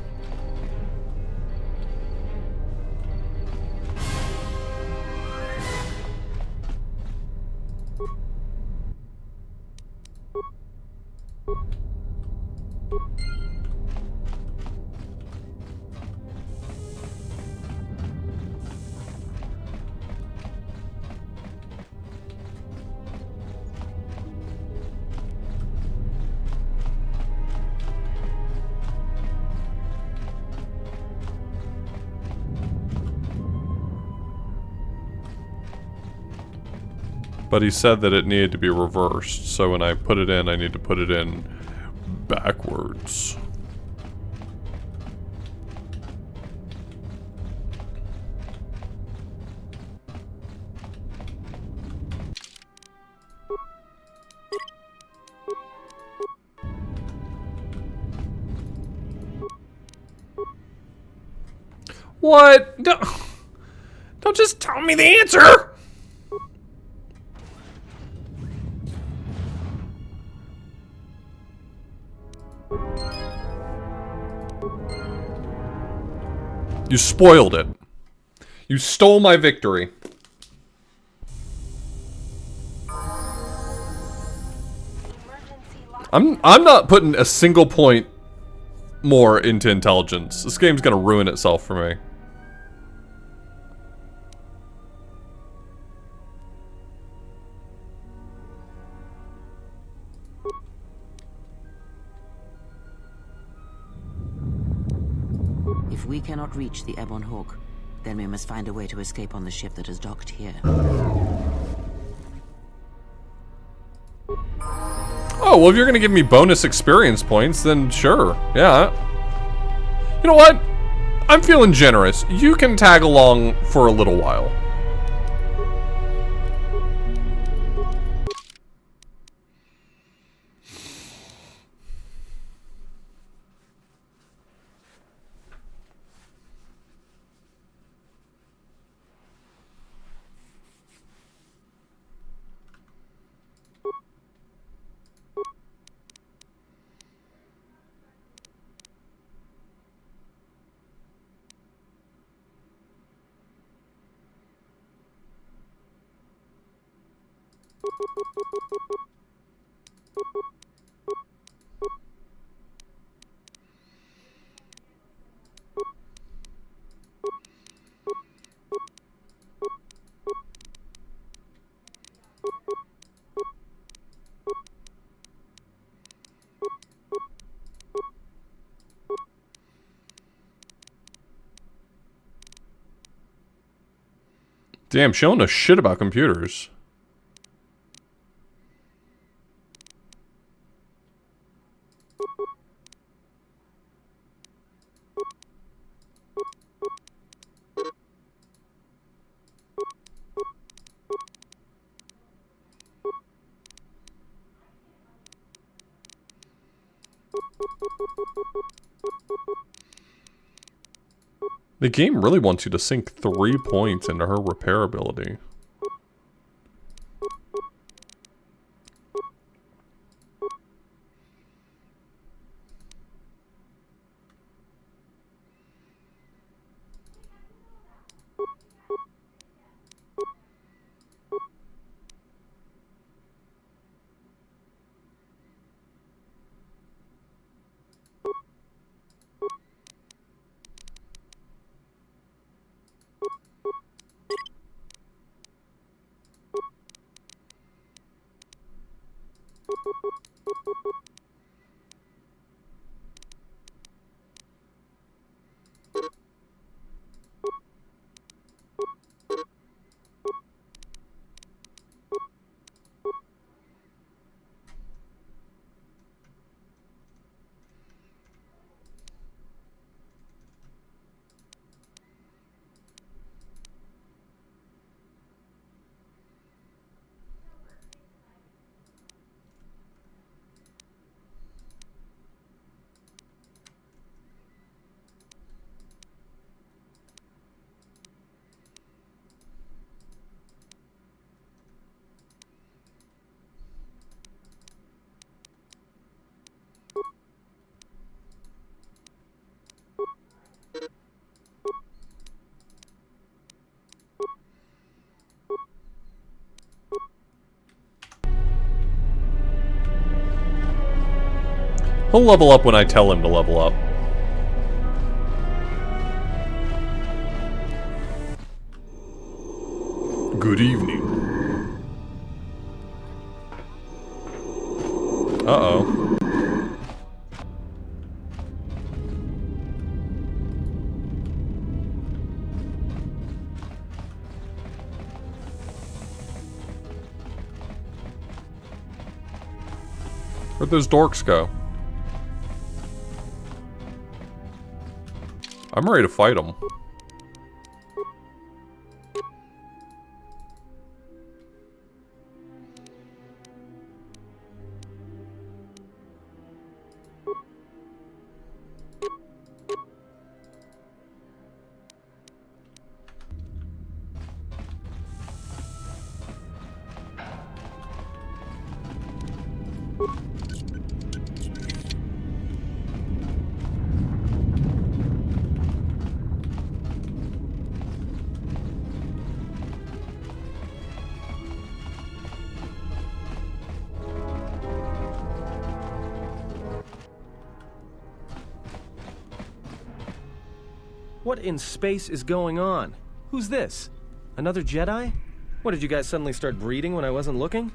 But he said that it needed to be reversed, so when I put it in, I need to put it in backwards. What? Don't just tell me the answer! You spoiled it. You stole my victory. I'm not putting a single point more into intelligence. This game's gonna ruin itself for me. If we cannot reach the Ebon Hawk, then we must find a way to escape on the ship that is docked here. Oh, well, if you're gonna give me bonus experience points, then sure. Yeah. You know what? I'm feeling generous. You can tag along for a little while. Damn, she don't know shit about computers. The game really wants you to sink 3 points into her repair ability. He'll level up when I tell him to level up. Good evening. Uh-oh. Where'd those dorks go? I'm ready to fight them. What in space is going on? Who's this? Another Jedi? What, did you guys suddenly start breeding when I wasn't looking?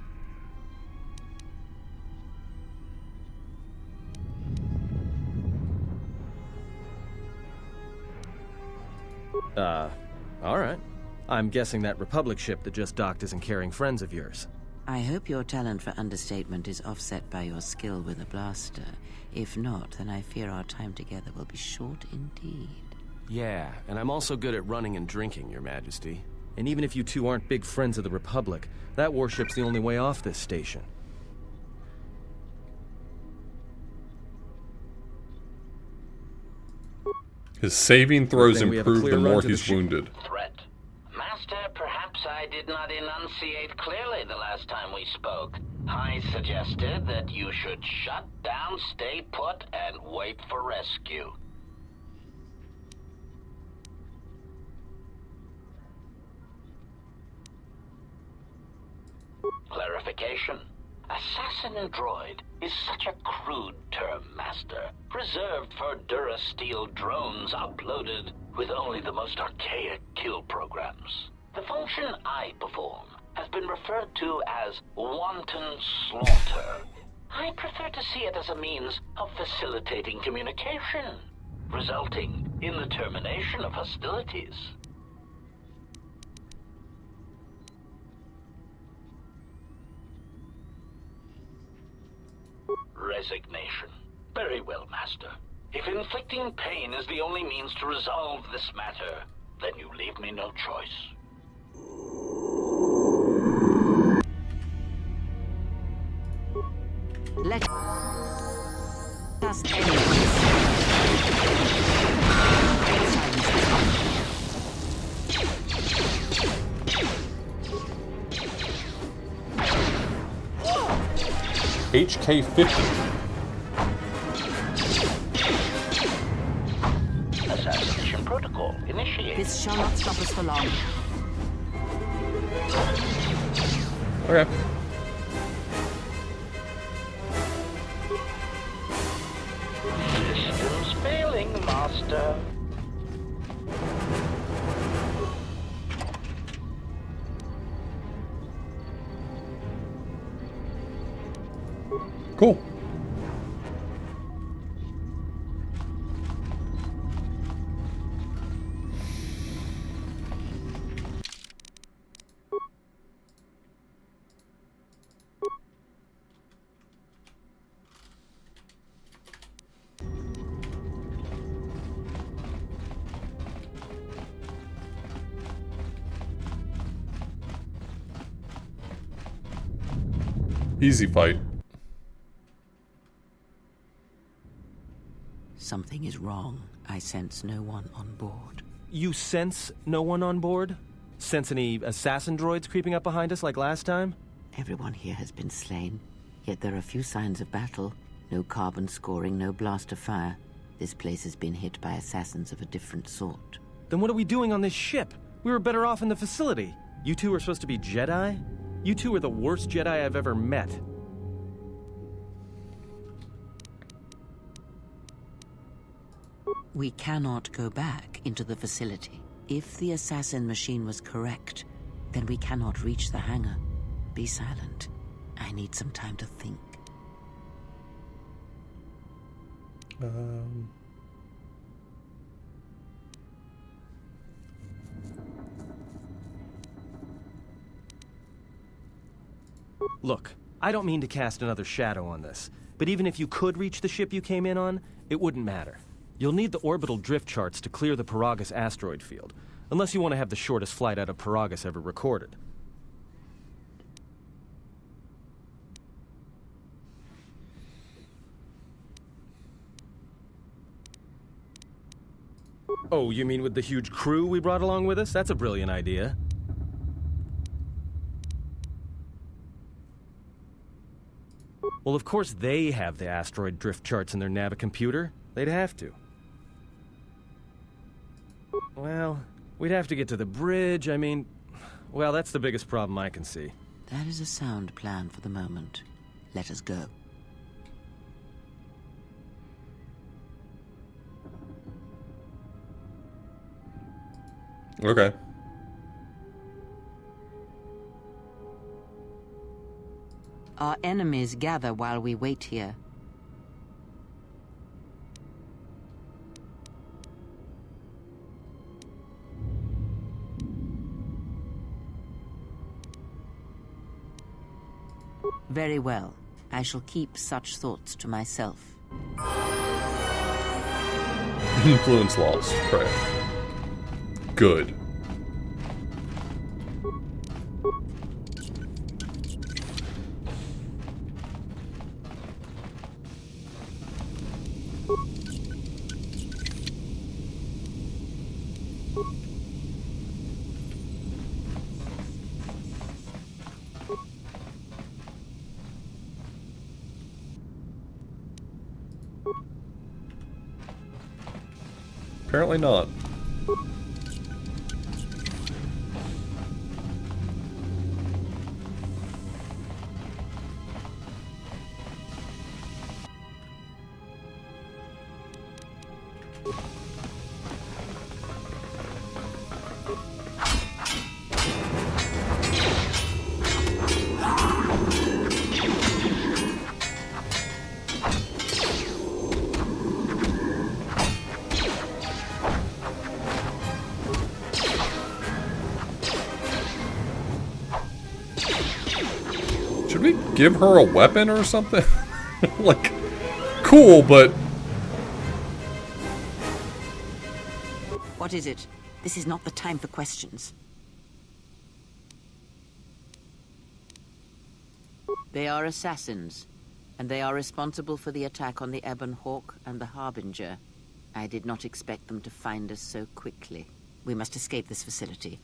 Alright. I'm guessing that Republic ship that just docked isn't carrying friends of yours. I hope your talent for understatement is offset by your skill with a blaster. If not, then I fear our time together will be short indeed. Yeah, and I'm also good at running and drinking, Your Majesty. And even if you two aren't big friends of the Republic, that warship's the only way off this station. His saving throws improve the more he's wounded. Threat. Master, perhaps I did not enunciate clearly the last time we spoke. I suggested that you should shut down, stay put, and wait for rescue. Clarification. Assassin droid is such a crude term, Master, reserved for Durasteel drones uploaded with only the most archaic kill programs. The function I perform has been referred to as wanton slaughter. I prefer to see it as a means of facilitating communication, resulting in the termination of hostilities. resignation. Very well, Master. If inflicting pain is the only means to resolve this matter, then you leave me no choice. Let us end this. HK-50. Assassination protocol initiated. This shall not stop us for long. Okay. Systems failing, Master. Cool. Easy fight. Something is wrong. I sense no one on board. You sense no one on board? Sense any assassin droids creeping up behind us like last time? Everyone here has been slain, yet there are few signs of battle. No carbon scoring, no blast of fire. This place has been hit by assassins of a different sort. Then what are we doing on this ship? We were better off in the facility. You two are supposed to be Jedi? You two are the worst Jedi I've ever met. We cannot go back into the facility. If the assassin machine was correct, then we cannot reach the hangar. Be silent. I need some time to think. Look, I don't mean to cast another shadow on this, but even if you could reach the ship you came in on, it wouldn't matter. You'll need the orbital drift charts to clear the Paragus asteroid field, unless you want to have the shortest flight out of Paragus ever recorded. Oh, you mean with the huge crew we brought along with us? That's a brilliant idea. Well, of course they have the asteroid drift charts in their Navicomputer. They'd have to. Well, we'd have to get to the bridge. I mean, well, that's the biggest problem I can see. That is a sound plan for the moment. Let us go. Okay. Our enemies gather while we wait here. Very well. I shall keep such thoughts to myself. Influence lost. Right. Good. Apparently not. Should we give her a weapon or something? Like, cool, but... What is it? This is not the time for questions. They are assassins, and they are responsible for the attack on the Ebon Hawk and the Harbinger. I did not expect them to find us so quickly. We must escape this facility.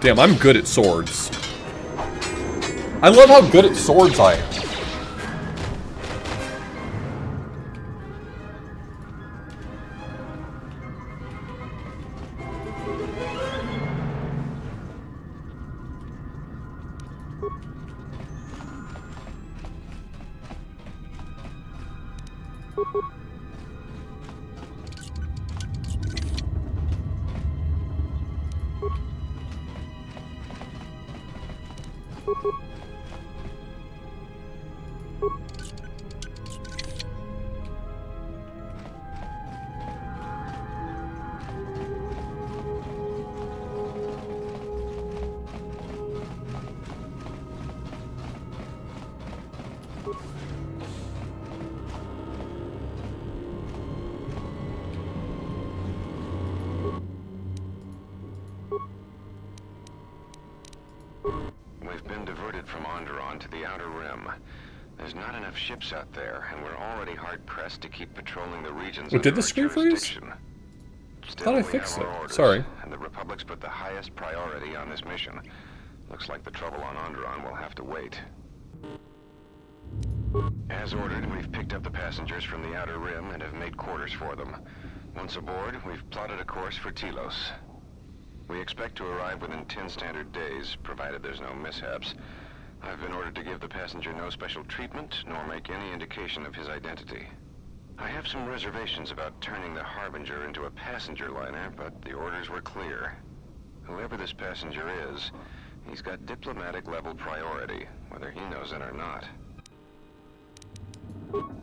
Damn, I'm good at swords. I love how good at swords I am. We've been diverted from Onderon to the Outer Rim. There's not enough ships out there, and we're already hard-pressed to keep patrolling the regions Wait, did under the our screen freeze? jurisdiction. Still, Thought I we fixed have our it. orders, Sorry. and the Republic's put the highest priority on this mission. Looks like the trouble on Onderon will have to wait. As ordered, we've picked up the passengers from the Outer Rim and have made quarters for them. Once aboard, we've plotted a course for Telos. We expect to arrive within 10 standard days, provided there's no mishaps. I've been ordered to give the passenger no special treatment, nor make any indication of his identity. I have some reservations about turning the Harbinger into a passenger liner, but the orders were clear. Whoever this passenger is, he's got diplomatic level priority, whether he knows it or not.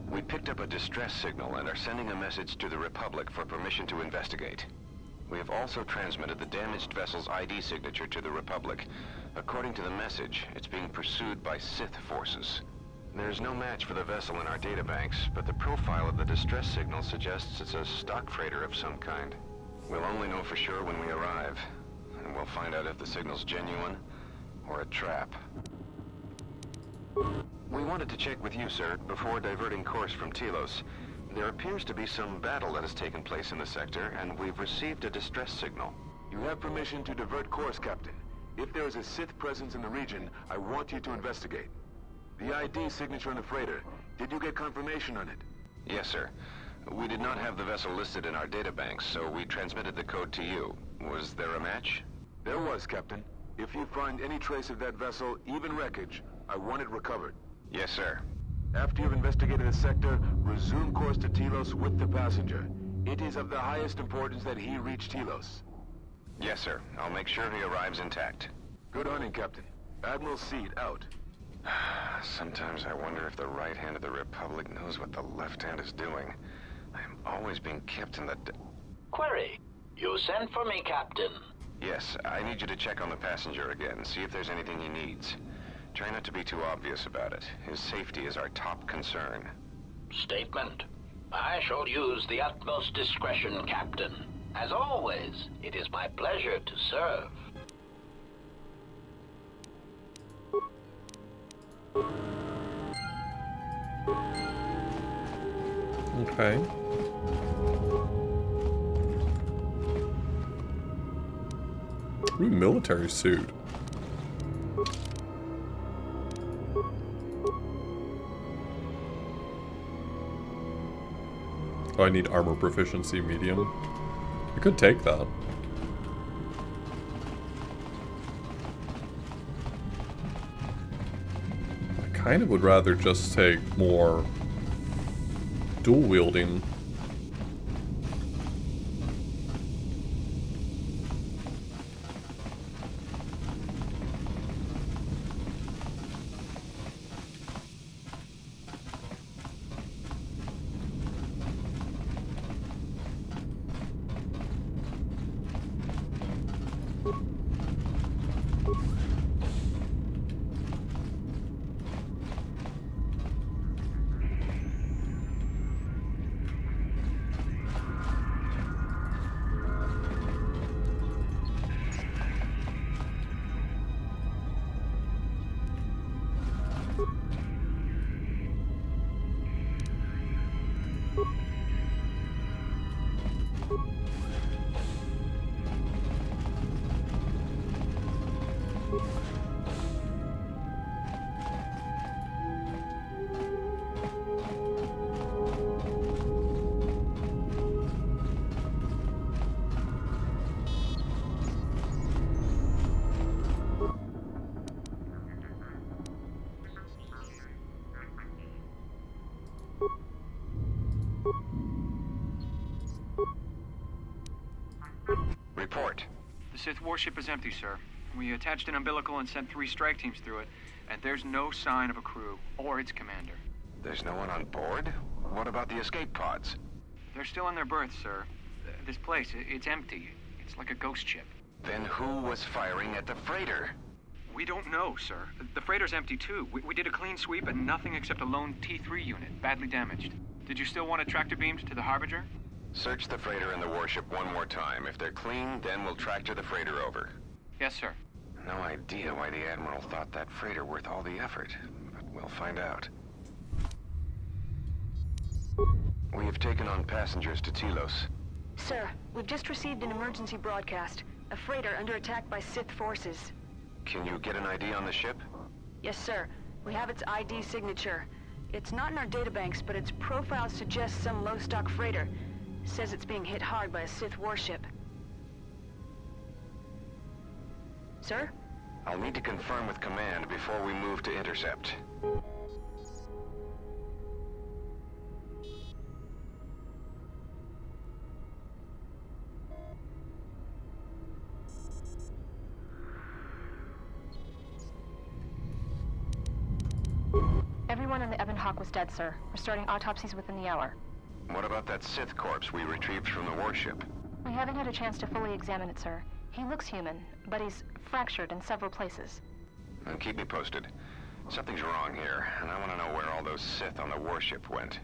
We picked up a distress signal and are sending a message to the Republic for permission to investigate. We have also transmitted the damaged vessel's ID signature to the Republic. According to the message, it's being pursued by Sith forces. There's no match for the vessel in our databanks, but the profile of the distress signal suggests it's a stock freighter of some kind. We'll only know for sure when we arrive, and we'll find out if the signal's genuine or a trap. We wanted to check with you, sir, before diverting course from Telos. There appears to be some battle that has taken place in the sector, and we've received a distress signal. You have permission to divert course, Captain. If there is a Sith presence in the region, I want you to investigate. The ID signature on the freighter, did you get confirmation on it? Yes, sir. We did not have the vessel listed in our databanks, so we transmitted the code to you. Was there a match? There was, Captain. If you find any trace of that vessel, even wreckage, I want it recovered. Yes, sir. After you've investigated the sector, resume course to Telos with the passenger. It is of the highest importance that he reach Telos. Yes, sir. I'll make sure he arrives intact. Good hunting, Captain. Admiral Seed, out. Sometimes I wonder if the right hand of the Republic knows what the left hand is doing. I am always being kept in the... Query. You sent for me, Captain. Yes, I need you to check on the passenger again, see if there's anything he needs. Try not to be too obvious about it. His safety is our top concern. Statement. I shall use the utmost discretion, Captain. As always, it is my pleasure to serve. Okay. Ooh, military suit. Oh, I need armor proficiency medium. I could take that. I kind of would rather just take more dual wielding. Report. The Sith warship is empty, sir. We attached an umbilical and sent 3 strike teams through it, and there's no sign of a crew or its commander. There's no one on board? What about the escape pods? They're still in their berths, sir. This place, it's empty. It's like a ghost ship. Then who was firing at the freighter? We don't know, sir. The freighter's empty, too. We did a clean sweep and nothing except a lone T3 unit, badly damaged. Did you still want a tractor beam to the Harbinger? Search the freighter and the warship one more time. If they're clean, then we'll tractor the freighter over. Yes, sir. No idea why the Admiral thought that freighter worth all the effort, but we'll find out. We have taken on passengers to Telos. Sir, we've just received an emergency broadcast. A freighter under attack by Sith forces. Can you get an ID on the ship? Yes, sir. We have its ID signature. It's not in our databanks, but its profile suggests some low-stock freighter. Says it's being hit hard by a Sith warship. Sir? I'll need to confirm with command before we move to intercept. Everyone on the Ebon Hawk was dead, sir. We're starting autopsies within the hour. What about that Sith corpse we retrieved from the warship? We haven't had a chance to fully examine it, sir. He looks human, but he's fractured in several places. Then keep me posted. Something's wrong here, and I want to know where all those Sith on the warship went.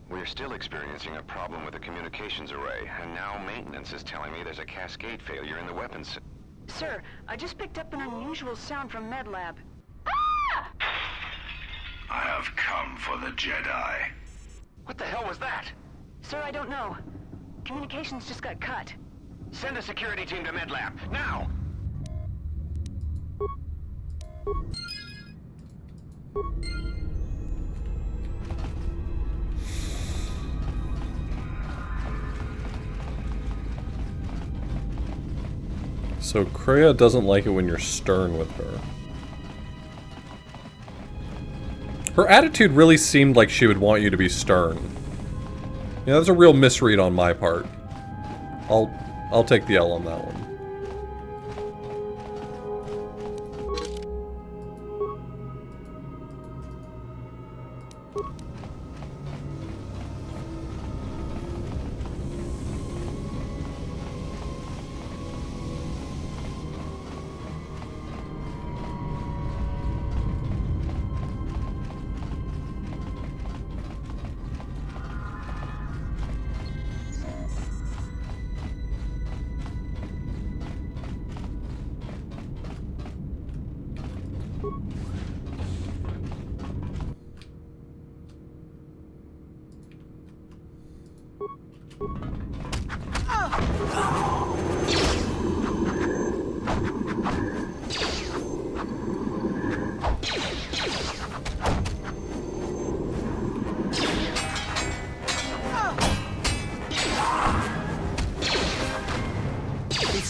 We're still experiencing a problem with the communications array, and now maintenance is telling me there's a cascade failure in the weapons. Sir, I just picked up an unusual sound from MedLab. I have come for the Jedi. What the hell was that? Sir, I don't know. Communications just got cut. Send a security team to MedLab, now! So Kreia doesn't like it when you're stern with her. Her attitude really seemed like she would want you to be stern. Yeah, that's a real misread on my part. I'll take the L on that one.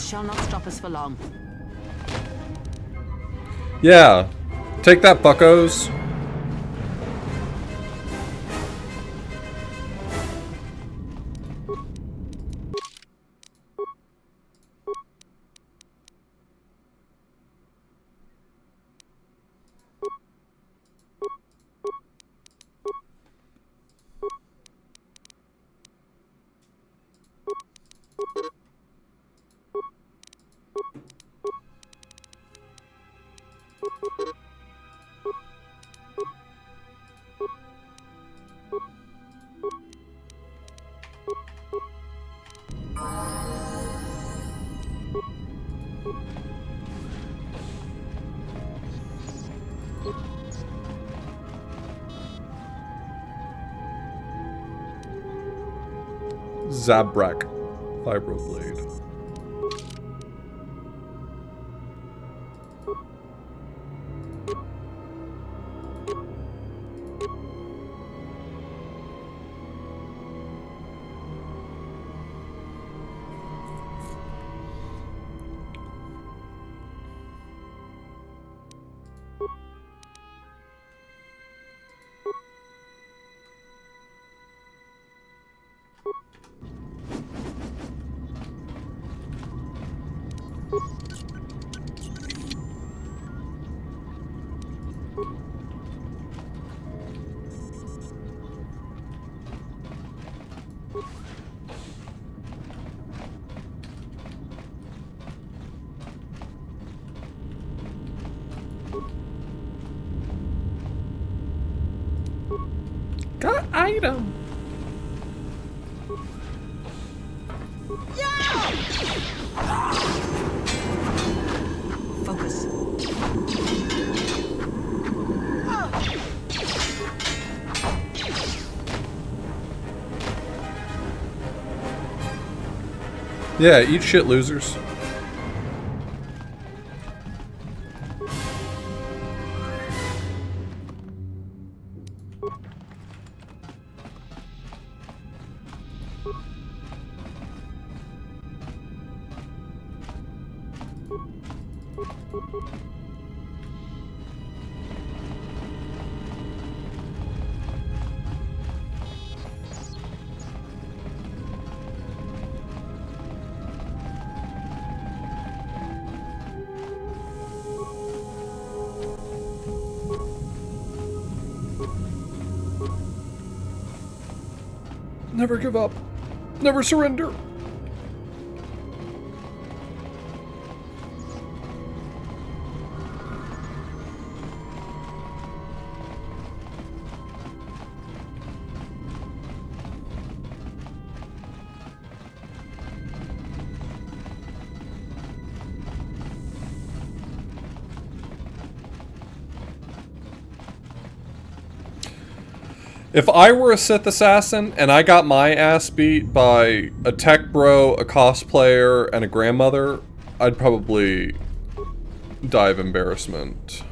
Shall not stop us for long. Yeah. Take that, buckos. Zabrak Vibroblade. Got item. Focus. Yeah, eat shit, losers. Never give up. Never surrender. If I were a Sith assassin and I got my ass beat by a tech bro, a cosplayer, and a grandmother, I'd probably die of embarrassment.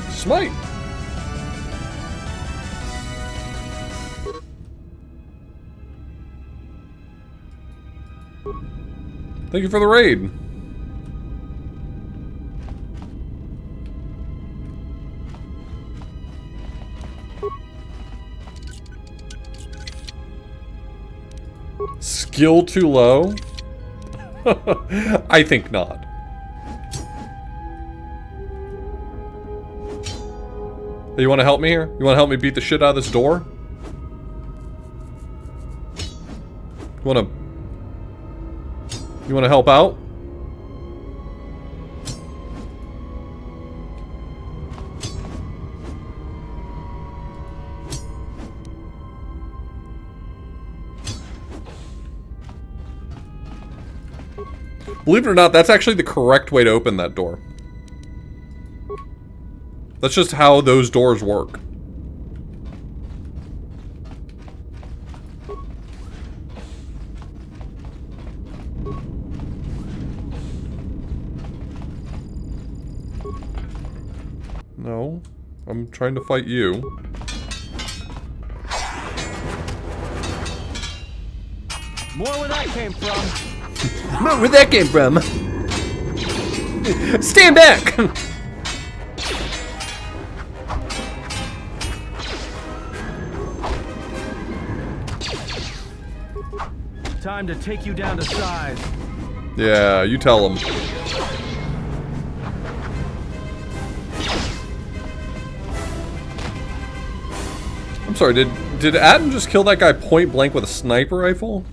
Smite! Thank you for the raid. Skill too low? I think not. Hey, you want to help me here? You want to help me beat the shit out of this door? You want to help out? Believe it or not, that's actually the correct way to open that door. That's just how those doors work. No, I'm trying to fight you. More where that came from. More where that came from. Stand back! Time to take you down to size. Yeah, you tell him. I'm sorry, did Adam just kill that guy point blank with a sniper rifle?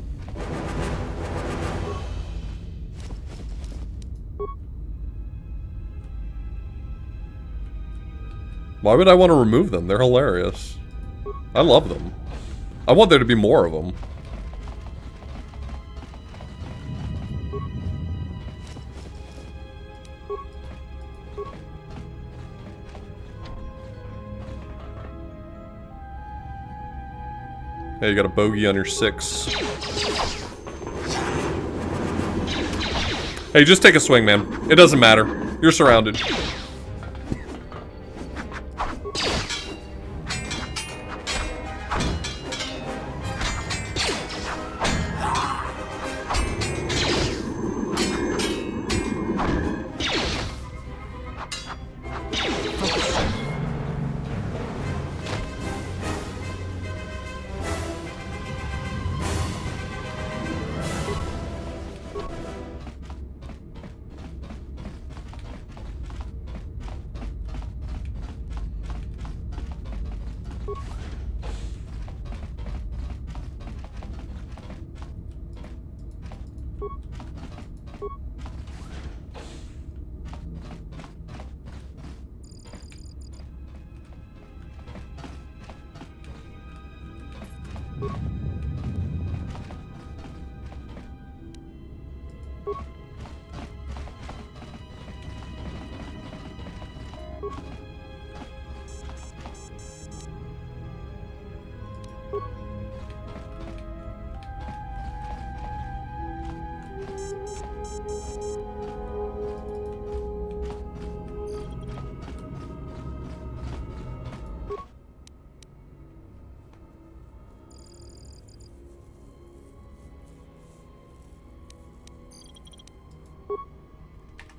Why would I want to remove them? They're hilarious. I love them. I want there to be more of them. Hey, you got a bogey on your 6. Hey, just take a swing, man. It doesn't matter. You're surrounded.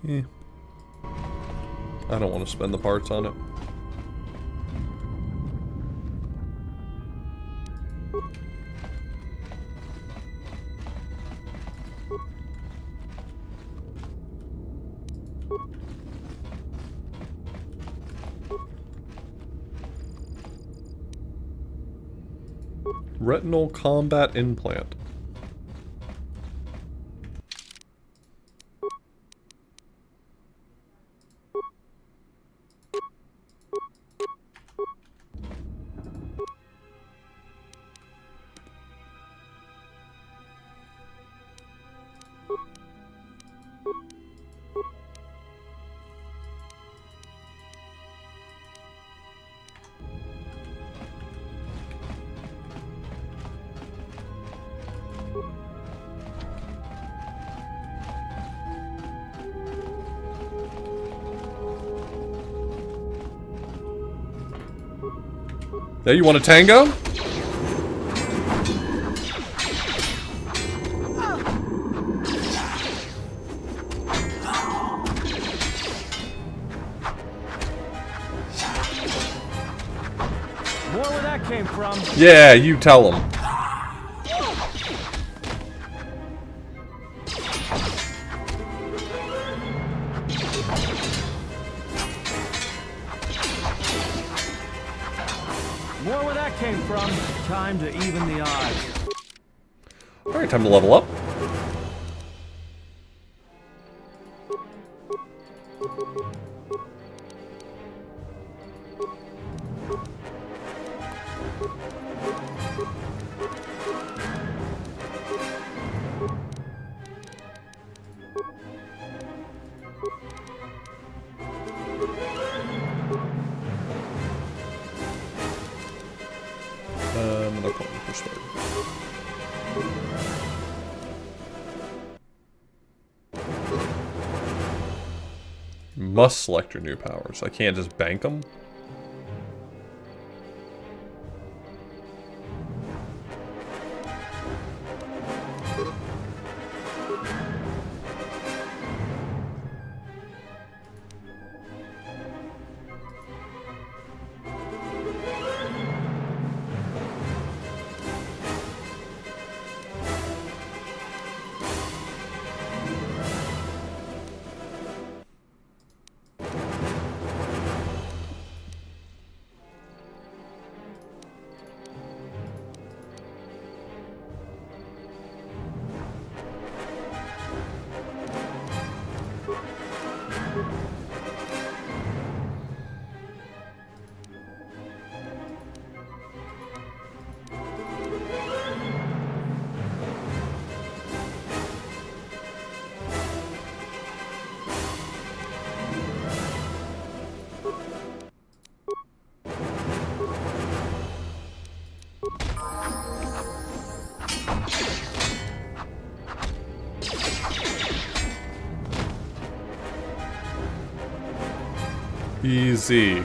Yeah. I don't want to spend the parts on it. Retinal combat implant. Hey, you want a tango? More where that came from. Yeah, you tell him. More where that came from. Time to even the odds. Alright, time to level up. Another point in persuade. Must select your new powers. I can't just bank them. Easy.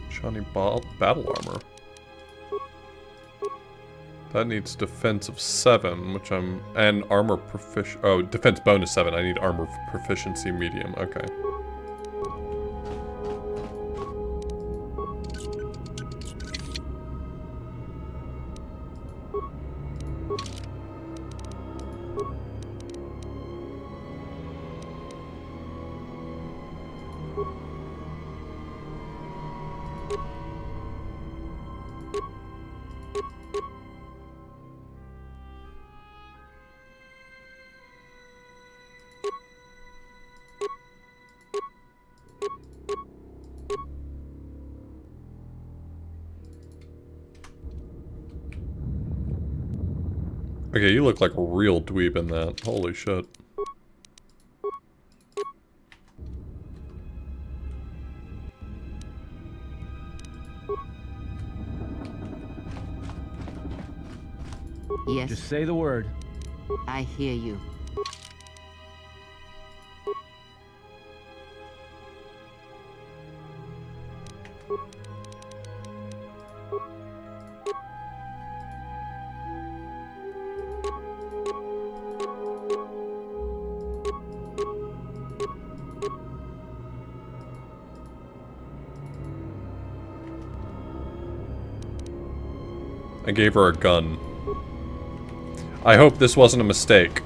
Shiny battle armor. That needs defense of 7, which I'm... And armor proficiency... Oh, defense bonus 7. I need armor proficiency medium. Okay. Okay, you look like a real dweeb in that. Holy shit. Yes. Just say the word. I hear you. I gave her a gun. I hope this wasn't a mistake.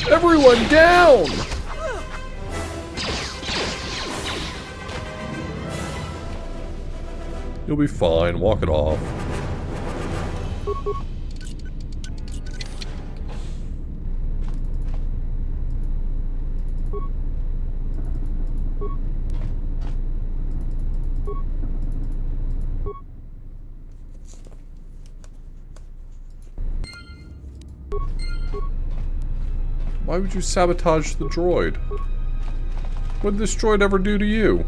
Everyone down! You'll be fine. Walk it off. Why would you sabotage the droid? What did this droid ever do to you?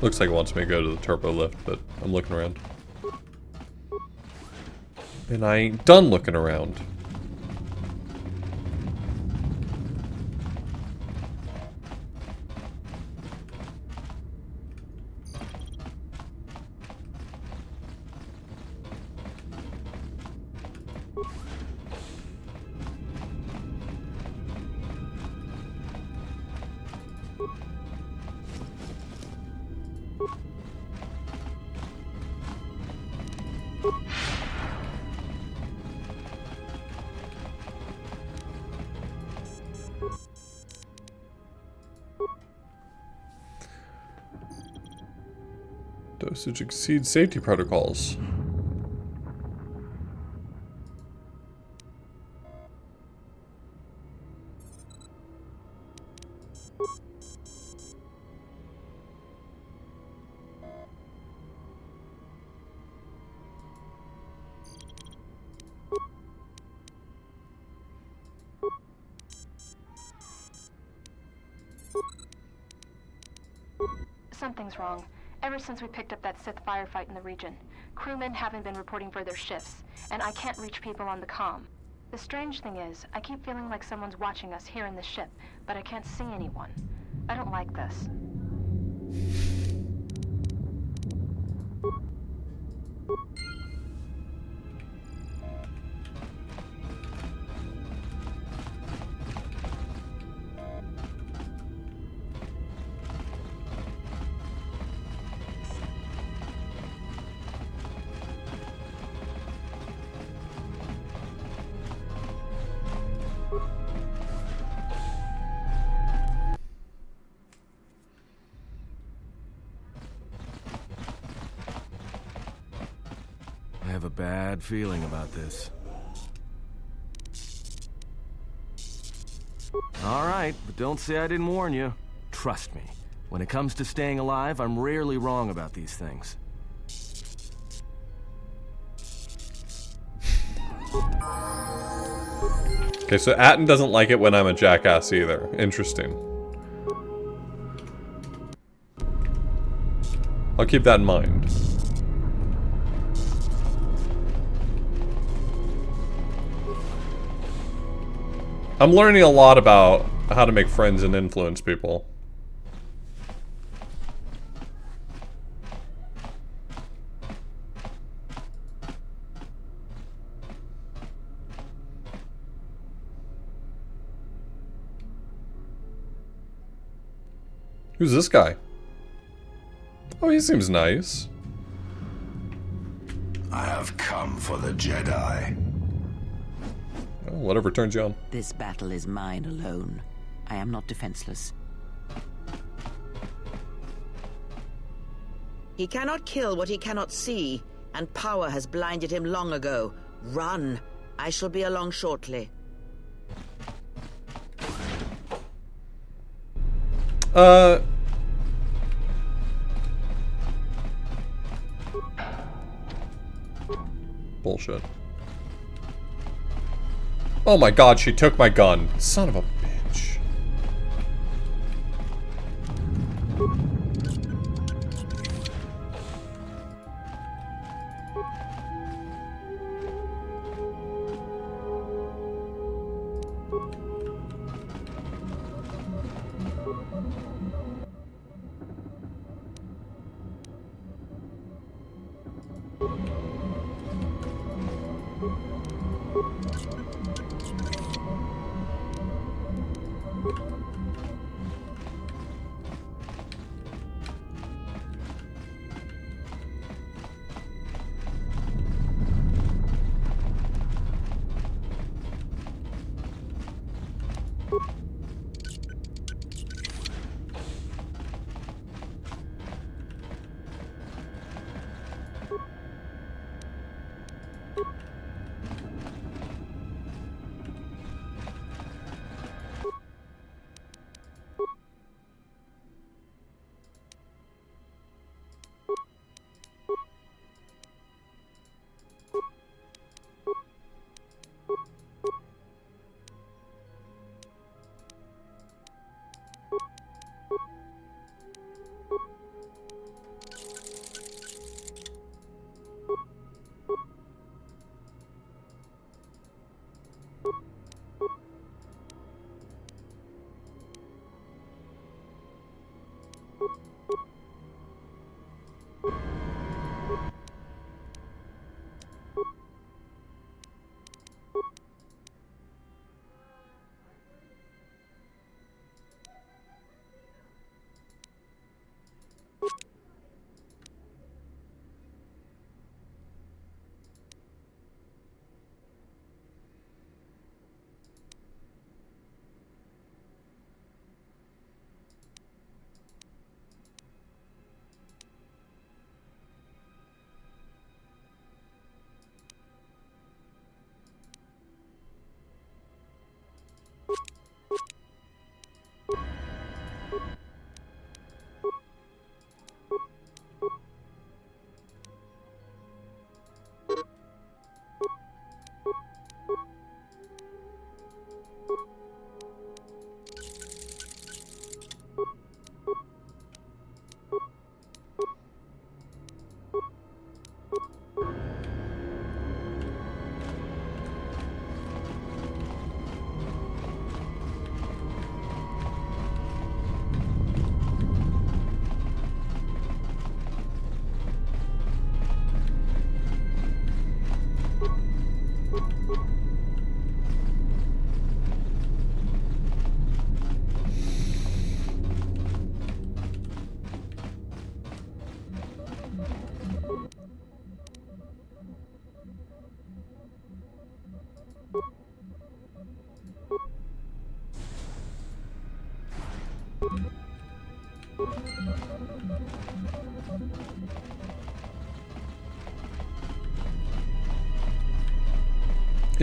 Looks like it wants me to go to the turbo lift, but I'm looking around. And I ain't done looking around. Dosage exceeds safety protocols. Something's wrong. Ever since we picked up that Sith firefight in the region, crewmen haven't been reporting for their shifts, and I can't reach people on the comm. The strange thing is, I keep feeling like someone's watching us here in the ship, but I can't see anyone. I don't like this. I have a bad feeling about this. All right, but don't say I didn't warn you. Trust me, when it comes to staying alive, I'm rarely wrong about these things. Okay, so Atten doesn't like it when I'm a jackass either. Interesting. I'll keep that in mind. I'm learning a lot about how to make friends and influence people. Who's this guy? Oh, he seems nice. I have come for the Jedi. Well, whatever turns you on. This battle is mine alone. I am not defenseless. He cannot kill what he cannot see, and power has blinded him long ago. Run. I shall be along shortly. Bullshit. Oh my god, she took my gun. Son of a bitch.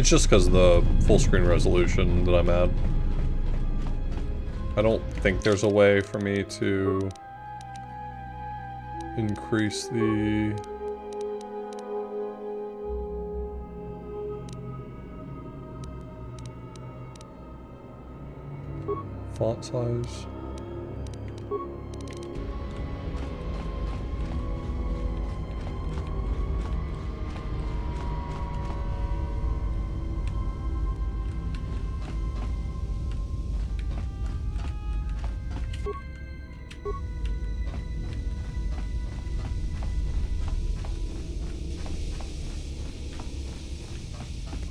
It's just because of the full screen resolution that I'm at. I don't think there's a way for me to increase the... font size.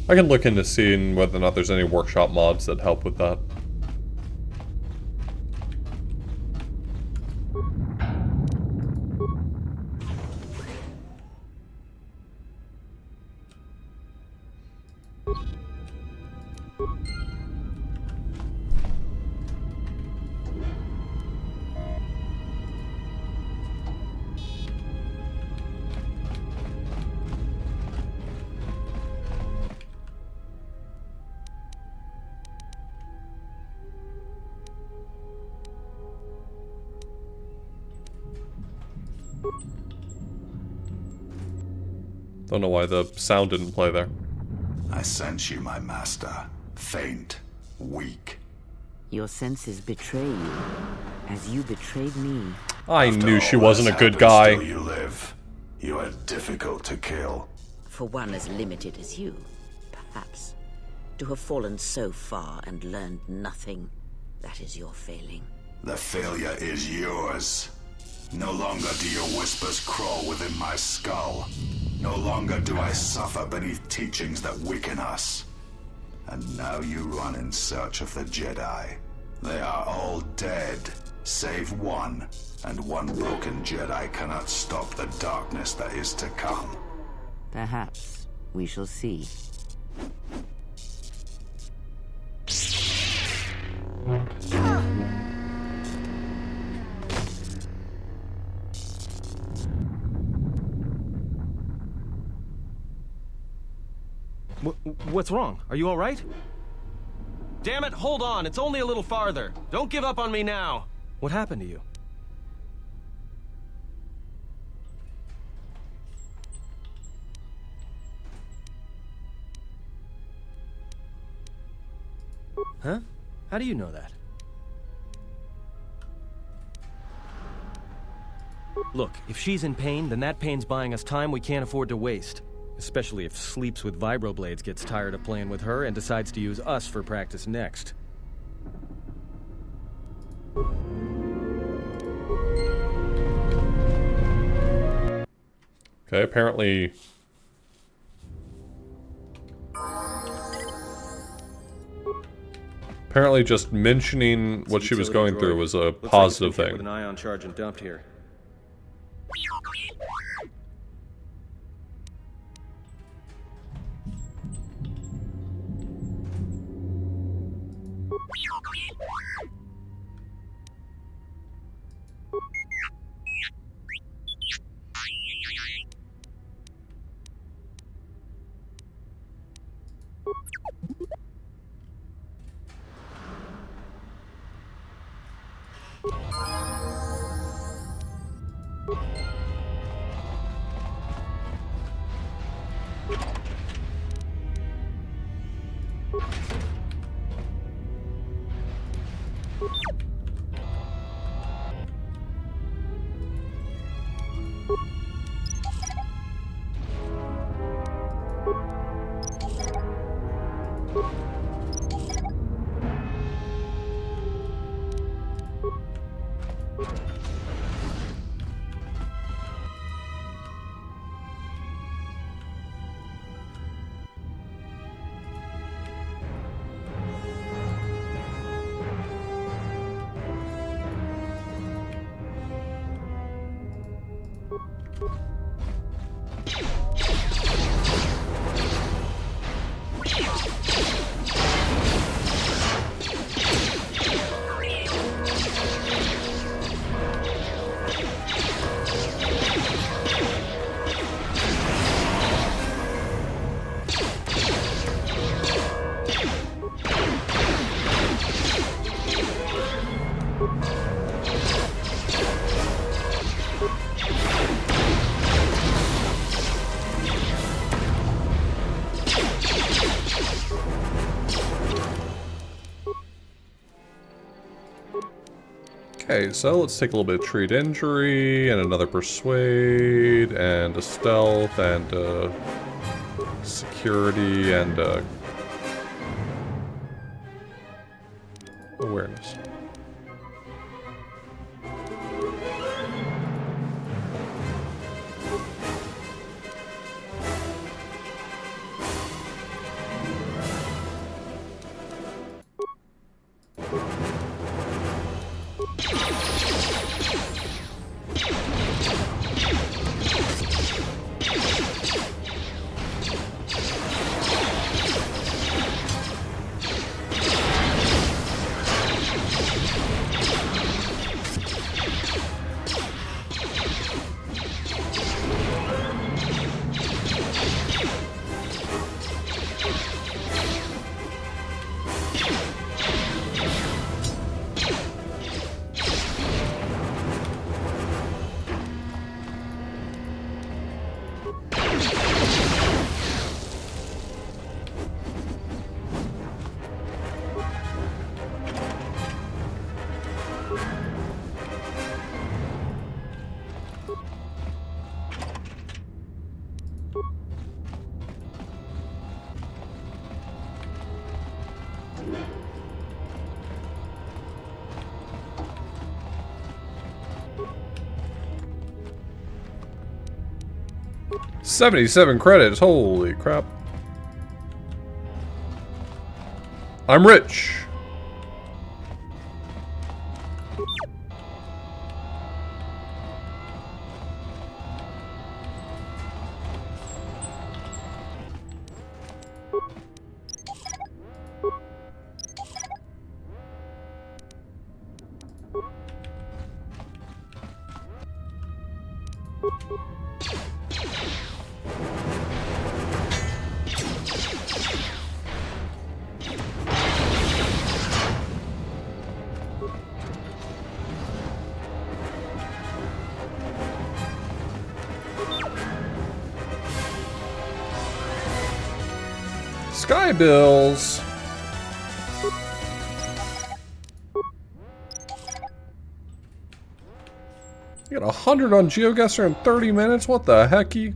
I can look into seeing whether or not there's any workshop mods that help with that. Don't know why the sound didn't play there. I sense you, my master. Faint, weak. Your senses betray you, as you betrayed me. I knew she wasn't a good guy. Still you live. You are difficult to kill. For one as limited as you, perhaps. To have fallen so far and learned nothing, that is your failing. The failure is yours. No longer do your whispers crawl within my skull. No longer do I suffer beneath teachings that weaken us. And now you run in search of the Jedi. They are all dead, save one. And one broken Jedi cannot stop the darkness that is to come. Perhaps we shall see. What's wrong? Are you all right? Damn it, hold on. It's only a little farther. Don't give up on me now. What happened to you? Huh? How do you know that? Look, if she's in pain, then that pain's buying us time we can't afford to waste. Especially if Sleeps with Vibroblades gets tired of playing with her and decides to use us for practice next. Okay, apparently... Apparently just mentioning what she was going through was a positive thing. With an ion charge and dumped here. Okay, so let's take a little bit of treat injury, and another persuade, and a stealth, and a security, and a awareness. $77 credits, holy crap. I'm rich. Sky bills. You got 100 on GeoGuessr in 30 minutes? What the hecky?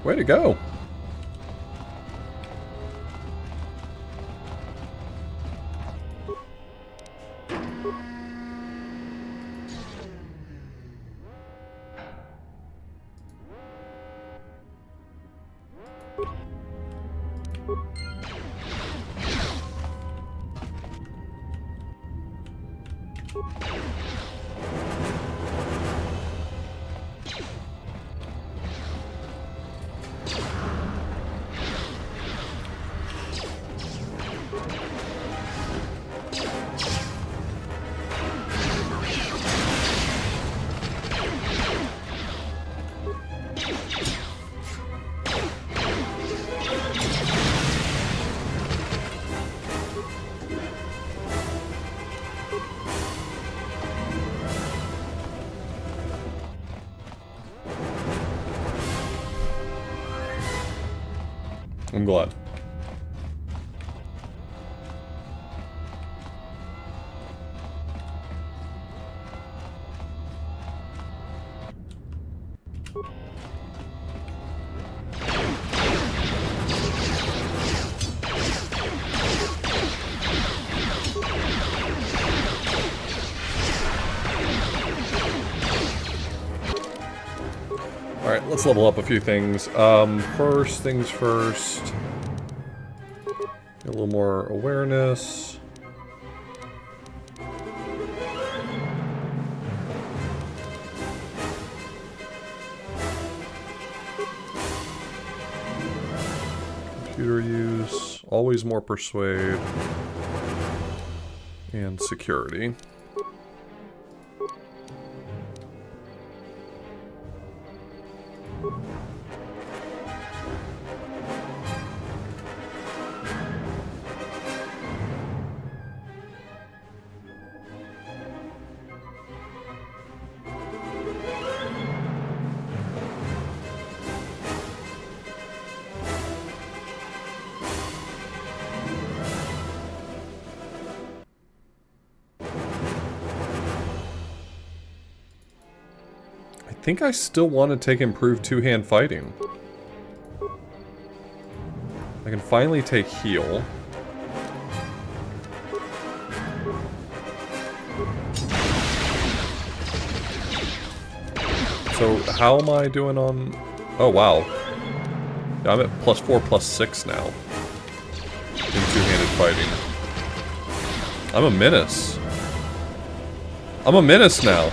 Way to go. I'm glad. Alright, let's level up a few things. First things first. Get a little more awareness. Computer use. Always more persuade. And security. think I still want to take improved two-hand fighting. I can finally take heal. So how am I doing on... Oh, wow. Yeah, I'm at +4, +6 now. In two-handed fighting. I'm a menace. I'm a menace now.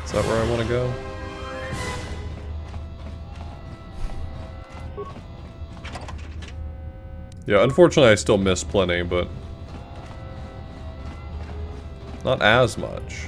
Is that where I want to go? Yeah, unfortunately I still miss plenty, but not as much.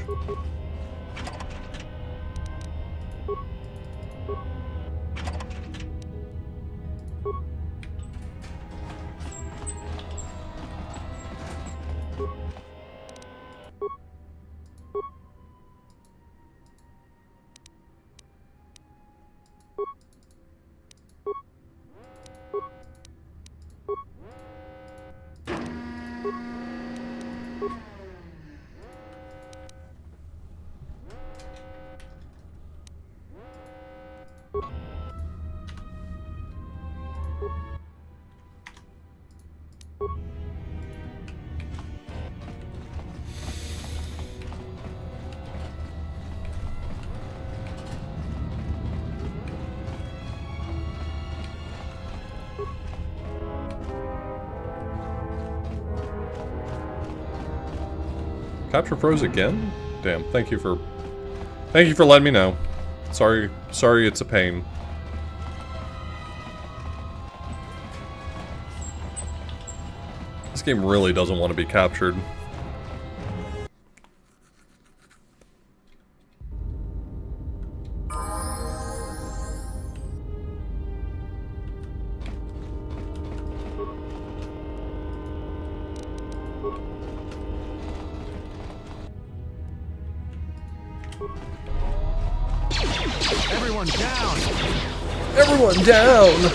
Capture froze again? Damn, thank you for letting me know. Sorry it's a pain. This game really doesn't want to be captured. Everyone down! Everyone down!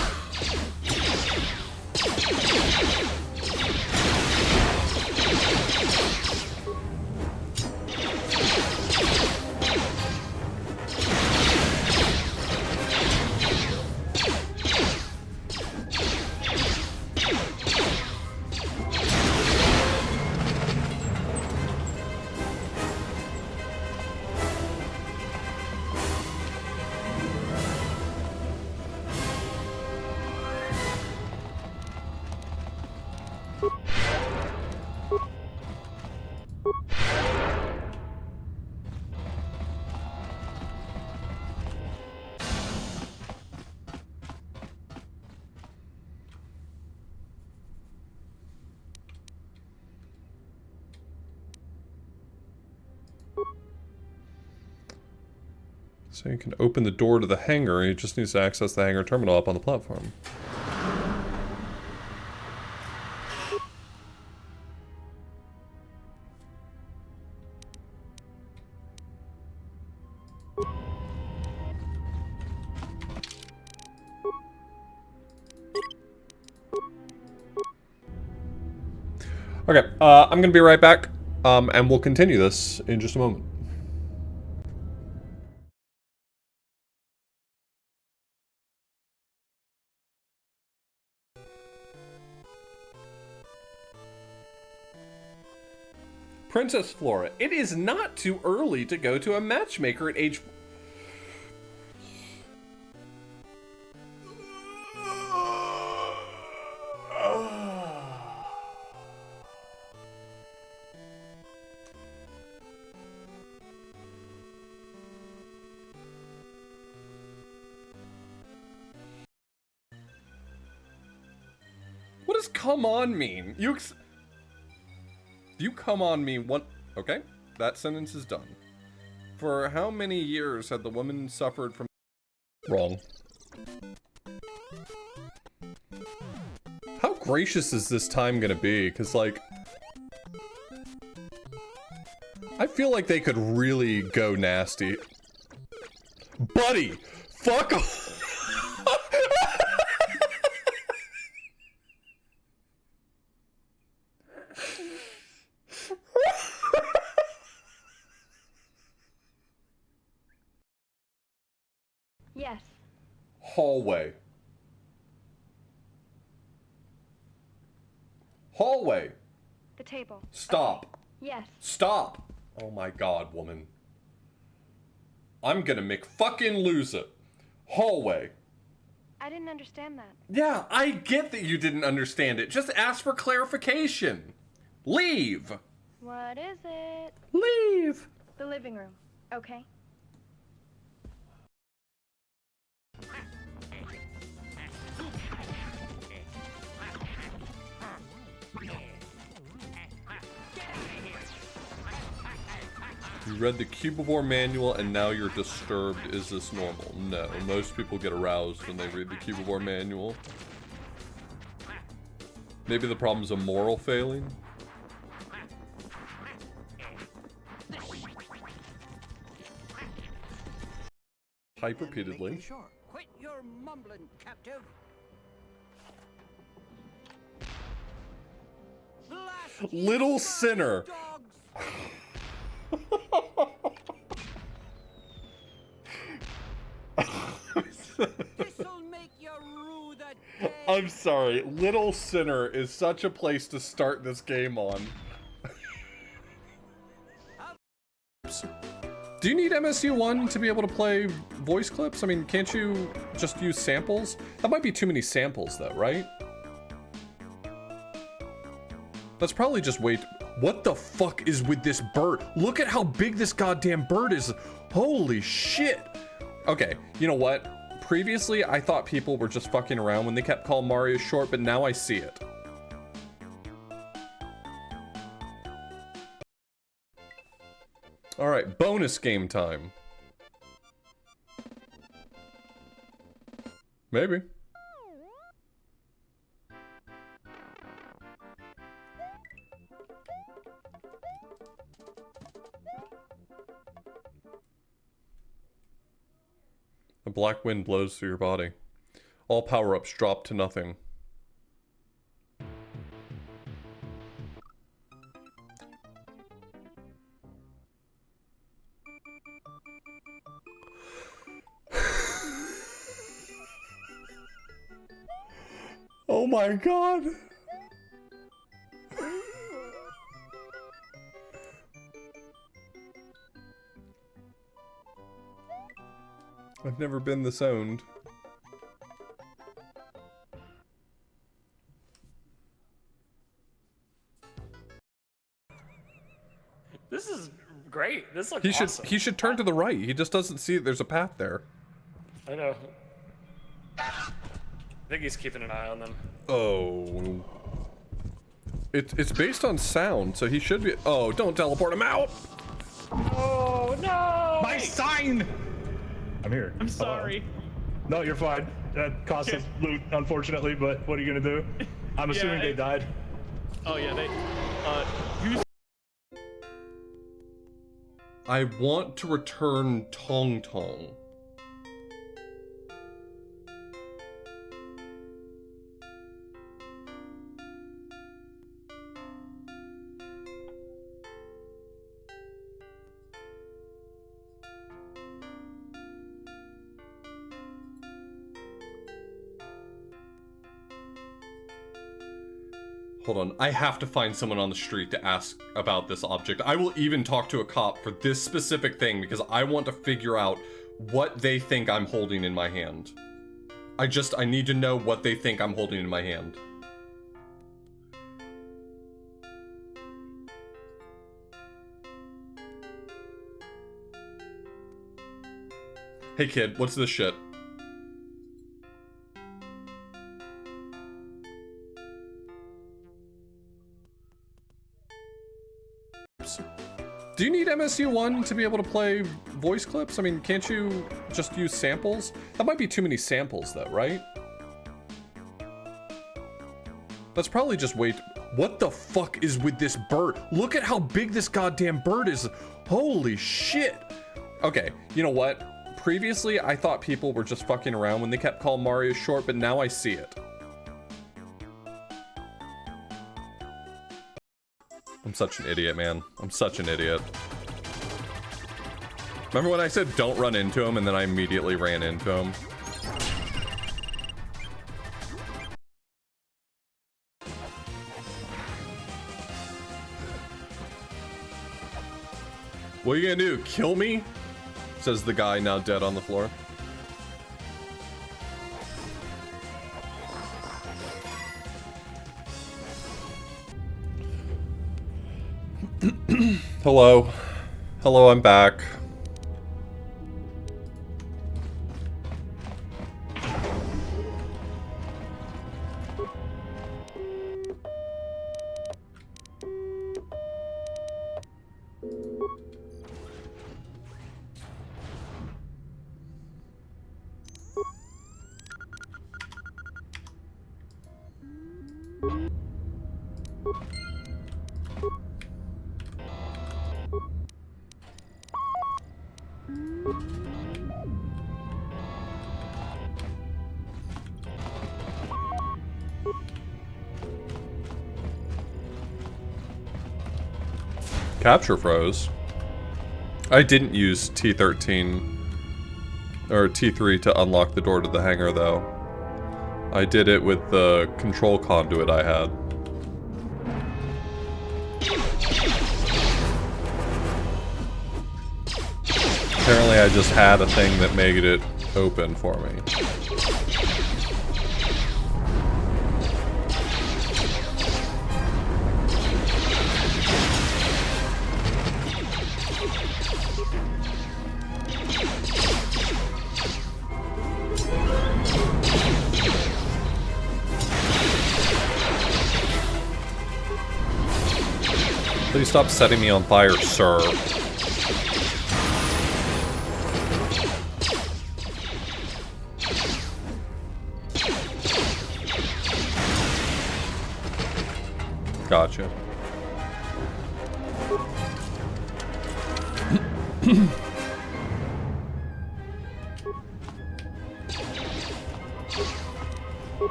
So you can open the door to the hangar, he just needs to access the hangar terminal up on the platform. Okay, I'm gonna be right back, and we'll continue this in just a moment. Princess Flora, it is not too early to go to a matchmaker at age... What does come on mean? You come on me one... Okay, that sentence is done. For how many years had the woman suffered from... Wrong. How gracious is this time gonna be? Because, like... feel like they could really go nasty. Buddy, fuck off. Yes. Hallway. Hallway. The table. Stop. Yes. Stop. Oh my god, woman. I'm gonna make fucking lose it. Hallway. I didn't understand that. Yeah, I get that you didn't understand it. Just ask for clarification. Leave. What is it? Leave. The living room. Okay. You read the Cubivore manual and now you're disturbed. Is this normal? No, most people get aroused when they read the Cubivore manual. Maybe the problem's a moral failing? Type repeatedly. Sure. Quit your mumbling, captive. Little sinner. I'm sorry. Little Sinner is such a place to start this game on. Do you need MSU1 to be able to play voice clips? I mean, can't you just use samples? That might be too many samples though, right? That's probably just way What the fuck is with this bird? Look at how big this goddamn bird is. Holy shit. Okay, you know what? Previously, I thought people were just fucking around when they kept calling Mario short, but now I see it. Alright, bonus game time. Maybe. A black wind blows through your body. All power-ups drop to nothing. Oh my god! I've never been this owned. This is great. This looks awesome. He should turn to the right. He just doesn't see there's a path there. I know. I think he's keeping an eye on them. Oh. It's based on sound, so he should be. Oh, don't teleport him out! Oh no! My sign! I'm here. I'm sorry. No, you're fine. That cost us loot, unfortunately, but what are you gonna do? I'm assuming they died. Oh yeah, they. I want to return Tong Tong. Hold on, I have to find someone on the street to ask about this object. I will even talk to a cop for this specific thing because I want to figure out what they think I'm holding in my hand. I need to know what they think I'm holding in my hand. Hey kid, what's this shit? Do you need MSU1 to be able to play voice clips? I mean, can't you just use samples? That might be too many samples though, right? That's probably just way. What the fuck is with this bird? Look at how big this goddamn bird is. Holy shit! Okay, you know what? Previously, I thought people were just fucking around when they kept calling Mario short, but now I see it. I'm such an idiot, man. I'm such an idiot. Remember when I said don't run into him and then I immediately ran into him? What are you gonna do? Kill me? Says the guy now dead on the floor. Hello. Hello, I'm back. Capture froze. I didn't use T13 or T3 to unlock the door to the hangar though. I did it with the control conduit I had. Apparently I just had a thing that made it open for me. Please stop setting me on fire, sir. Gotcha.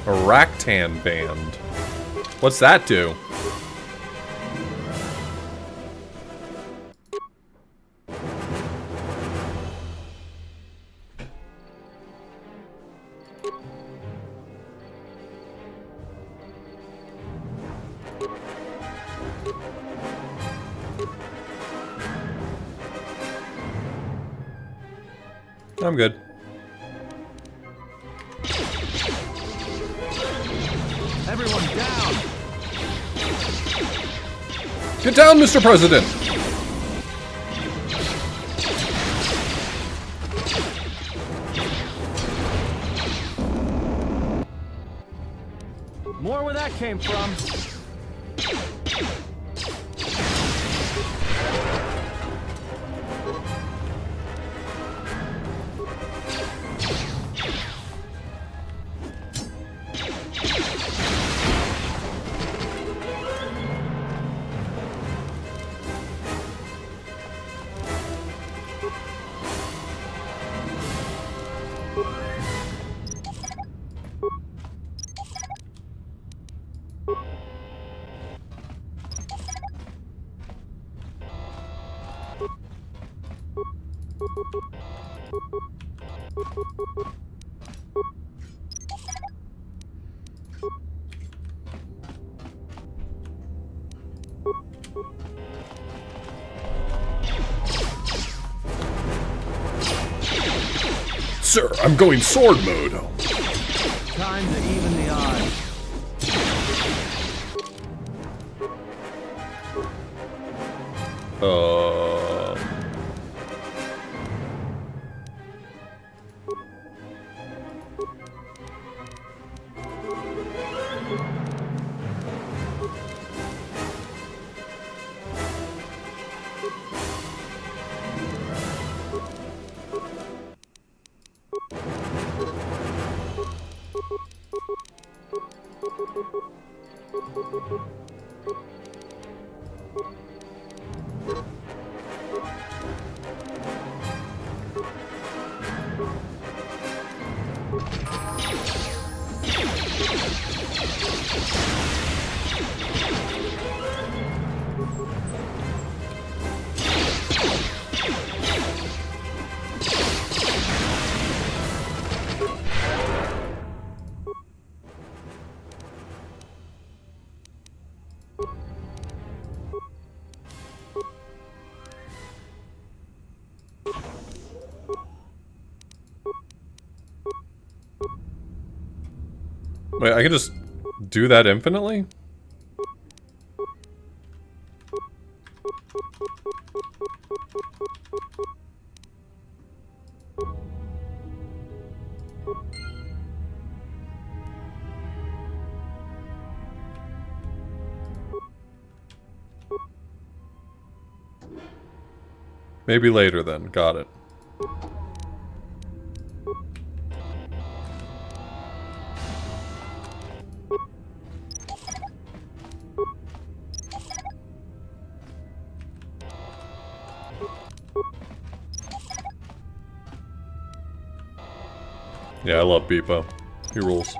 A Raktan band. What's that do? I'm good. Everyone down! Get down, Mr. President! More where that came from. Sir, I'm going sword mode. Time to even the odds. Wait, I can just do that infinitely? Maybe later then. Got it. Yeah, I love Beepo. He rules.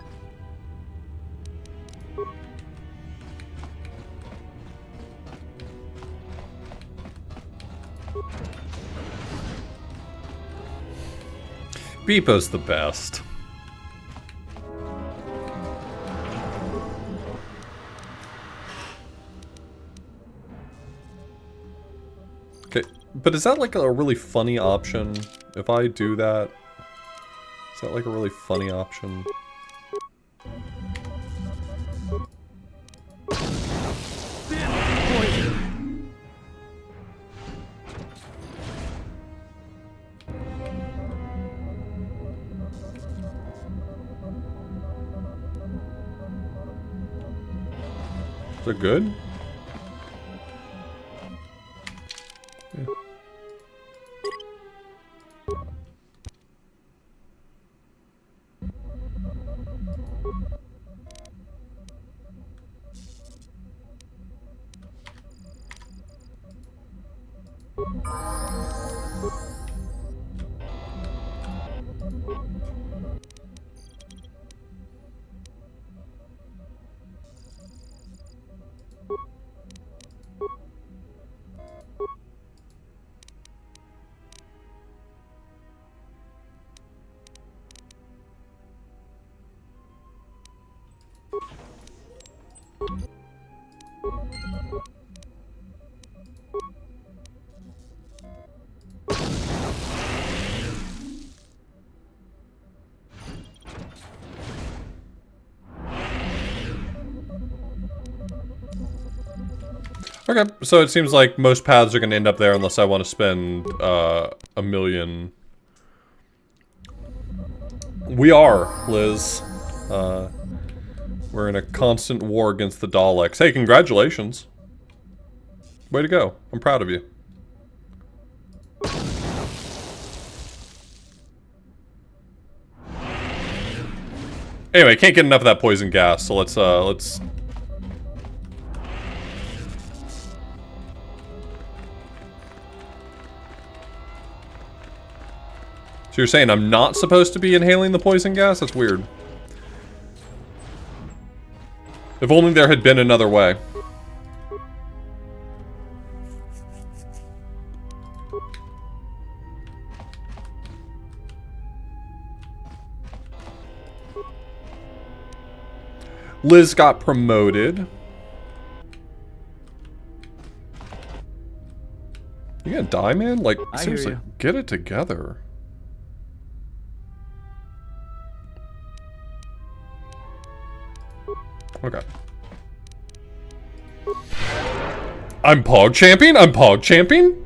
Beepo's the best. Okay, but is that like a really funny option? If I do that, is that like a really funny option? Is it good? Yeah. Okay, so it seems like most paths are going to end up there unless I want to spend a million. We are, Liz. We're in a constant war against the Daleks. Hey, congratulations. Way to go. I'm proud of you. Anyway, can't get enough of that poison gas, so let's So you're saying I'm not supposed to be inhaling the poison gas? That's weird. If only there had been another way. Liz got promoted. You gonna die, man? Like, seriously, get it together. Okay. I'm Pog Champion? I'm Pog Champion?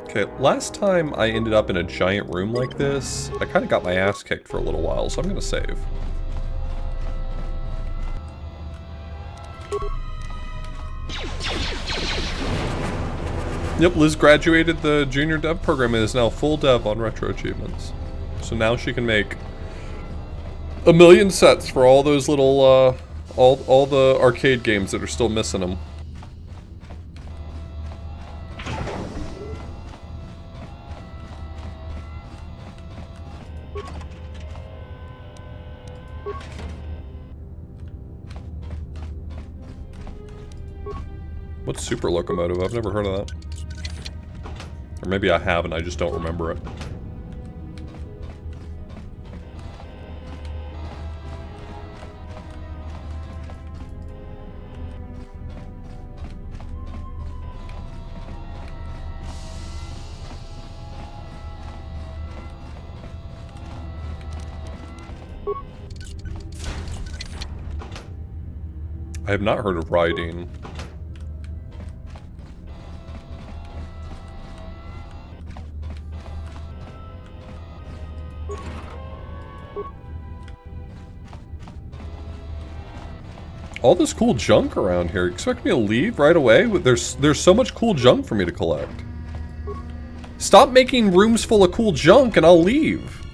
Okay, last time I ended up in a giant room like this, I kind of got my ass kicked for a little while, so I'm gonna save. Yep, Liz graduated the junior dev program and is now full dev on retro achievements. So now she can make a million sets for all those little, all the arcade games that are still missing them. What's Super Locomotive? I've never heard of that. Or maybe I have and I just don't remember it. I have not heard of riding. All this cool junk around here. You expect me to leave right away? There's so much cool junk for me to collect. Stop making rooms full of cool junk and I'll leave.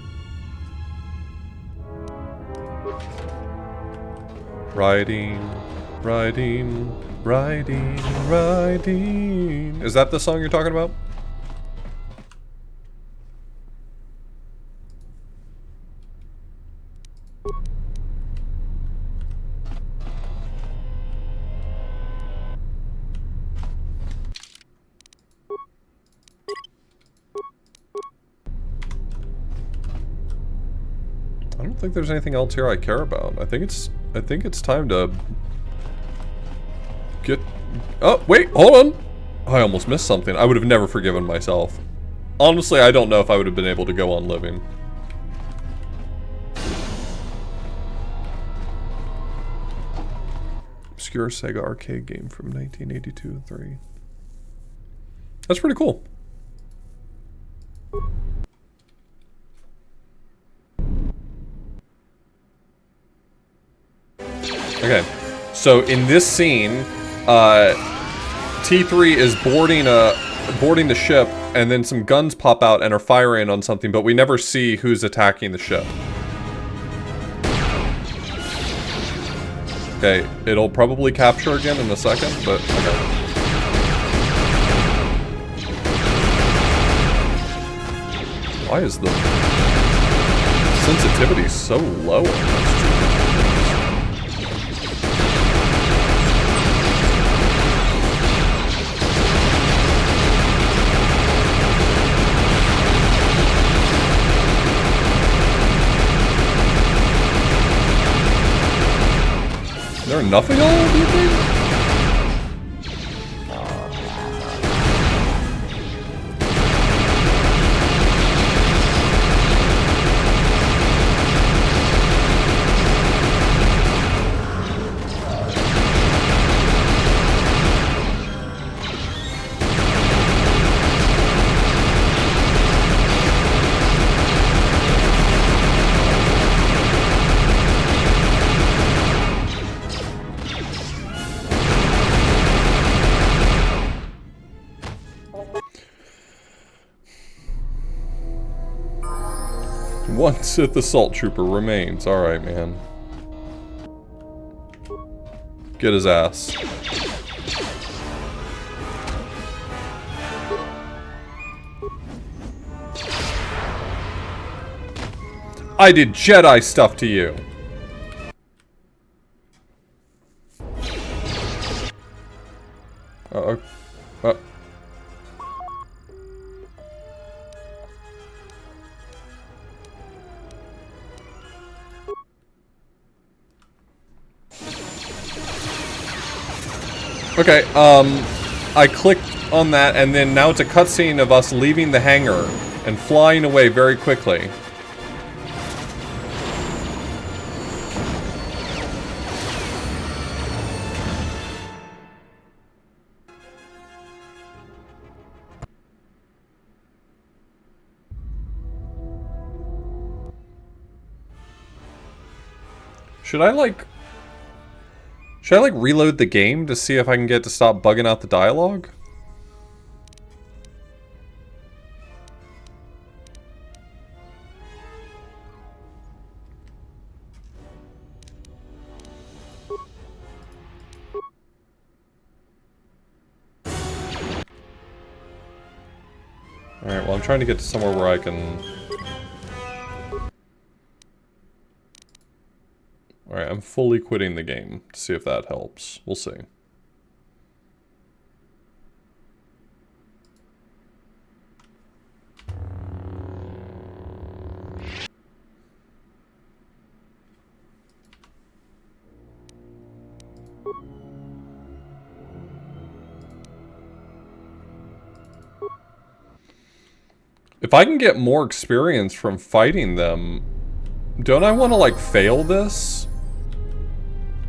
Riding, riding, riding, riding. Is that the song you're talking about? I don't think there's anything else here I care about. I think it's time to get... Oh, wait, hold on! I almost missed something. I would have never forgiven myself. Honestly, I don't know if I would have been able to go on living. Obscure Sega arcade game from 1982-3. That's pretty cool. Okay, so in this scene, T3 is boarding the ship, and then some guns pop out and are firing on something, but we never see who's attacking the ship. Okay, it'll probably capture again in a second, but okay. Why is the sensitivity so low on this? Is there enough of y'all, do you think? One Sith Assault Trooper remains. Alright, man. Get his ass. I did Jedi stuff to you. Okay, I clicked on that, and then now it's a cutscene of us leaving the hangar and flying away very quickly. Should I like reload the game to see if I can get to stop bugging out the dialogue? well, I'm trying to get to somewhere where I can... Alright, I'm fully quitting the game to see if that helps. We'll see. If I can get more experience from fighting them, don't I want to, like, fail this?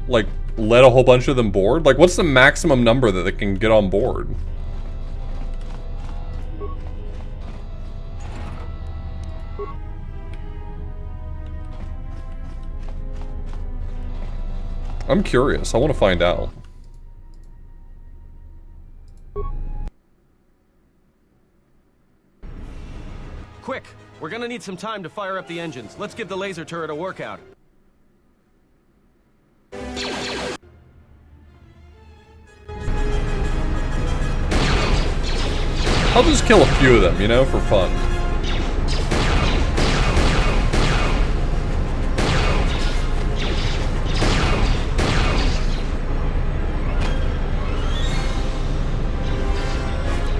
Like, let a whole bunch of them board? Like, what's the maximum number that they can get on board? I'm curious. I want to find out. Quick! We're gonna need some time to fire up the engines. Let's give the laser turret a workout. I'll just kill a few of them, you know, for fun.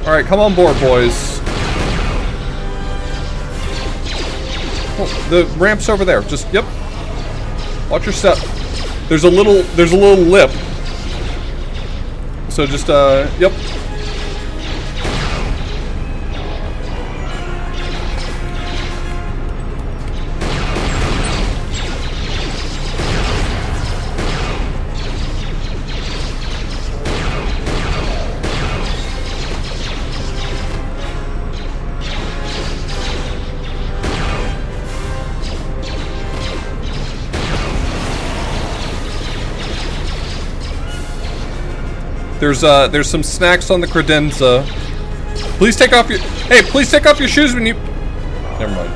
Alright, come on board, boys. Oh, the ramp's over there. Just, yep. Watch your step. There's a little lip. So just, yep. There's some snacks on the credenza. Please take off your... Hey, please take off your shoes when you... Never mind.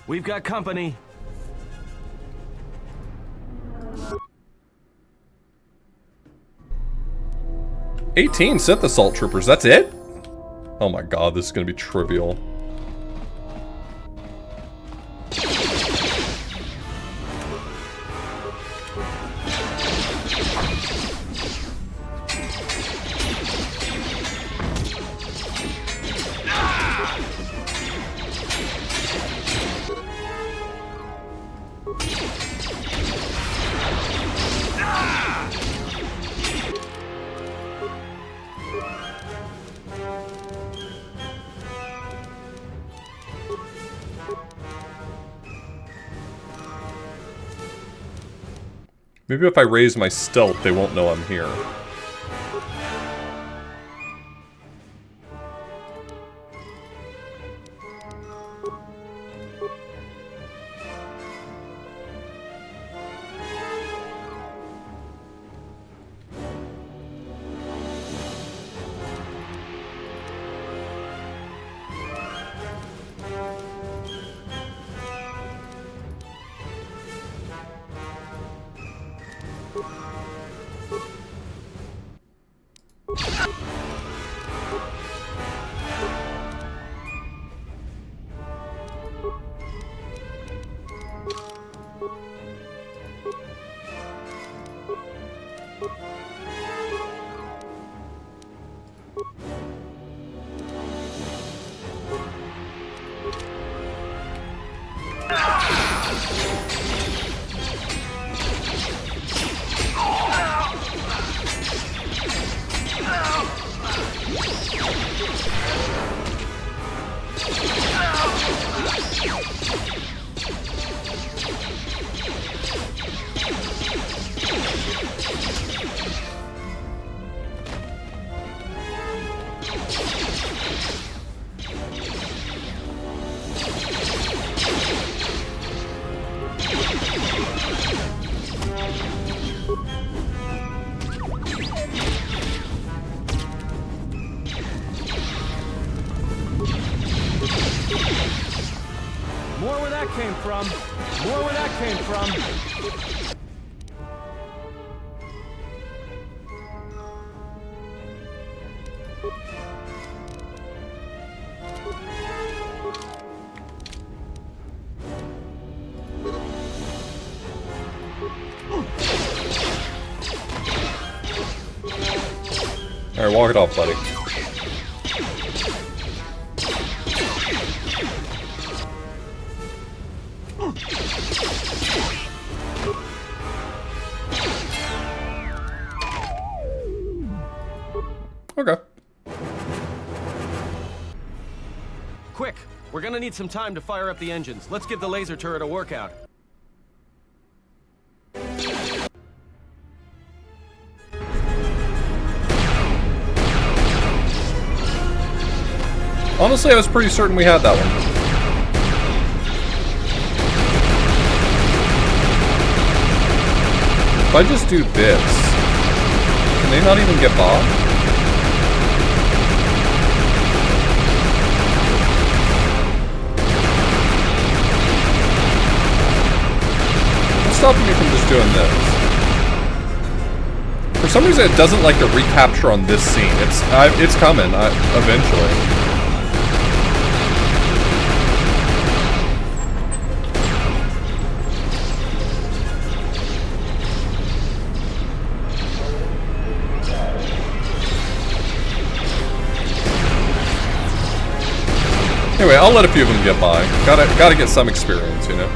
We've got company. "18 Sith Assault Troopers, that's it? Oh my god, this is gonna be trivial. Maybe if I raise my stealth, they won't know I'm here. More where that came from. More where that came from. Alright, walk it off, buddy. Okay. Quick! We're gonna need some time to fire up the engines. Let's give the laser turret a workout. Honestly, I was pretty certain we had that one. If I just do this, can they not even get by? What's stopping me from just doing this? For some reason, it doesn't like to recapture on this scene. It's coming eventually. Anyway, I'll let a few of them get by. Gotta get some experience, you know?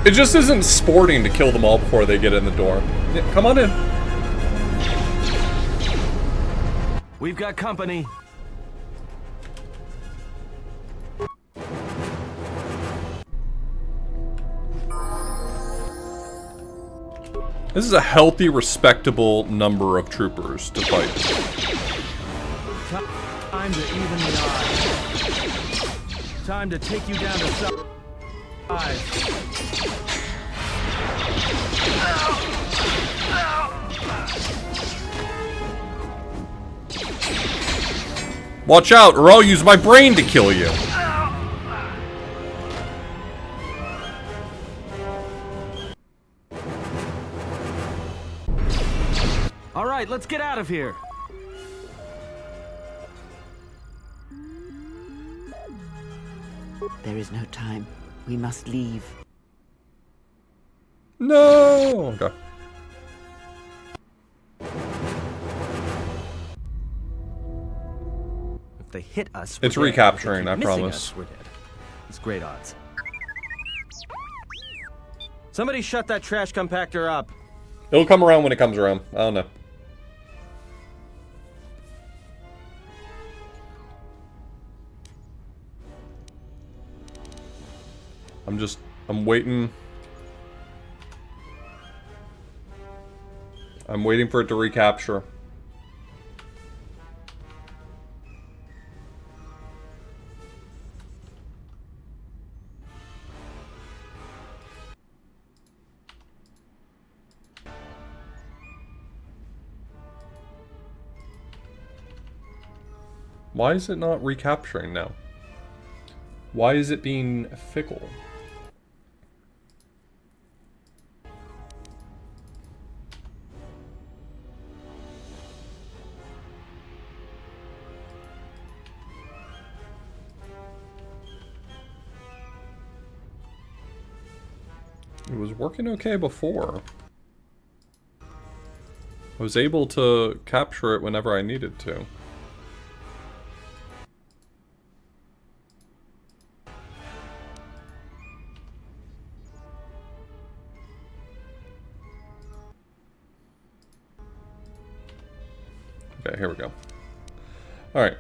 It just isn't sporting to kill them all before they get in the door. Yeah, come on in. We've got company. This is a healthy, respectable number of troopers to fight. Time to even the odds. Time to take you down to size. Watch out, or I'll use my brain to kill you. All right, let's get out of here. There is no time. We must leave. No. Okay. If they hit us, It's we're dead. recapturing, If they I keep missing promise. us, we're dead. It's great odds. Somebody shut that trash compactor up. It'll come around when it comes around. I don't know. I'm waiting. I'm waiting for it to recapture. Why is it not recapturing now? Why is it being fickle? It was working okay before. I was able to capture it whenever I needed to. Okay, here we go. Alright.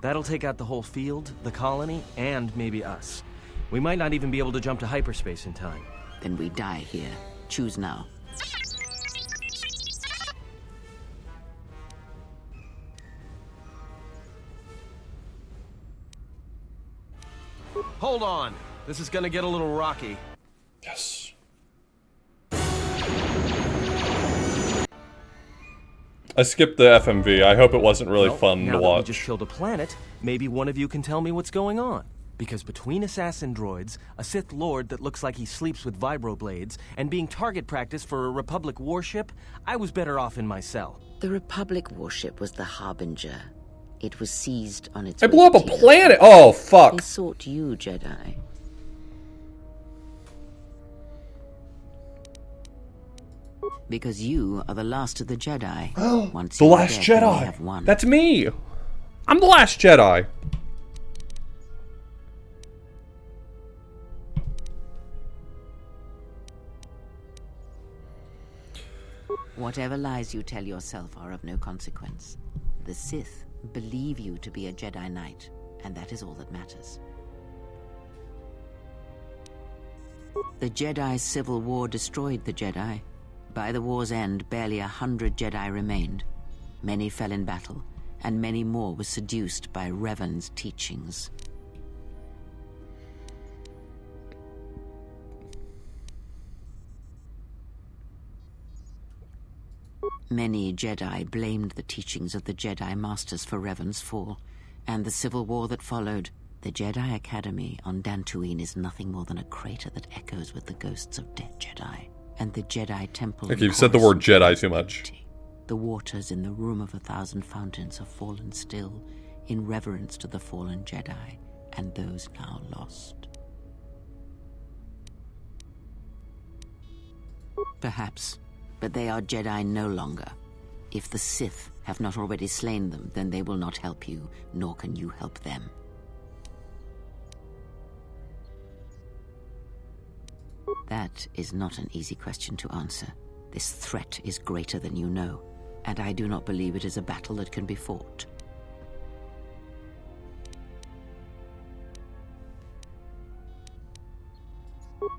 That'll take out the whole field, the colony, and maybe us. We might not even be able to jump to hyperspace in time. Then we die here. Choose now. Hold on. This is gonna get a little rocky. Yes. I skipped the FMV. I hope it wasn't really fun now to that watch. we just killed a planet, maybe one of you can tell me what's going on. Because between assassin droids, a Sith Lord that looks like he sleeps with vibroblades, and being target practice for a Republic warship, I was better off in my cell. The Republic warship was the Harbinger. It was seized on its I way blew up to a Telos. planet! Oh, fuck. They sought you, Jedi. Because you are the last of the Jedi. Once The you are Last dead, they Jedi. have won. That's me. I'm the Last Jedi. Whatever lies you tell yourself are of no consequence. The Sith believe you to be a Jedi Knight, and that is all that matters. The Jedi Civil War destroyed the Jedi. By the war's end, barely 100 Jedi remained. Many fell in battle, and many more were seduced by Revan's teachings. Many Jedi blamed the teachings of the Jedi Masters for Revan's fall, and the civil war that followed. The Jedi Academy on Dantooine is nothing more than a crater that echoes with the ghosts of dead Jedi. And the Jedi Temple... Okay, you've said the word Jedi too much. The waters in the Room of 1,000 Fountains have fallen still in reverence to the fallen Jedi and those now lost. Perhaps, but they are Jedi no longer. If the Sith have not already slain them, then they will not help you, nor can you help them. That is not an easy question to answer. This threat is greater than you know, and I do not believe it is a battle that can be fought.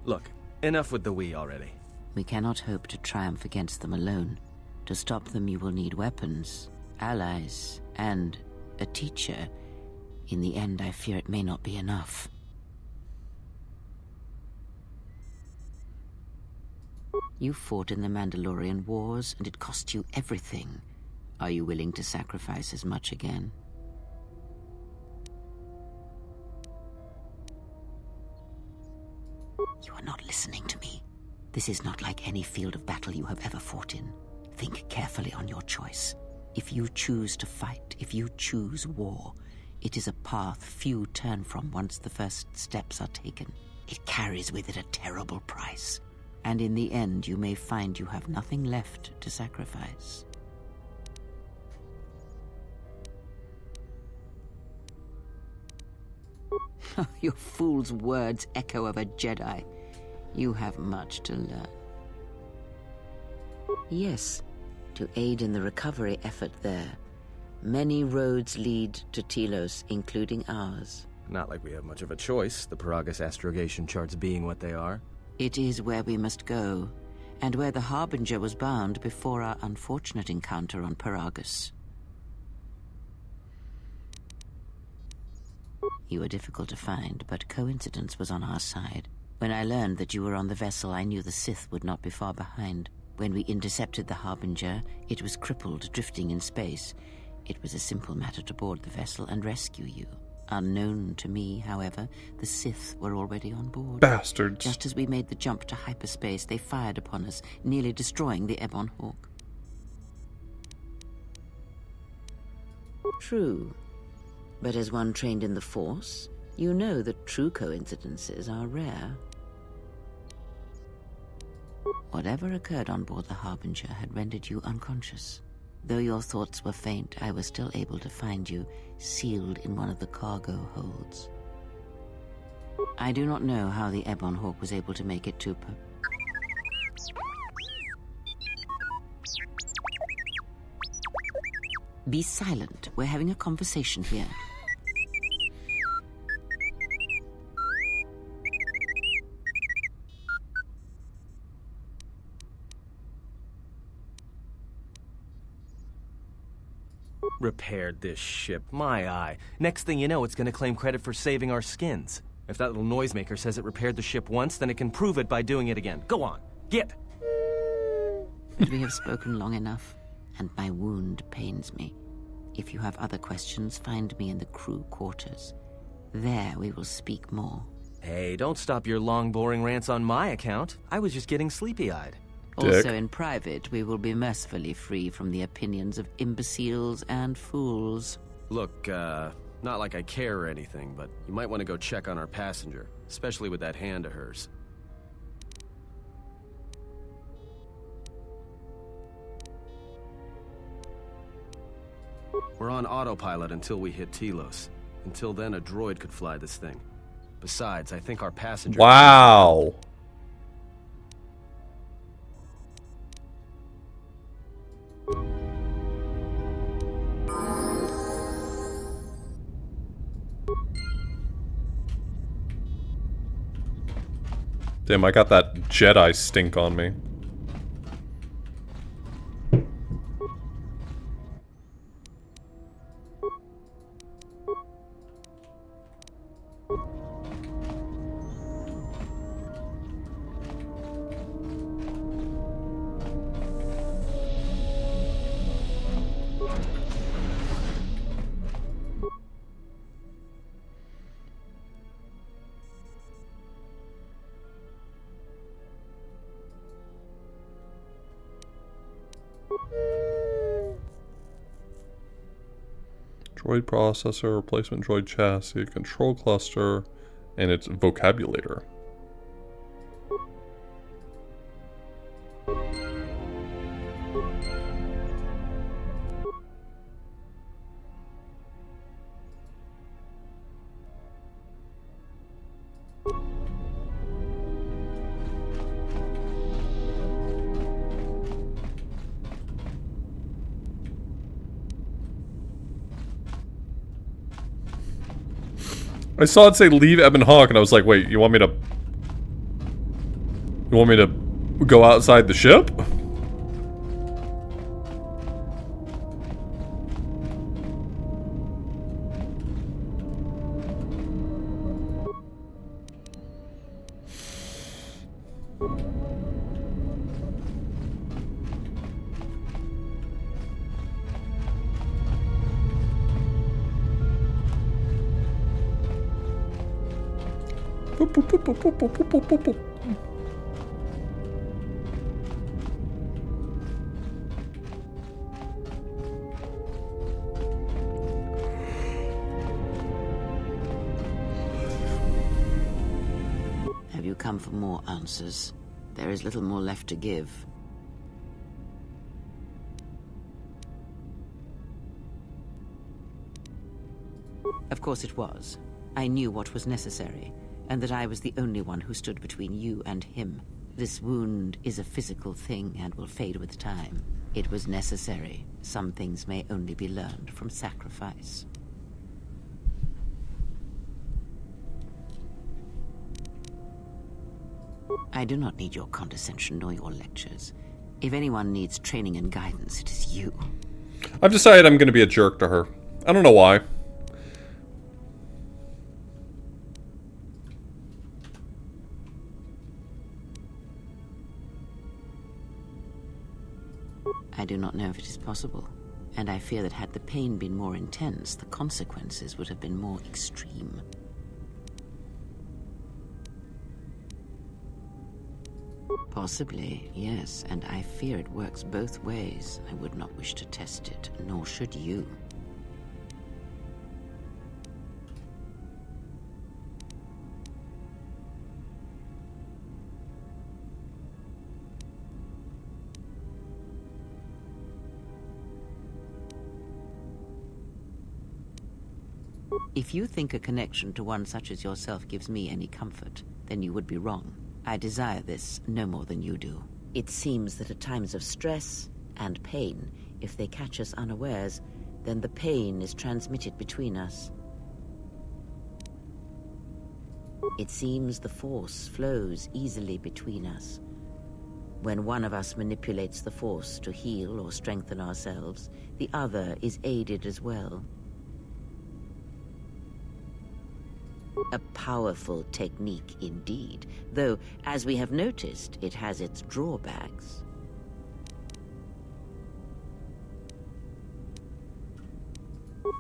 Look, enough with the we already. We cannot hope to triumph against them alone. To stop them, you will need weapons, allies, and a teacher. In the end, I fear it may not be enough. You fought in the Mandalorian Wars, and it cost you everything. Are you willing to sacrifice as much again? You are not listening to me. This is not like any field of battle you have ever fought in. Think carefully on your choice. If you choose to fight, if you choose war, it is a path few turn from once the first steps are taken. It carries with it a terrible price. And in the end, you may find you have nothing left to sacrifice. Your fool's words echo of a Jedi. You have much to learn. Yes, to aid in the recovery effort there. Many roads lead to Telos, including ours. Not like we have much of a choice, the Paragus astrogation charts being what they are. It is where we must go, and where the Harbinger was bound before our unfortunate encounter on Paragus. You were difficult to find, but coincidence was on our side. When I learned that you were on the vessel, I knew the Sith would not be far behind. When we intercepted the Harbinger, it was crippled, drifting in space. It was a simple matter to board the vessel and rescue you. Unknown to me, however, the Sith were already on board. Bastards. Just as we made the jump to hyperspace, they fired upon us, nearly destroying the Ebon Hawk. True. But as one trained in the Force, you know that true coincidences are rare. Whatever occurred on board the Harbinger had rendered you unconscious. Though your thoughts were faint, I was still able to find you, sealed in one of the cargo holds. I do not know how the Ebon Hawk was able to make it to Be silent. We're having a conversation here. Repaired this ship, my eye. Next thing you know, it's gonna claim credit for saving our skins. If that little noisemaker says it repaired the ship once, then it can prove it by doing it again. Go on, get! But we have spoken long enough, and my wound pains me. If you have other questions, find me in the crew quarters. There we will speak more. Hey, don't stop your long, boring rants on my account. I was just getting sleepy-eyed. Also in private, we will be mercifully free from the opinions of imbeciles and fools. Look, not like I care or anything, but you might want to go check on our passenger, especially with that hand of hers. We're on autopilot until we hit Telos. Until then, a droid could fly this thing. Besides, I think our passenger... Wow. Damn, I got that Jedi stink on me. Droid processor, replacement droid chassis, control cluster, and its vocabulator. I saw it say leave Ebon Hawk, and I was like, wait, you want me to go outside the ship? Have you come for more answers? There is little more left to give. Of course it was. I knew what was necessary, and that I was the only one who stood between you and him. This wound is a physical thing and will fade with time. It was necessary. Some things may only be learned from sacrifice. I do not need your condescension nor your lectures. If anyone needs training and guidance, it is you. I've decided I'm going to be a jerk to her. I don't know why. I do not know if it is possible, and I fear that had the pain been more intense, the consequences would have been more extreme. Possibly, yes, and I fear it works both ways. I would not wish to test it, nor should you. If you think a connection to one such as yourself gives me any comfort, then you would be wrong. I desire this no more than you do. It seems that at times of stress and pain, if they catch us unawares, then the pain is transmitted between us. It seems the force flows easily between us. When one of us manipulates the force to heal or strengthen ourselves, the other is aided as well. A powerful technique indeed, though, as we have noticed, it has its drawbacks.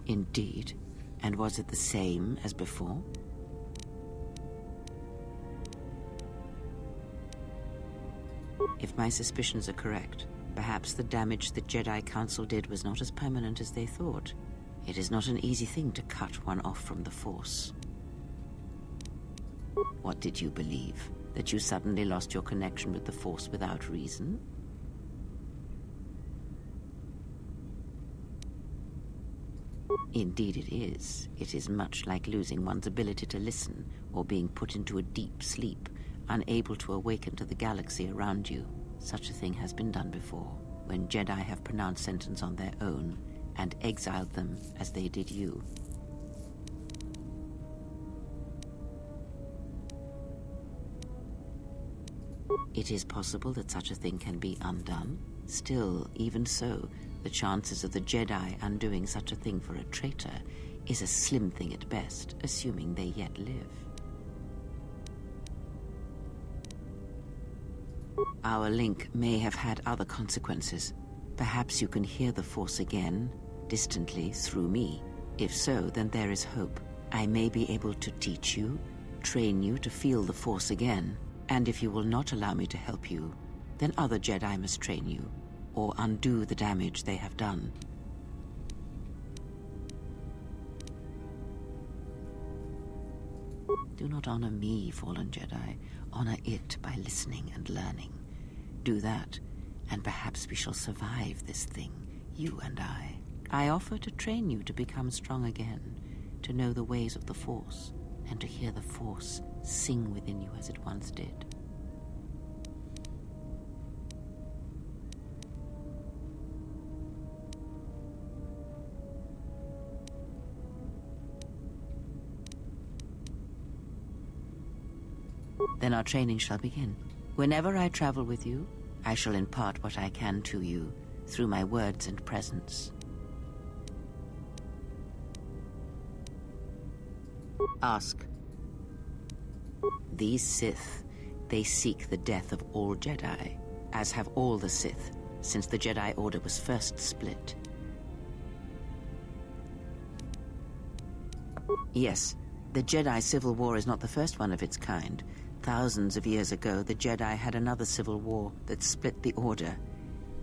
Indeed. And was it the same as before? If my suspicions are correct, perhaps the damage the Jedi Council did was not as permanent as they thought. It is not an easy thing to cut one off from the Force. What did you believe? That you suddenly lost your connection with the Force without reason? Indeed it is. It is much like losing one's ability to listen, or being put into a deep sleep, unable to awaken to the galaxy around you. Such a thing has been done before, when Jedi have pronounced sentence on their own, and exiled them as they did you. It is possible that such a thing can be undone. Still, even so, the chances of the Jedi undoing such a thing for a traitor is a slim thing at best, assuming they yet live. Our link may have had other consequences. Perhaps you can hear the Force again, distantly, through me. If so, then there is hope. I may be able to teach you, train you to feel the Force again. And if you will not allow me to help you, then other Jedi must train you, or undo the damage they have done. Do not honor me, fallen Jedi. Honor it by listening and learning. Do that, and perhaps we shall survive this thing, you and I. I offer to train you to become strong again, to know the ways of the Force, and to hear the Force sing within you as it once did. Then our training shall begin. Whenever I travel with you, I shall impart what I can to you through my words and presence. Ask. These Sith, they seek the death of all Jedi, as have all the Sith, since the Jedi Order was first split. Yes, the Jedi Civil War is not the first one of its kind. Thousands of years ago, the Jedi had another civil war that split the Order.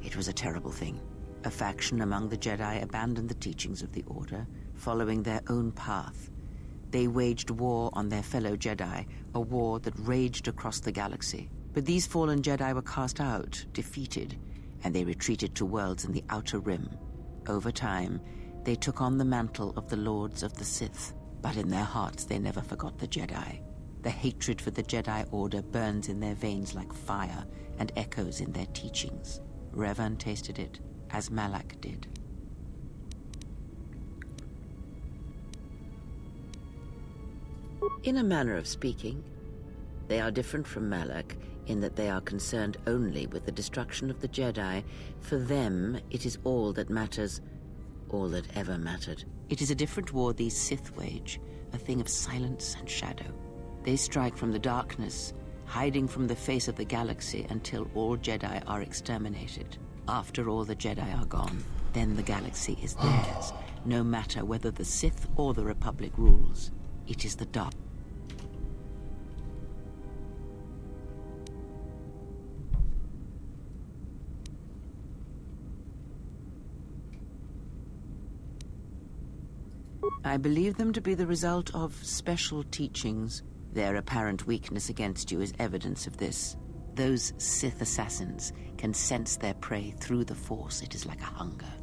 It was a terrible thing. A faction among the Jedi abandoned the teachings of the Order, following their own path. They waged war on their fellow Jedi, a war that raged across the galaxy. But these fallen Jedi were cast out, defeated, and they retreated to worlds in the Outer Rim. Over time, they took on the mantle of the Lords of the Sith, but in their hearts they never forgot the Jedi. The hatred for the Jedi Order burns in their veins like fire and echoes in their teachings. Revan tasted it, as Malak did. In a manner of speaking, they are different from Malak in that they are concerned only with the destruction of the Jedi. For them, it is all that matters, all that ever mattered. It is a different war these Sith wage, a thing of silence and shadow. They strike from the darkness, hiding from the face of the galaxy until all Jedi are exterminated. After all the Jedi are gone, then the galaxy is theirs, no matter whether the Sith or the Republic rules. It is the dark. I believe them to be the result of special teachings. Their apparent weakness against you is evidence of this. Those Sith assassins can sense their prey through the Force. It is like a hunger.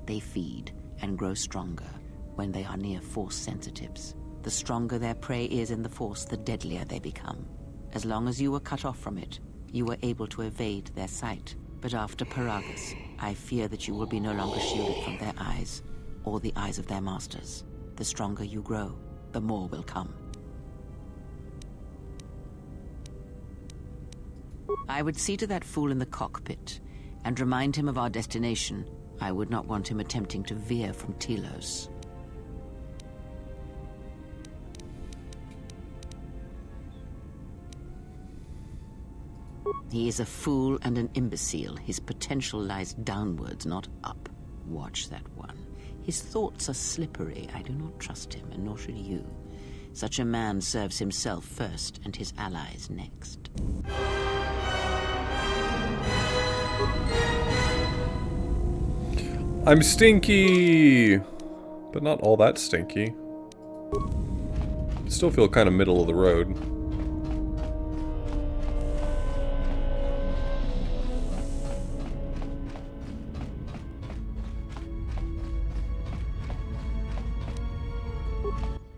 They feed and grow stronger when they are near Force sensitives. The stronger their prey is in the Force, the deadlier they become. As long as you were cut off from it, you were able to evade their sight. But after Paragus, I fear that you will be no longer shielded from their eyes, or the eyes of their masters. The stronger you grow, the more will come. I would see to that fool in the cockpit, and remind him of our destination. I would not want him attempting to veer from Telos. He is a fool and an imbecile. His potential lies downwards, not up. Watch that one. His thoughts are slippery. I do not trust him, and nor should you. Such a man serves himself first, and his allies next. I'm stinky! but not all that stinky. Still feel kind of middle of the road.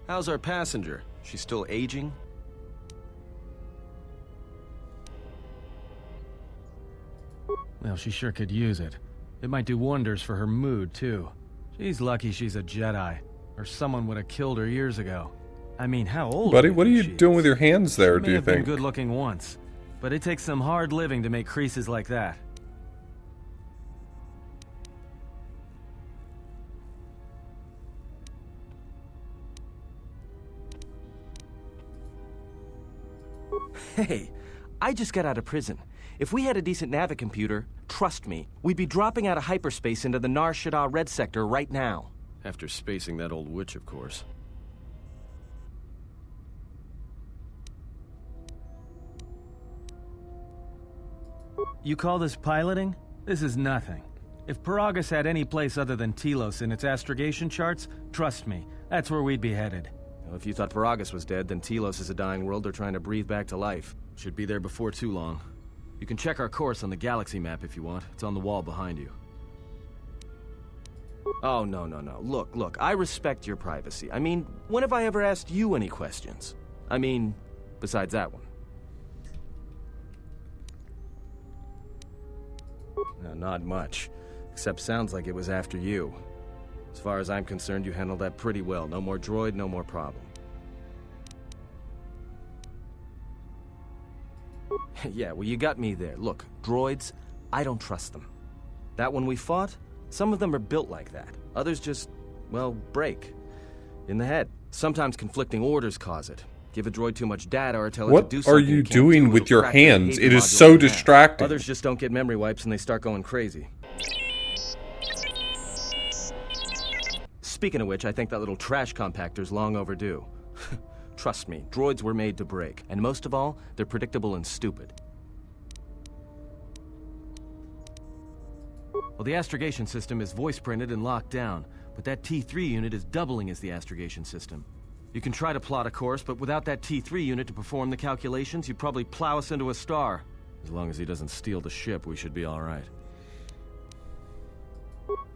How's our passenger? She's still aging? Well, she sure could use it. It might do wonders for her mood, too. She's lucky she's a Jedi, or someone would have killed her years ago. I mean, how old Buddy, do you what are think you she is? doing with your hands there, She do may you have been think? good looking once, but it takes some hard living to make creases like that. Hey, I just got out of prison. If we had a decent navicomputer, trust me, we'd be dropping out of hyperspace into the Nar Shaddaa Red Sector right now. After spacing that old witch, of course. You call this piloting? This is nothing. If Paragus had any place other than Telos in its astrogation charts, trust me, that's where we'd be headed. Well, if you thought Paragus was dead, then Telos is a dying world they're trying to breathe back to life. Should be there before too long. You can check our course on the galaxy map if you want. It's on the wall behind you. Oh, no. Look, I respect your privacy. I mean, when have I ever asked you any questions? I mean, besides that one. No, not much. Except sounds like it was after you. As far as I'm concerned, you handled that pretty well. No more droid, no more problem. Yeah, well, you got me there. Look, droids, I don't trust them. That one we fought, some of them are built like that. Others just, well, break. In the head. Sometimes conflicting orders cause it. Give a droid too much data or tell it to do something. What are you it can't doing do, with it'll your crack their hands? behavior It is module so in half. distracting. Others just don't get memory wipes and they start going crazy. Speaking of which, I think that little trash compactor's long overdue. Trust me, droids were made to break. And most of all, they're predictable and stupid. Well, the astrogation system is voice-printed and locked down, but that T3 unit is doubling as the astrogation system. You can try to plot a course, but without that T3 unit to perform the calculations, you'd probably plow us into a star. As long as he doesn't steal the ship, we should be all right.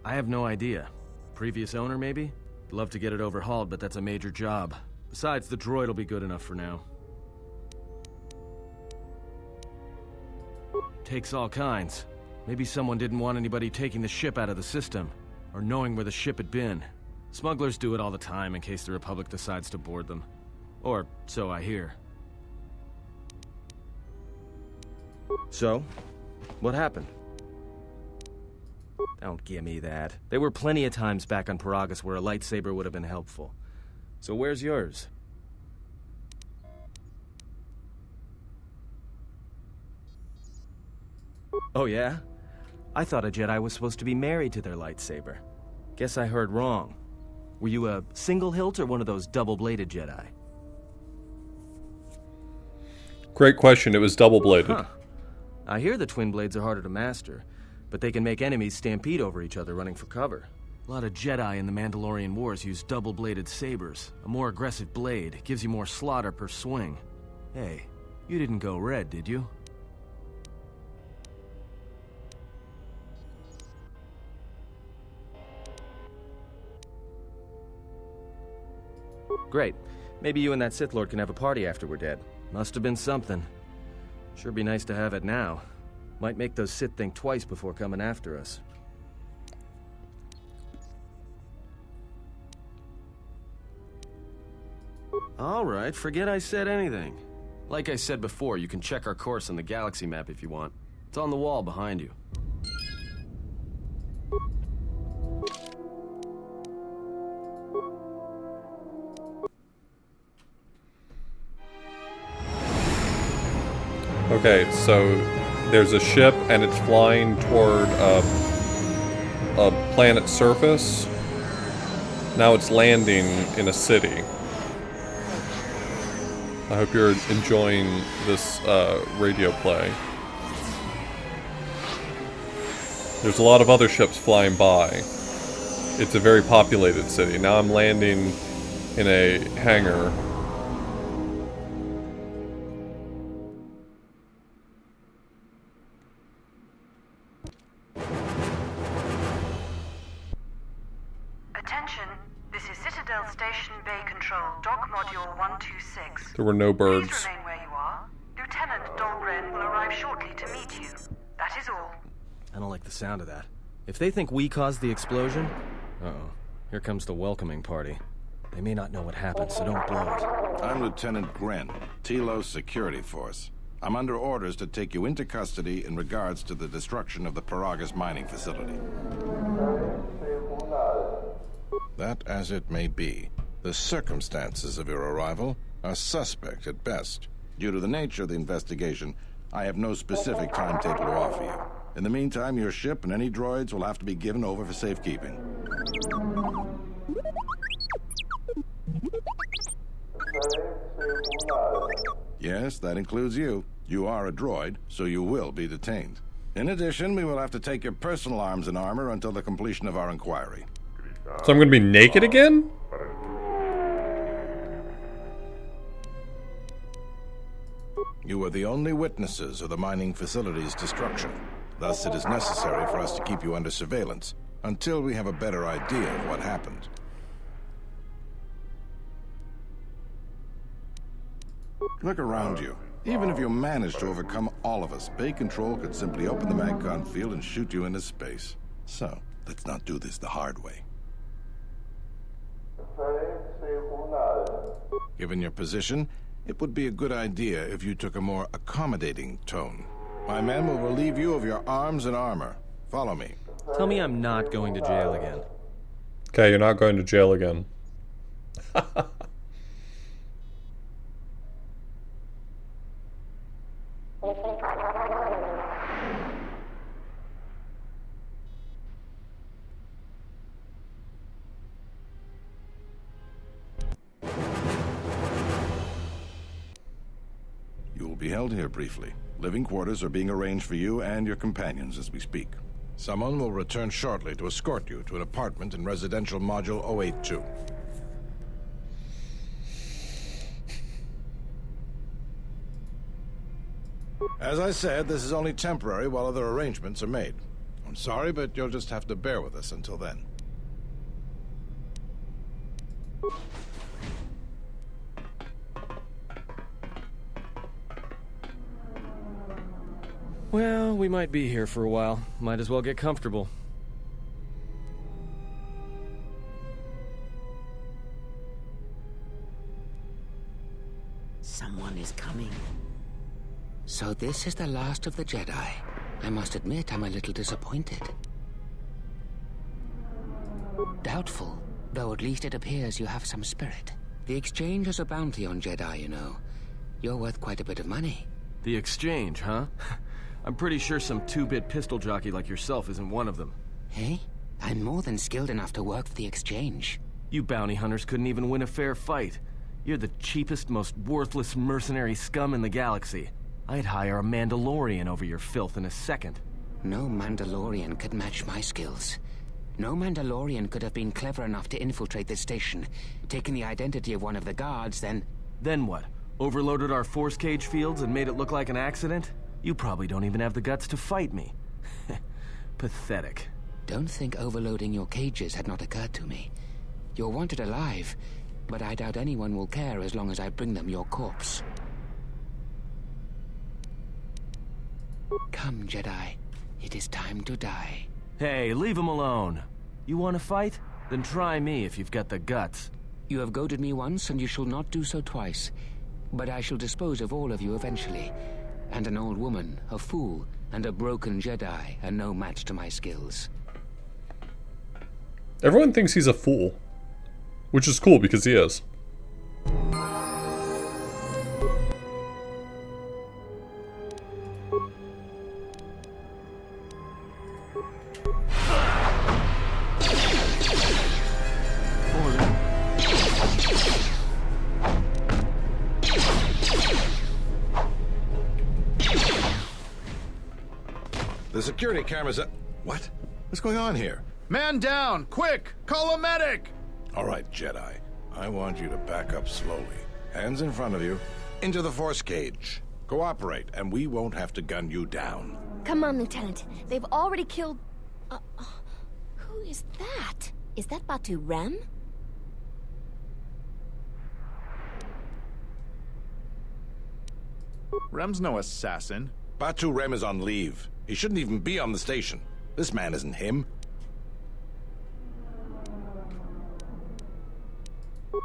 I have no idea. Previous owner, maybe? Love to get it overhauled, but that's a major job. Besides, the droid will be good enough for now. Takes all kinds. Maybe someone didn't want anybody taking the ship out of the system, or knowing where the ship had been. Smugglers do it all the time in case the Republic decides to board them. Or so I hear. So, what happened? Don't give me that. There were plenty of times back on Paragus where a lightsaber would have been helpful. So where's yours? Oh yeah? I thought a Jedi was supposed to be married to their lightsaber. Guess I heard wrong. Were you a single hilt or one of those double-bladed Jedi? Great question. It was double-bladed. Huh. I hear the twin blades are harder to master, but they can make enemies stampede over each other running for cover. A lot of Jedi in the Mandalorian Wars use double-bladed sabers. A more aggressive blade gives you more slaughter per swing. Hey, you didn't go red, did you? Great. Maybe you and that Sith Lord can have a party after we're dead. Must have been something. Sure be nice to have it now. Might make those Sith think twice before coming after us. Alright, forget I said anything. Like I said before, you can check our course on the galaxy map if you want. It's on the wall behind you. Okay, so there's a ship and it's flying toward a planet's surface. Now it's landing in a city. I hope you're enjoying this radio play. There's a lot of other ships flying by. it's a very populated city. Now I'm landing in a hangar. Attention, this is Citadel Station Bay Control, Dock Module 126. There were no birds. Please remain where you are. Lieutenant Dahlgren will arrive shortly to meet you. That is all. I don't like the sound of that. If they think we caused the explosion... Uh-oh. Here comes the welcoming party. They may not know what happened, so don't blow it. I'm Lieutenant Gren, Telos Security Force. I'm under orders to take you into custody in regards to the destruction of the Paragus mining facility. That as it may be, the circumstances of your arrival are suspect at best. Due to the nature of the investigation, I have no specific timetable to offer you. In the meantime, your ship and any droids will have to be given over for safekeeping. Yes, that includes you. You are a droid, so you will be detained. In addition, we will have to take your personal arms and armor until the completion of our inquiry. So I'm going to be naked again? You are the only witnesses of the mining facility's destruction. Thus, it is necessary for us to keep you under surveillance until we have a better idea of what happened. Look around you. Even if you manage to overcome all of us, Bay Control could simply open the Magcon field and shoot you into space. So, let's not do this the hard way. Given your position, it would be a good idea if you took a more accommodating tone. My men will relieve you of your arms and armor. Follow me. Tell me I'm not going to jail again. Okay, you're not going to jail again. You will be held here briefly. Living quarters are being arranged for you and your companions as we speak. Someone will return shortly to escort you to an apartment in Residential Module 082. As I said, this is only temporary while other arrangements are made. I'm sorry, but you'll just have to bear with us until then. Well, we might be here for a while. Might as well get comfortable. Someone is coming. So this is the last of the Jedi. I must admit, I'm a little disappointed. Doubtful, though at least it appears you have some spirit. The Exchange has a bounty on Jedi, you know. You're worth quite a bit of money. The Exchange, huh? I'm pretty sure some two-bit pistol jockey like yourself isn't one of them. Hey? I'm more than skilled enough to work for the Exchange. You bounty hunters couldn't even win a fair fight. You're the cheapest, most worthless mercenary scum in the galaxy. I'd hire a Mandalorian over your filth in a second. No Mandalorian could match my skills. No Mandalorian could have been clever enough to infiltrate this station, taken the identity of one of the guards, then... Then what? Overloaded our force cage fields and made it look like an accident? You probably don't even have the guts to fight me. Pathetic. Don't think overloading your cages had not occurred to me. You're wanted alive, but I doubt anyone will care as long as I bring them your corpse. Come, Jedi. It is time to die. Hey, leave him alone. You want to fight? Then try me if you've got the guts. You have goaded me once, and you shall not do so twice. But I shall dispose of all of you eventually. And an old woman, a fool, and a broken Jedi are no match to my skills. Everyone thinks he's a fool. Which is cool, because he is. The security cameras... What? What's going on here? Man down! Quick! Call a medic! All right, Jedi. I want you to back up slowly. Hands in front of you. Into the force cage. Cooperate, and we won't have to gun you down. Come on, Lieutenant. They've already killed... who is that? Is that Batu Rem? Rem's no assassin. Batu Rem is on leave. He shouldn't even be on the station. This man isn't him.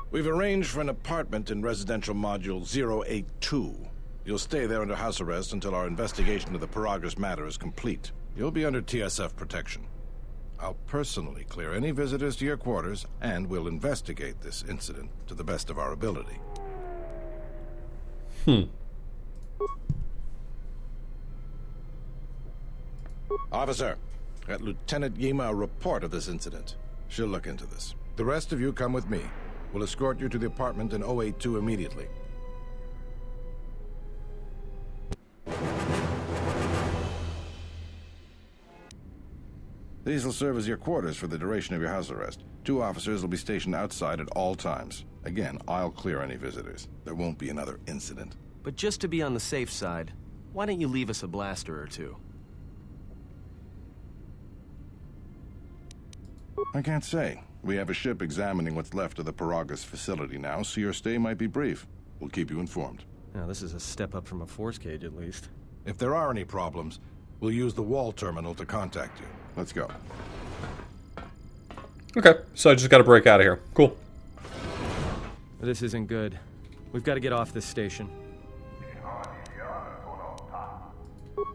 We've arranged for an apartment in residential module 082. You'll stay there under house arrest until our investigation of the Paragus matter is complete. You'll be under TSF protection. I'll personally clear any visitors to your quarters, and we'll investigate this incident to the best of our ability. Officer, get Lieutenant Yima a report of this incident. She'll look into this. The rest of you come with me. We'll escort you to the apartment in 082 immediately. These will serve as your quarters for the duration of your house arrest. 2 officers will be stationed outside at all times. Again, I'll clear any visitors. There won't be another incident. But just to be on the safe side, why don't you leave us a blaster or two? I can't say. We have a ship examining what's left of the Paragus facility now, so your stay might be brief. We'll keep you informed. Now, this is a step up from a force cage, at least. If there are any problems, we'll use the wall terminal to contact you. Let's go. Okay, so I just gotta break out of here. Cool. This isn't good. We've got to get off this station.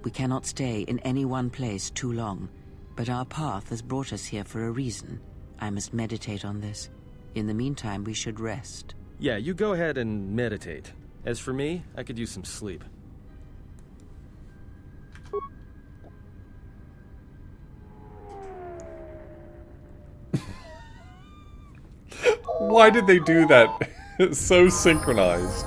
We cannot stay in any one place too long, but our path has brought us here for a reason. I must meditate on this. In the meantime, we should rest. Yeah, you go ahead and meditate. As for me, I could use some sleep. Why did they do that? It's so synchronized.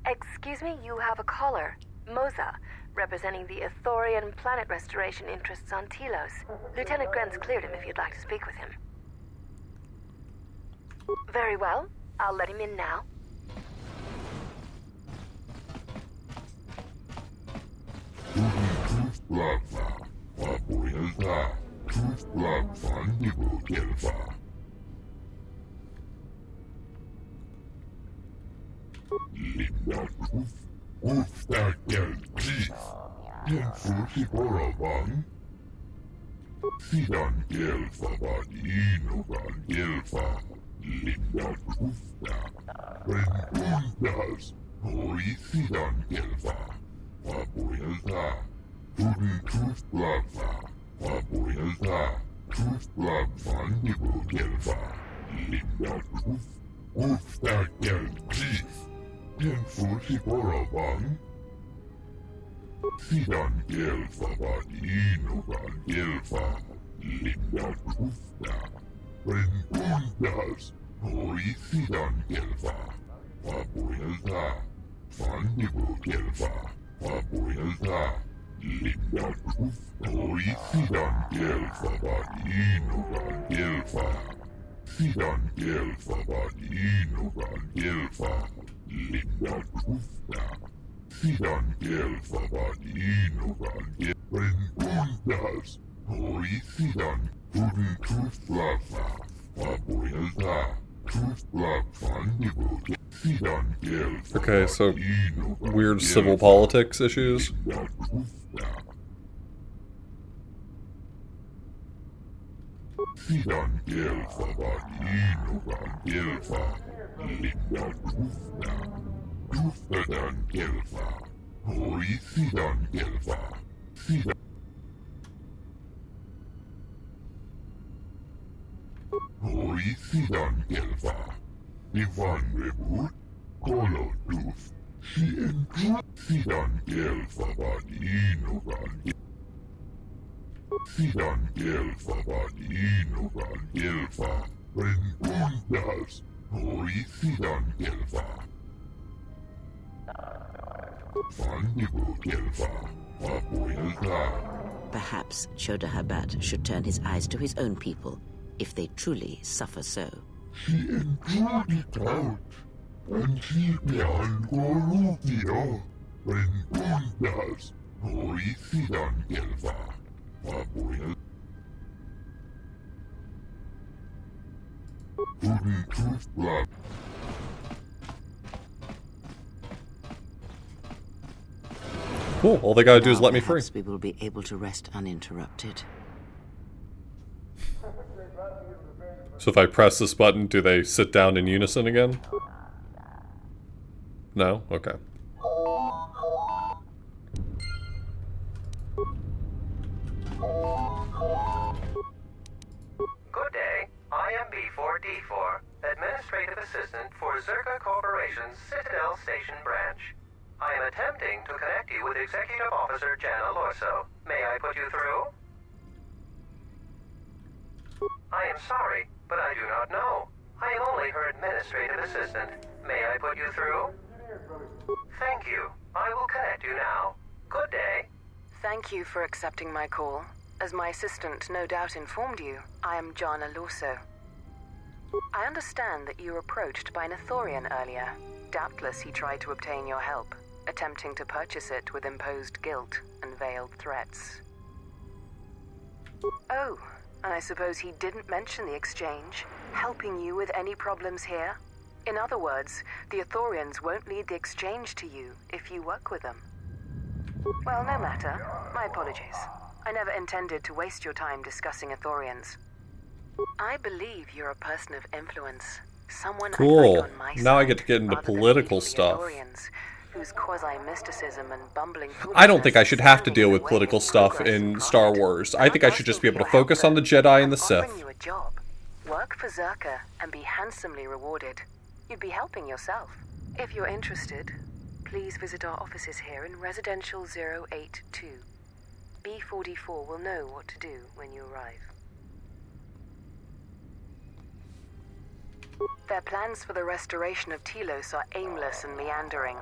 Excuse me, you have a caller. Moza, representing the Ithorian planet restoration interests on Telos. Lieutenant Grant's cleared him if you'd like to speak with him. Very well. I'll let him in now. Okay, so weird civil politics issues. Perhaps Chodahabat should turn his eyes to his own people, if they truly suffer so. Cool, all they gotta do is Now let me free. perhaps we will be able to rest uninterrupted. So if I press this button, do they sit down in unison again? No? Okay. Good day. I am B4D4, Administrative Assistant for Zerka Corporation's Citadel Station branch. I am attempting to connect you with Executive Officer Jana Lorso. May I put you through? I am sorry, but I do not know. I am only her Administrative Assistant. May I put you through? Thank you. I will connect you now. Good day. Thank you for accepting my call. As my assistant no doubt informed you, I am Jana Lorso. I understand that you were approached by an Ithorian earlier. Doubtless he tried to obtain your help, attempting to purchase it with imposed guilt and veiled threats. Oh, and I suppose he didn't mention the exchange, helping you with any problems here? In other words, the Ithorians won't lead the exchange to you if you work with them. Well, no matter. My apologies. I never intended to waste your time discussing Ithorians. I believe you're a person of influence. Someone I'd Cool. like on my Now I side, get to get into rather than political leaving the stuff. Ithorians, whose quasi-mysticism and bumbling I don't think I should have to deal with political stuff in Star Wars. I think I should just be able to focus on the Jedi and the offering Sith. you a job. Work for Zerka and be handsomely rewarded. You'd be helping yourself. If you're interested, please visit our offices here in Residential 082. B44 will know what to do when you arrive. Their plans for the restoration of Telos are aimless and meandering.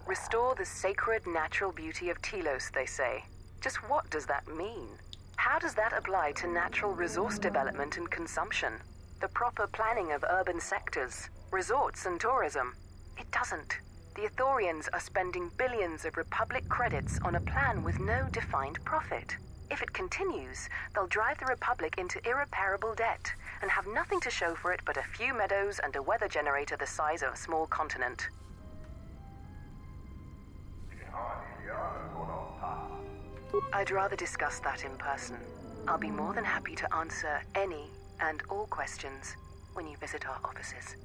Restore the sacred natural beauty of Telos, they say. Just what does that mean? How does that apply to natural resource development and consumption? The proper planning of urban sectors, resorts and tourism? It doesn't. The Ithorians are spending billions of Republic credits on a plan with no defined profit. If it continues, they'll drive the Republic into irreparable debt and have nothing to show for it but a few meadows and a weather generator the size of a small continent. I'd rather discuss that in person. I'll be more than happy to answer any and all questions when you visit our offices.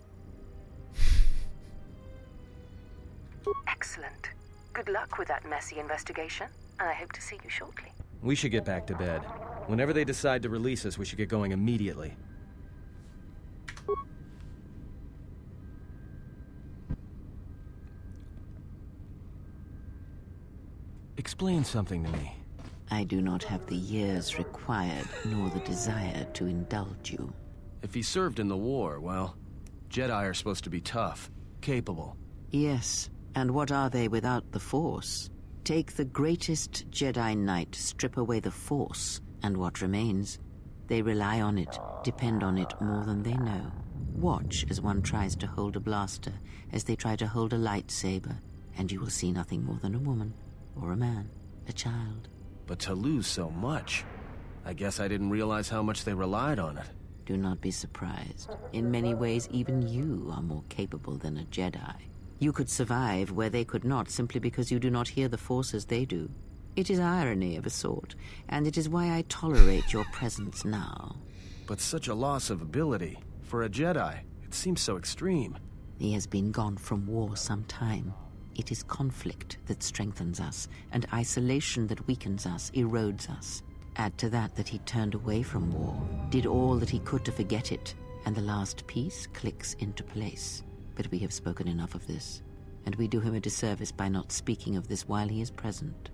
Excellent. Good luck with that messy investigation, and I hope to see you shortly. We should get back to bed. Whenever they decide to release us, we should get going immediately. Explain something to me. I do not have the years required, nor the desire to indulge you. If he served in the war, well, Jedi are supposed to be tough, capable. Yes, and what are they without the Force? Take the greatest Jedi Knight, strip away the Force, and what remains? They rely on it, depend on it more than they know. Watch as one tries to hold a blaster, as they try to hold a lightsaber, and you will see nothing more than a woman, or a man, a child. But to lose so much, I guess I didn't realize how much they relied on it. Do not be surprised. In many ways, even you are more capable than a Jedi. You could survive where they could not simply because you do not hear the Force as they do. It is irony of a sort, and it is why I tolerate your presence now. But such a loss of ability. For a Jedi, it seems so extreme. He has been gone from war some time. It is conflict that strengthens us, and isolation that weakens us, erodes us. Add to that he turned away from war, did all that he could to forget it, and the last piece clicks into place. But we have spoken enough of this, and we do him a disservice by not speaking of this while he is present.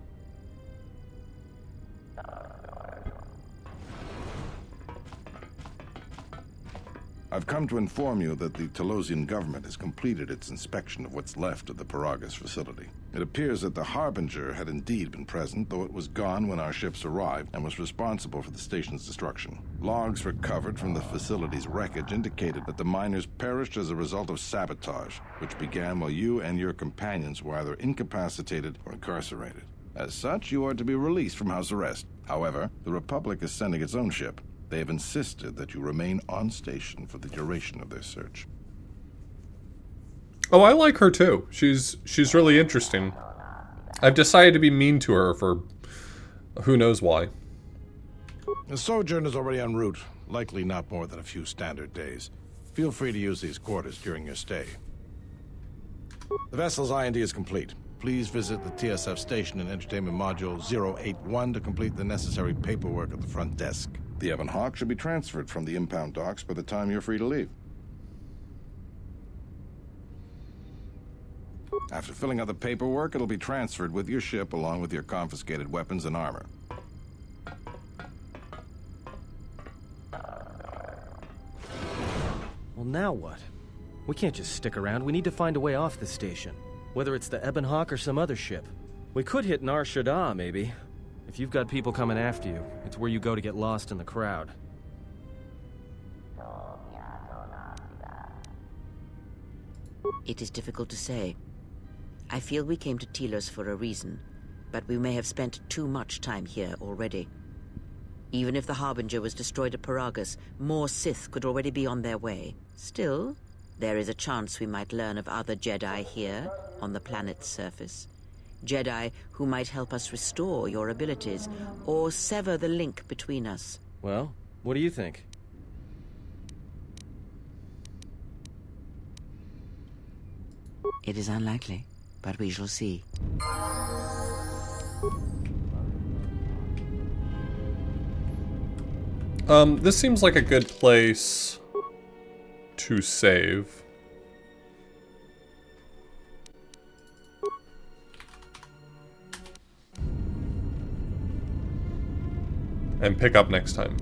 I've come to inform you that the Telosian government has completed its inspection of what's left of the Paragus facility. It appears that the Harbinger had indeed been present, though it was gone when our ships arrived and was responsible for the station's destruction. Logs recovered from the facility's wreckage indicated that the miners perished as a result of sabotage, which began while you and your companions were either incapacitated or incarcerated. As such, you are to be released from house arrest. However, the Republic is sending its own ship. They have insisted that you remain on station for the duration of their search. Oh, I like her too. She's really interesting. I've decided to be mean to her for who knows why. The sojourn is already en route, likely not more than a few standard days. Feel free to use these quarters during your stay. The vessel's IND is complete. Please visit the TSF station in Entertainment Module 081 to complete the necessary paperwork at the front desk. The Ebon Hawk should be transferred from the impound docks by the time you're free to leave. After filling out the paperwork, it'll be transferred with your ship along with your confiscated weapons and armor. Well, now what? We can't just stick around. We need to find a way off the station. Whether it's the Ebon Hawk or some other ship. We could hit Nar Shaddaa, maybe. If you've got people coming after you, it's where you go to get lost in the crowd. It is difficult to say. I feel we came to Telos for a reason, but we may have spent too much time here already. Even if the Harbinger was destroyed at Paragus, more Sith could already be on their way. Still, there is a chance we might learn of other Jedi here, on the planet's surface. Jedi who might help us restore your abilities, or sever the link between us. Well, what do you think? It is unlikely, but we shall see. This seems like a good place to save. And pick up next time.